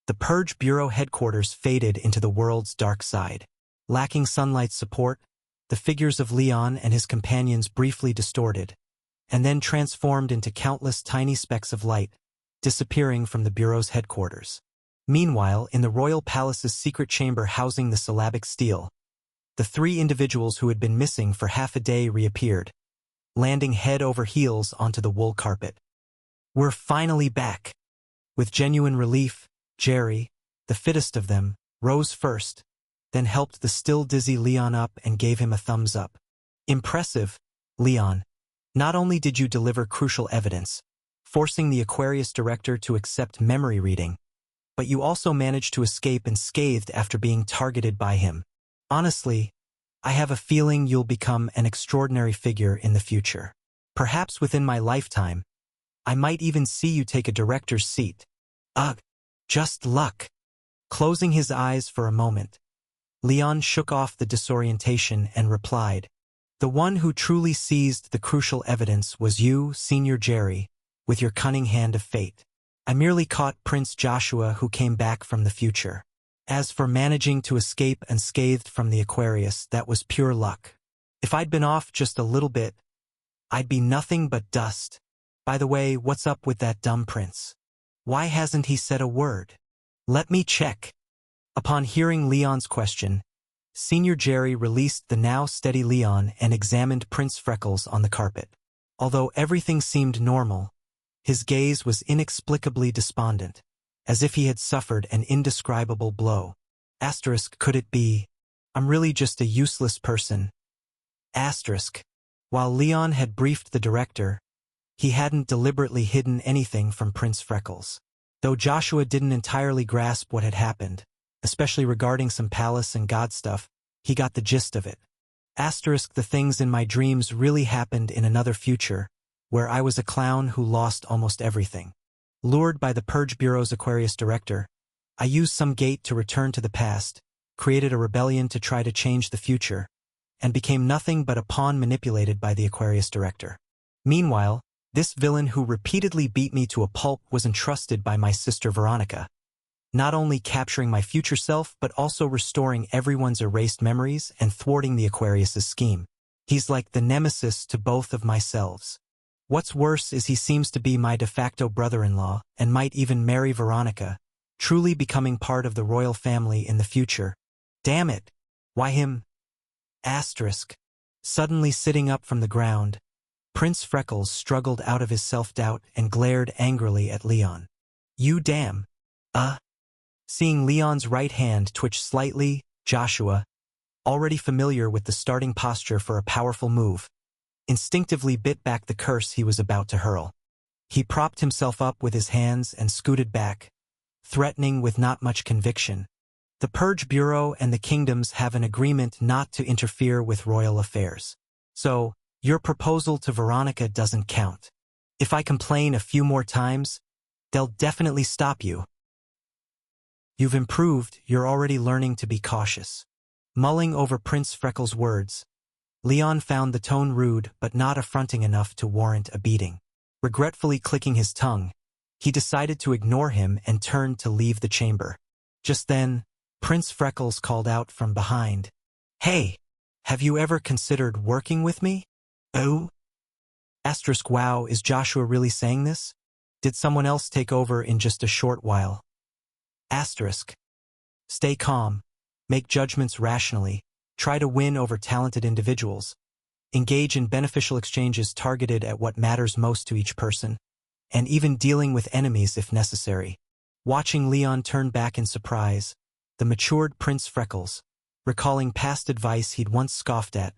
the Purge Bureau headquarters faded into the world's dark side. Lacking sunlight support, the figures of Leon and his companions briefly distorted, and then transformed into countless tiny specks of light, disappearing from the Bureau's headquarters. Meanwhile, in the royal palace's secret chamber housing the syllabic steel, the 3 individuals who had been missing for half a day reappeared, landing head over heels onto the wool carpet. "We're finally back." With genuine relief, Jerry, the fittest of them, rose first, then helped the still dizzy Leon up and gave him a thumbs up. "Impressive, Leon. Not only did you deliver crucial evidence, forcing the Aquarius director to accept memory reading. But you also managed to escape unscathed after being targeted by him. Honestly, I have a feeling you'll become an extraordinary figure in the future. Perhaps within my lifetime, I might even see you take a director's seat. Ugh, just luck. Closing his eyes for a moment, Leon shook off the disorientation and replied, "The one who truly seized the crucial evidence was you, Senior Jerry, with your cunning hand of fate. I merely caught Prince Joshua who came back from the future. As for managing to escape unscathed from the Aquarius, that was pure luck. If I'd been off just a little bit, I'd be nothing but dust. By the way, what's up with that dumb prince? Why hasn't he said a word? Let me check." Upon hearing Leon's question, Senior Jerry released the now steady Leon and examined Prince Freckles on the carpet. Although everything seemed normal, his gaze was inexplicably despondent, as if he had suffered an indescribable blow. Asterisk, could it be? I'm really just a useless person. Asterisk. While Leon had briefed the director, he hadn't deliberately hidden anything from Prince Freckles. Though Joshua didn't entirely grasp what had happened, especially regarding some palace and god stuff, he got the gist of it. Asterisk, the things in my dreams really happened in another future, where I was a clown who lost almost everything. Lured by the Purge Bureau's Aquarius director, I used some gate to return to the past, created a rebellion to try to change the future, and became nothing but a pawn manipulated by the Aquarius director. Meanwhile, this villain who repeatedly beat me to a pulp was entrusted by my sister Veronica, not only capturing my future self but also restoring everyone's erased memories and thwarting the Aquarius's scheme. He's like the nemesis to both of my selves. What's worse is he seems to be my de facto brother-in-law and might even marry Veronica, truly becoming part of the royal family in the future. Damn it! Why him? Asterisk. Suddenly sitting up from the ground, Prince Freckles struggled out of his self-doubt and glared angrily at Leon. You damn. Seeing Leon's right hand twitch slightly, Joshua, already familiar with the starting posture for a powerful move, instinctively bit back the curse he was about to hurl. He propped himself up with his hands and scooted back, threatening with not much conviction. The Purge Bureau and the kingdoms have an agreement not to interfere with royal affairs. So, your proposal to Veronica doesn't count. If I complain a few more times, they'll definitely stop you. You've improved, you're already learning to be cautious. Mulling over Prince Freckles' words, Leon found the tone rude but not affronting enough to warrant a beating. Regretfully clicking his tongue, he decided to ignore him and turned to leave the chamber. Just then, Prince Freckles called out from behind, "Hey, have you ever considered working with me?" Oh? Asterisk, wow, is Joshua really saying this? Did someone else take over in just a short while? Asterisk. Stay calm, make judgments rationally, try to win over talented individuals, engage in beneficial exchanges targeted at what matters most to each person, and even dealing with enemies if necessary. Watching Leon turn back in surprise, the matured Prince Freckles, recalling past advice he'd once scoffed at,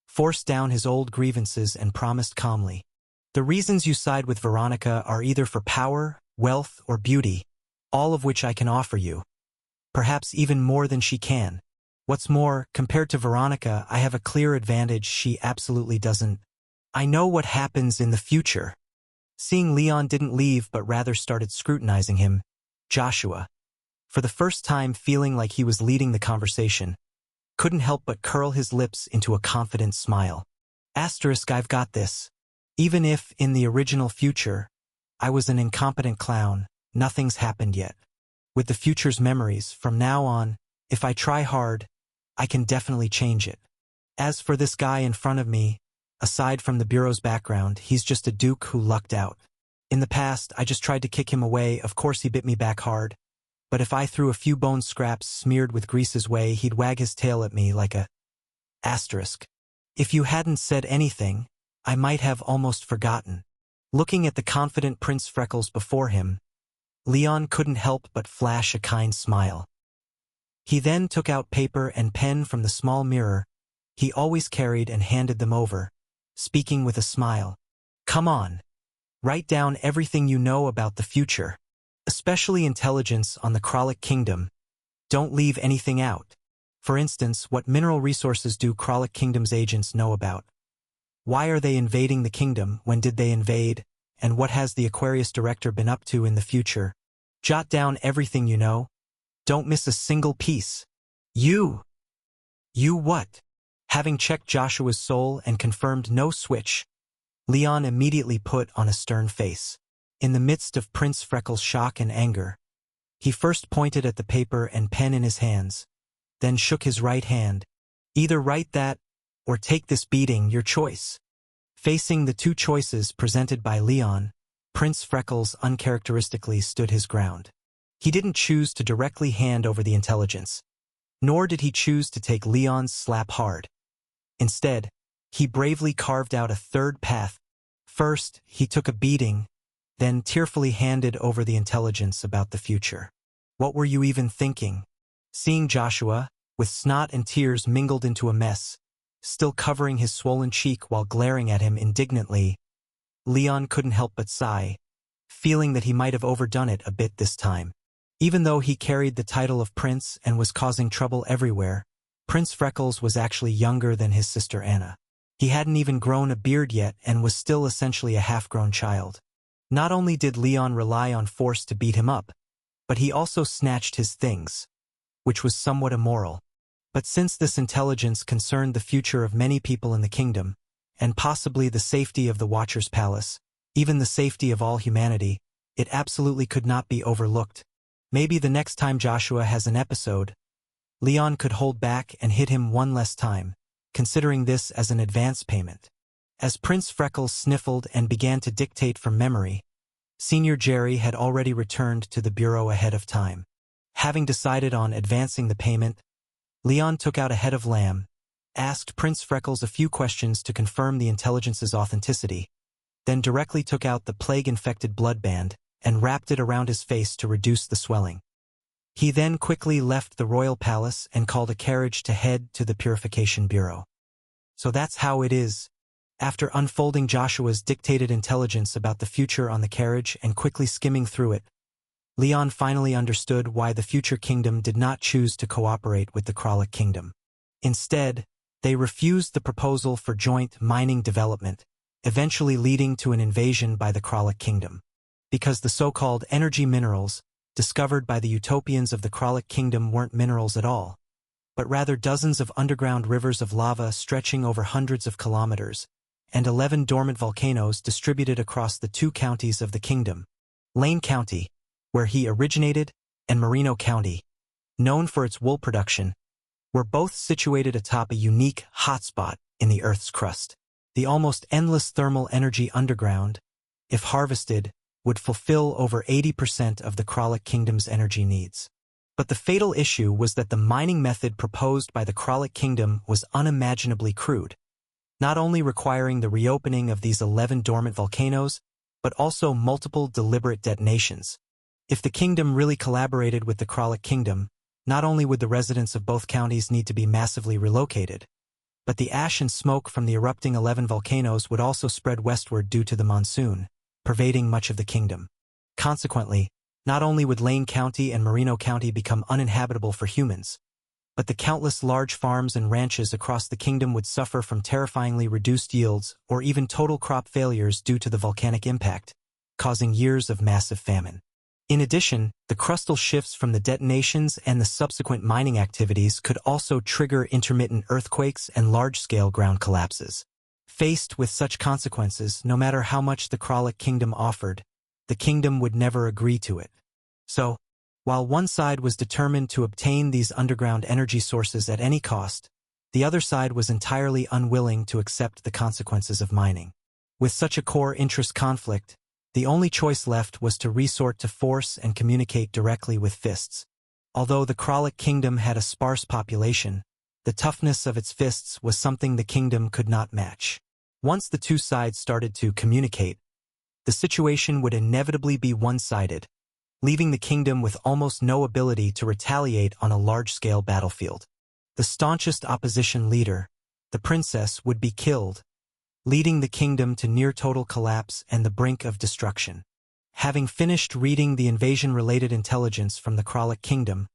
forced down his old grievances and promised calmly, "The reasons you side with Veronica are either for power, wealth, or beauty, all of which I can offer you. Perhaps even more than she can. What's more, compared to Veronica, I have a clear advantage she absolutely doesn't. I know what happens in the future." Seeing Leon didn't leave but rather started scrutinizing him, Joshua, for the first time feeling like he was leading the conversation, couldn't help but curl his lips into a confident smile. Asterisk, I've got this. Even if, in the original future, I was an incompetent clown, nothing's happened yet. With the future's memories, from now on, if I try hard, I can definitely change it. As for this guy in front of me, aside from the Bureau's background, he's just a duke who lucked out. In the past, I just tried to kick him away, of course he bit me back hard. But if I threw a few bone scraps smeared with grease his way, he'd wag his tail at me like a... Asterisk. If you hadn't said anything, I might have almost forgotten. Looking at the confident Prince Freckles before him, Leon couldn't help but flash a kind smile. He then took out paper and pen from the small mirror he always carried and handed them over, speaking with a smile. "Come on. Write down everything you know about the future, especially intelligence on the Kralik Kingdom. Don't leave anything out. For instance, what mineral resources do Kralik Kingdom's agents know about? Why are they invading the kingdom? When did they invade? And what has the Aquarius director been up to in the future? Jot down everything you know. Don't miss a single piece. You what? Having checked Joshua's soul and confirmed no switch, Leon immediately put on a stern face. In the midst of Prince Freckles' shock and anger, he first pointed at the paper and pen in his hands, then shook his right hand. Either write that, or take this beating, your choice. Facing the two choices presented by Leon, Prince Freckles uncharacteristically stood his ground. He didn't choose to directly hand over the intelligence, nor did he choose to take Leon's slap hard. Instead, he bravely carved out a third path. First, he took a beating, then tearfully handed over the intelligence about the future. What were you even thinking? Seeing Joshua, with snot and tears mingled into a mess, still covering his swollen cheek while glaring at him indignantly, Leon couldn't help but sigh, feeling that he might have overdone it a bit this time. Even though he carried the title of prince and was causing trouble everywhere, Prince Freckles was actually younger than his sister Anna. He hadn't even grown a beard yet and was still essentially a half-grown child. Not only did Leon rely on force to beat him up, but he also snatched his things, which was somewhat immoral. But since this intelligence concerned the future of many people in the kingdom, and possibly the safety of the Watcher's Palace, even the safety of all humanity, it absolutely could not be overlooked. Maybe the next time Joshua has an episode, Leon could hold back and hit him one less time, considering this as an advance payment. As Prince Freckles sniffled and began to dictate from memory, Senior Jerry had already returned to the bureau ahead of time. Having decided on advancing the payment, Leon took out a head of lamb, asked Prince Freckles a few questions to confirm the intelligence's authenticity, then directly took out the plague-infected blood band and wrapped it around his face to reduce the swelling. He then quickly left the royal palace and called a carriage to head to the Purification Bureau. So that's how it is. After unfolding Joshua's dictated intelligence about the future on the carriage and quickly skimming through it, Leon finally understood why the future kingdom did not choose to cooperate with the Kralik Kingdom. Instead, they refused the proposal for joint mining development, eventually leading to an invasion by the Kralik Kingdom. Because the so-called energy minerals, discovered by the Utopians of the Kralik Kingdom, weren't minerals at all, but rather dozens of underground rivers of lava stretching over hundreds of kilometers, and 11 dormant volcanoes distributed across the two counties of the kingdom, Lane County, where he originated, and Merino County, known for its wool production, were both situated atop a unique hotspot in the Earth's crust. The almost endless thermal energy underground, if harvested, would fulfill over 80% of the Kralik Kingdom's energy needs. But the fatal issue was that the mining method proposed by the Kralik Kingdom was unimaginably crude, not only requiring the reopening of these 11 dormant volcanoes, but also multiple deliberate detonations. If the kingdom really collaborated with the Kralik Kingdom, not only would the residents of both counties need to be massively relocated, but the ash and smoke from the erupting 11 volcanoes would also spread westward due to the monsoon, pervading much of the kingdom. Consequently, not only would Lane County and Merino County become uninhabitable for humans, but the countless large farms and ranches across the kingdom would suffer from terrifyingly reduced yields or even total crop failures due to the volcanic impact, causing years of massive famine. In addition, the crustal shifts from the detonations and the subsequent mining activities could also trigger intermittent earthquakes and large-scale ground collapses. Faced with such consequences, no matter how much the Kralik Kingdom offered, the kingdom would never agree to it. So, while one side was determined to obtain these underground energy sources at any cost, the other side was entirely unwilling to accept the consequences of mining. With such a core interest conflict, the only choice left was to resort to force and communicate directly with fists. Although the Kralik Kingdom had a sparse population, the toughness of its fists was something the kingdom could not match. Once the two sides started to communicate, the situation would inevitably be one-sided, leaving the kingdom with almost no ability to retaliate on a large-scale battlefield. The staunchest opposition leader, the princess, would be killed, leading the kingdom to near-total collapse and the brink of destruction. Having finished reading the invasion-related intelligence from the Kralik kingdom,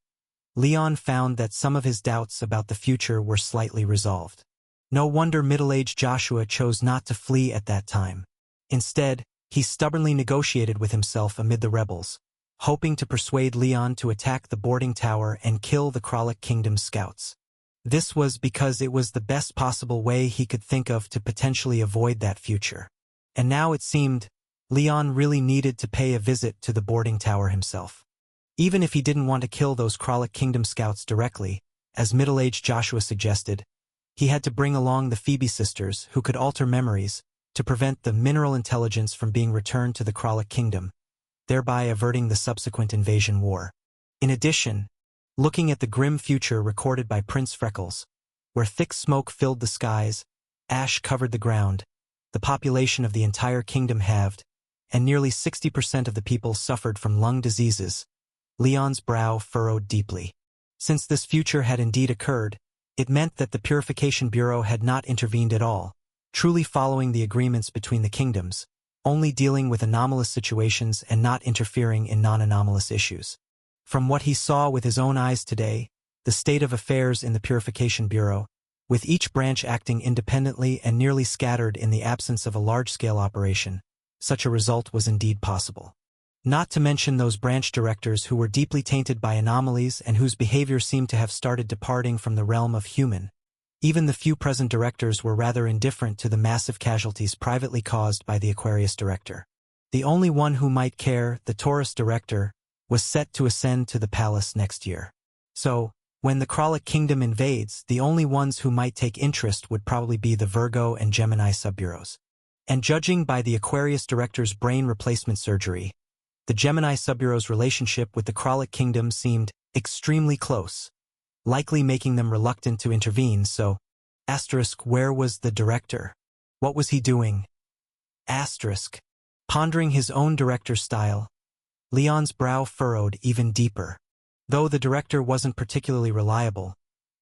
Leon found that some of his doubts about the future were slightly resolved. No wonder middle-aged Joshua chose not to flee at that time. Instead, he stubbornly negotiated with himself amid the rebels, hoping to persuade Leon to attack the boarding tower and kill the Kralik kingdom's scouts. This was because it was the best possible way he could think of to potentially avoid that future. And now it seemed Leon really needed to pay a visit to the boarding tower himself. Even if he didn't want to kill those Kralik kingdom scouts directly, as middle-aged Joshua suggested, he had to bring along the Phoebe sisters who could alter memories to prevent the mineral intelligence from being returned to the Kralik kingdom, thereby averting the subsequent invasion war. In addition, looking at the grim future recorded by Prince Freckles, where thick smoke filled the skies, ash covered the ground, the population of the entire kingdom halved, and nearly 60% of the people suffered from lung diseases, Leon's brow furrowed deeply. Since this future had indeed occurred, it meant that the Purification Bureau had not intervened at all, truly following the agreements between the kingdoms, only dealing with anomalous situations and not interfering in non-anomalous issues. From what he saw with his own eyes today, the state of affairs in the Purification Bureau, with each branch acting independently and nearly scattered in the absence of a large-scale operation, such a result was indeed possible. Not to mention those branch directors who were deeply tainted by anomalies and whose behavior seemed to have started departing from the realm of human. Even the few present directors were rather indifferent to the massive casualties privately caused by the Aquarius director. The only one who might care, the Taurus director, was set to ascend to the palace next year. So, when the Kralik kingdom invades, the only ones who might take interest would probably be the Virgo and Gemini subbureaus. And judging by the Aquarius director's brain replacement surgery, the Gemini subbureau's relationship with the Kralik kingdom seemed extremely close, likely making them reluctant to intervene. So, where was the director? What was he doing? Pondering his own director's style, Leon's brow furrowed even deeper. Though the director wasn't particularly reliable,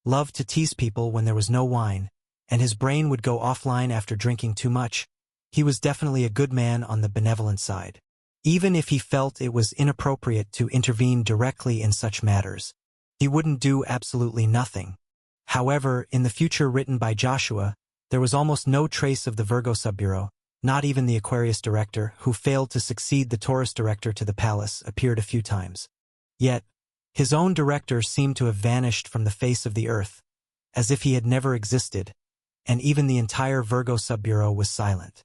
loved to tease people when there was no wine, and his brain would go offline after drinking too much, he was definitely a good man on the benevolent side. Even if he felt it was inappropriate to intervene directly in such matters, he wouldn't do absolutely nothing. However, in the future written by Joshua, there was almost no trace of the Virgo subbureau. Not even the Aquarius director, who failed to succeed the Taurus director to the palace, appeared a few times. Yet, his own director seemed to have vanished from the face of the earth, as if he had never existed, and even the entire Virgo subbureau was silent.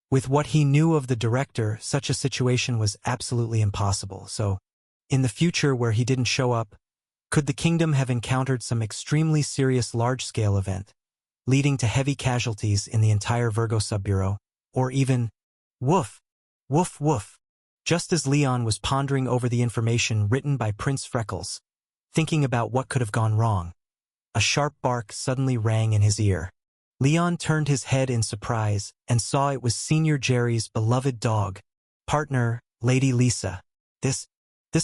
With what he knew of the director, such a situation was absolutely impossible. So, in the future where he didn't show up, could the kingdom have encountered some extremely serious large-scale event, leading to heavy casualties in the entire Virgo subbureau? Or even, woof, woof, woof. Just as Leon was pondering over the information written by Prince Freckles, thinking about what could have gone wrong, a sharp bark suddenly rang in his ear. Leon turned his head in surprise and saw it was Senior Jerry's beloved dog, partner, Lady Lisa. This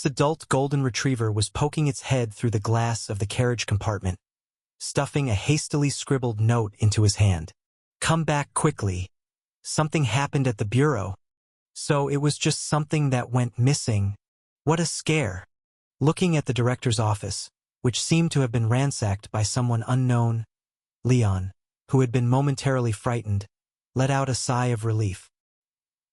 adult golden retriever was poking its head through the glass of the carriage compartment, stuffing a hastily scribbled note into his hand. "Come back quickly. Something happened at the bureau." So it was just something that went missing. What a scare. Looking at the director's office, which seemed to have been ransacked by someone unknown, Leon, who had been momentarily frightened, let out a sigh of relief.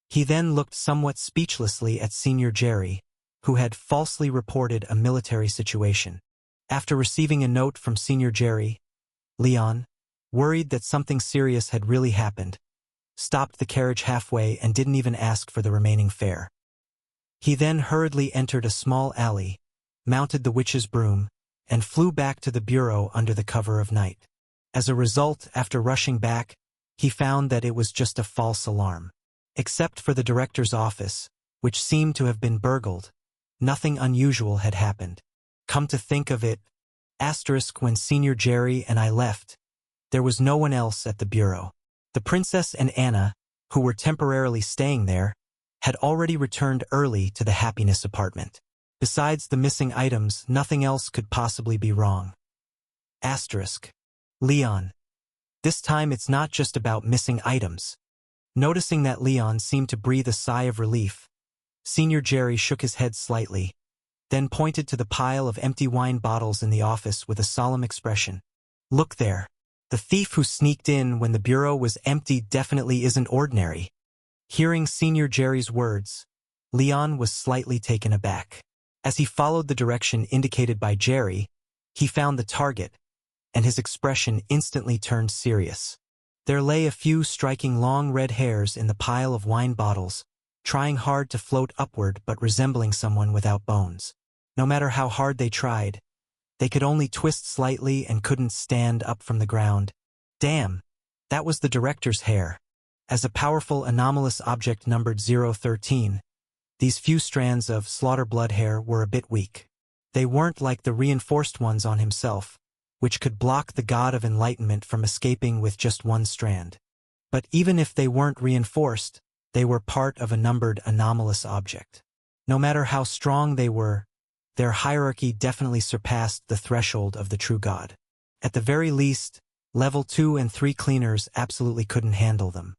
He then looked somewhat speechlessly at Senior Jerry, who had falsely reported a military situation. After receiving a note from Senior Jerry, Leon, worried that something serious had really happened, stopped the carriage halfway and didn't even ask for the remaining fare. He then hurriedly entered a small alley, mounted the witch's broom, and flew back to the bureau under the cover of night. As a result, after rushing back, he found that it was just a false alarm. Except for the director's office, which seemed to have been burgled, nothing unusual had happened. Come to think of it, when Senior Jerry and I left, there was no one else at the bureau. The princess and Anna, who were temporarily staying there, had already returned early to the happiness apartment. Besides the missing items, nothing else could possibly be wrong. Leon. This time it's not just about missing items. Noticing that Leon seemed to breathe a sigh of relief, Senior Jerry shook his head slightly, then pointed to the pile of empty wine bottles in the office with a solemn expression. Look there. The thief who sneaked in when the bureau was empty definitely isn't ordinary. Hearing Senior Jerry's words, Leon was slightly taken aback. As he followed the direction indicated by Jerry, he found the target, and his expression instantly turned serious. There lay a few striking long red hairs in the pile of wine bottles, trying hard to float upward but resembling someone without bones. No matter how hard they tried, they could only twist slightly and couldn't stand up from the ground. Damn, that was the director's hair. As a powerful anomalous object numbered 013, these few strands of slaughter blood hair were a bit weak. They weren't like the reinforced ones on himself, which could block the god of enlightenment from escaping with just one strand. But even if they weren't reinforced, they were part of a numbered anomalous object. No matter how strong they were, their hierarchy definitely surpassed the threshold of the true god. At the very least, level 2 and 3 cleaners absolutely couldn't handle them.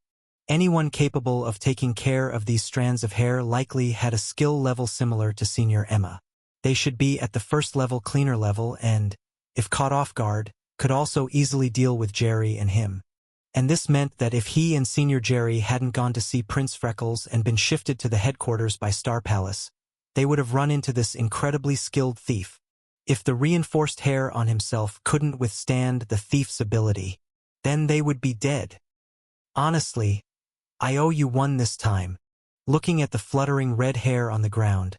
Anyone capable of taking care of these strands of hair likely had a skill level similar to Senior Emma. They should be at the first level cleaner level and, if caught off guard, could also easily deal with Jerry and him. And this meant that if he and Senior Jerry hadn't gone to see Prince Freckles and been shifted to the headquarters by Star Palace, they would have run into this incredibly skilled thief. If the reinforced hair on himself couldn't withstand the thief's ability, then they would be dead. Honestly, I owe you one this time. Looking at the fluttering red hair on the ground,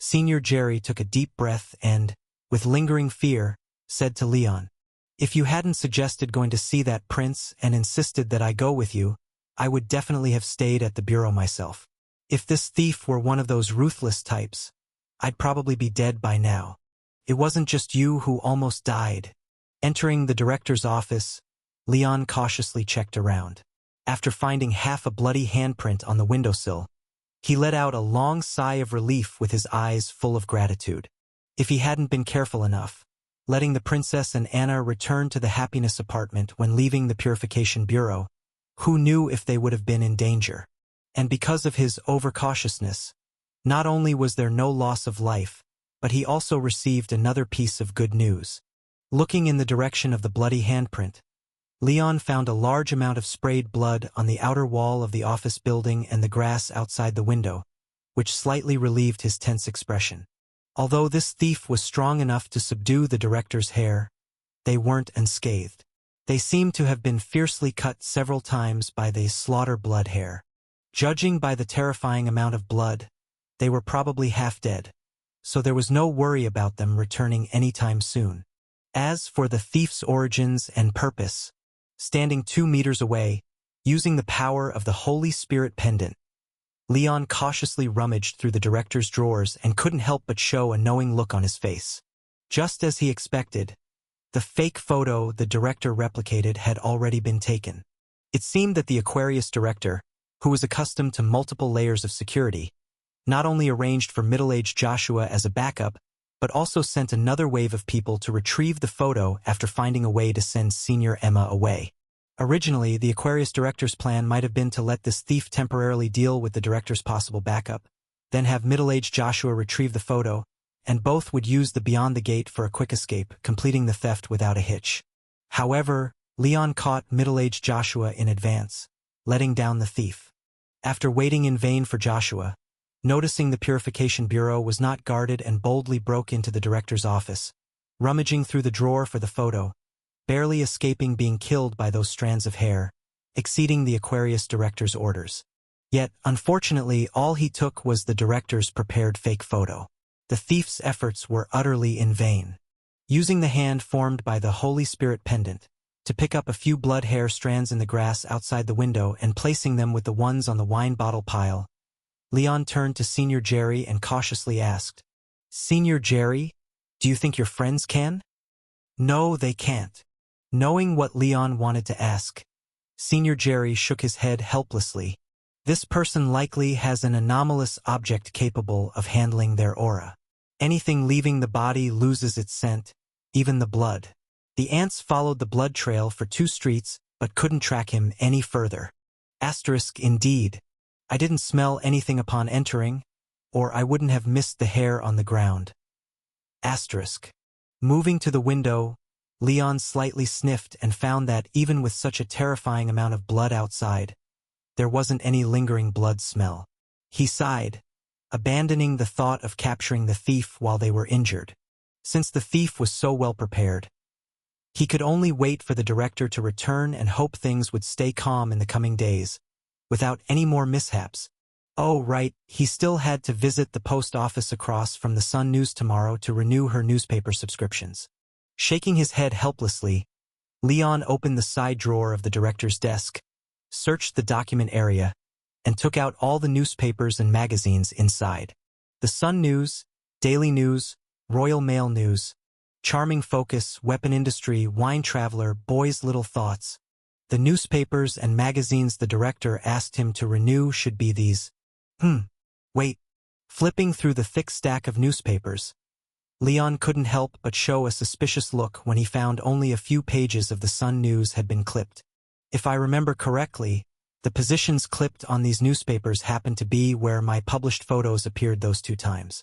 Senior Jerry took a deep breath and, with lingering fear, said to Leon, "If you hadn't suggested going to see that prince and insisted that I go with you, I would definitely have stayed at the bureau myself. If this thief were one of those ruthless types, I'd probably be dead by now. It wasn't just you who almost died." Entering the director's office, Leon cautiously checked around. After finding half a bloody handprint on the windowsill, he let out a long sigh of relief with his eyes full of gratitude. If he hadn't been careful enough, letting the princess and Anna return to the happiness apartment when leaving the Purification Bureau, who knew if they would have been in danger? And because of his overcautiousness, not only was there no loss of life, but he also received another piece of good news. Looking in the direction of the bloody handprint, Leon found a large amount of sprayed blood on the outer wall of the office building and the grass outside the window, which slightly relieved his tense expression. Although this thief was strong enough to subdue the director's hair, they weren't unscathed. They seemed to have been fiercely cut several times by the slaughter blood hair. Judging by the terrifying amount of blood, they were probably half dead, so there was no worry about them returning anytime soon. As for the thief's origins and purpose, standing 2 meters away, using the power of the Holy Spirit pendant, Leon cautiously rummaged through the director's drawers and couldn't help but show a knowing look on his face. Just as he expected, the fake photo the director replicated had already been taken. It seemed that the Aquarius director, who was accustomed to multiple layers of security, not only arranged for middle-aged Joshua as a backup, but also sent another wave of people to retrieve the photo after finding a way to send Senior Emma away. Originally, the Aquarius director's plan might have been to let this thief temporarily deal with the director's possible backup, then have middle-aged Joshua retrieve the photo, and both would use the Beyond the Gate for a quick escape, completing the theft without a hitch. However, Leon caught middle-aged Joshua in advance, letting down the thief. After waiting in vain for Joshua, noticing the Purification Bureau was not guarded and boldly broke into the director's office, rummaging through the drawer for the photo, barely escaping being killed by those strands of hair, exceeding the Aquarius director's orders. Yet, unfortunately, all he took was the director's prepared fake photo. The thief's efforts were utterly in vain. Using the hand formed by the Holy Spirit pendant to pick up a few blood hair strands in the grass outside the window and placing them with the ones on the wine bottle pile, Leon turned to Senior Jerry and cautiously asked, "Senior Jerry, do you think your friends can?" "No, they can't." Knowing what Leon wanted to ask, Senior Jerry shook his head helplessly. This person likely has an anomalous object capable of handling their aura. Anything leaving the body loses its scent, even the blood. The ants followed the blood trail for 2 streets but couldn't track him any further. Asterisk indeed. I didn't smell anything upon entering, or I wouldn't have missed the hair on the ground. Asterisk. Moving to the window, Leon slightly sniffed and found that, even with such a terrifying amount of blood outside, there wasn't any lingering blood smell. He sighed, abandoning the thought of capturing the thief while they were injured. Since the thief was so well prepared, he could only wait for the director to return and hope things would stay calm in the coming days, without any more mishaps. Oh, right, he still had to visit the post office across from the Sun News tomorrow to renew her newspaper subscriptions. Shaking his head helplessly, Leon opened the side drawer of the director's desk, searched the document area, and took out all the newspapers and magazines inside. The Sun News, Daily News, Royal Mail News, Charming Focus, Weapon Industry, Wine Traveler, Boy's Little Thoughts. The newspapers and magazines the director asked him to renew should be these. Wait. Flipping through the thick stack of newspapers, Leon couldn't help but show a suspicious look when he found only a few pages of the Sun News had been clipped. If I remember correctly, the positions clipped on these newspapers happened to be where my published photos appeared those 2 times.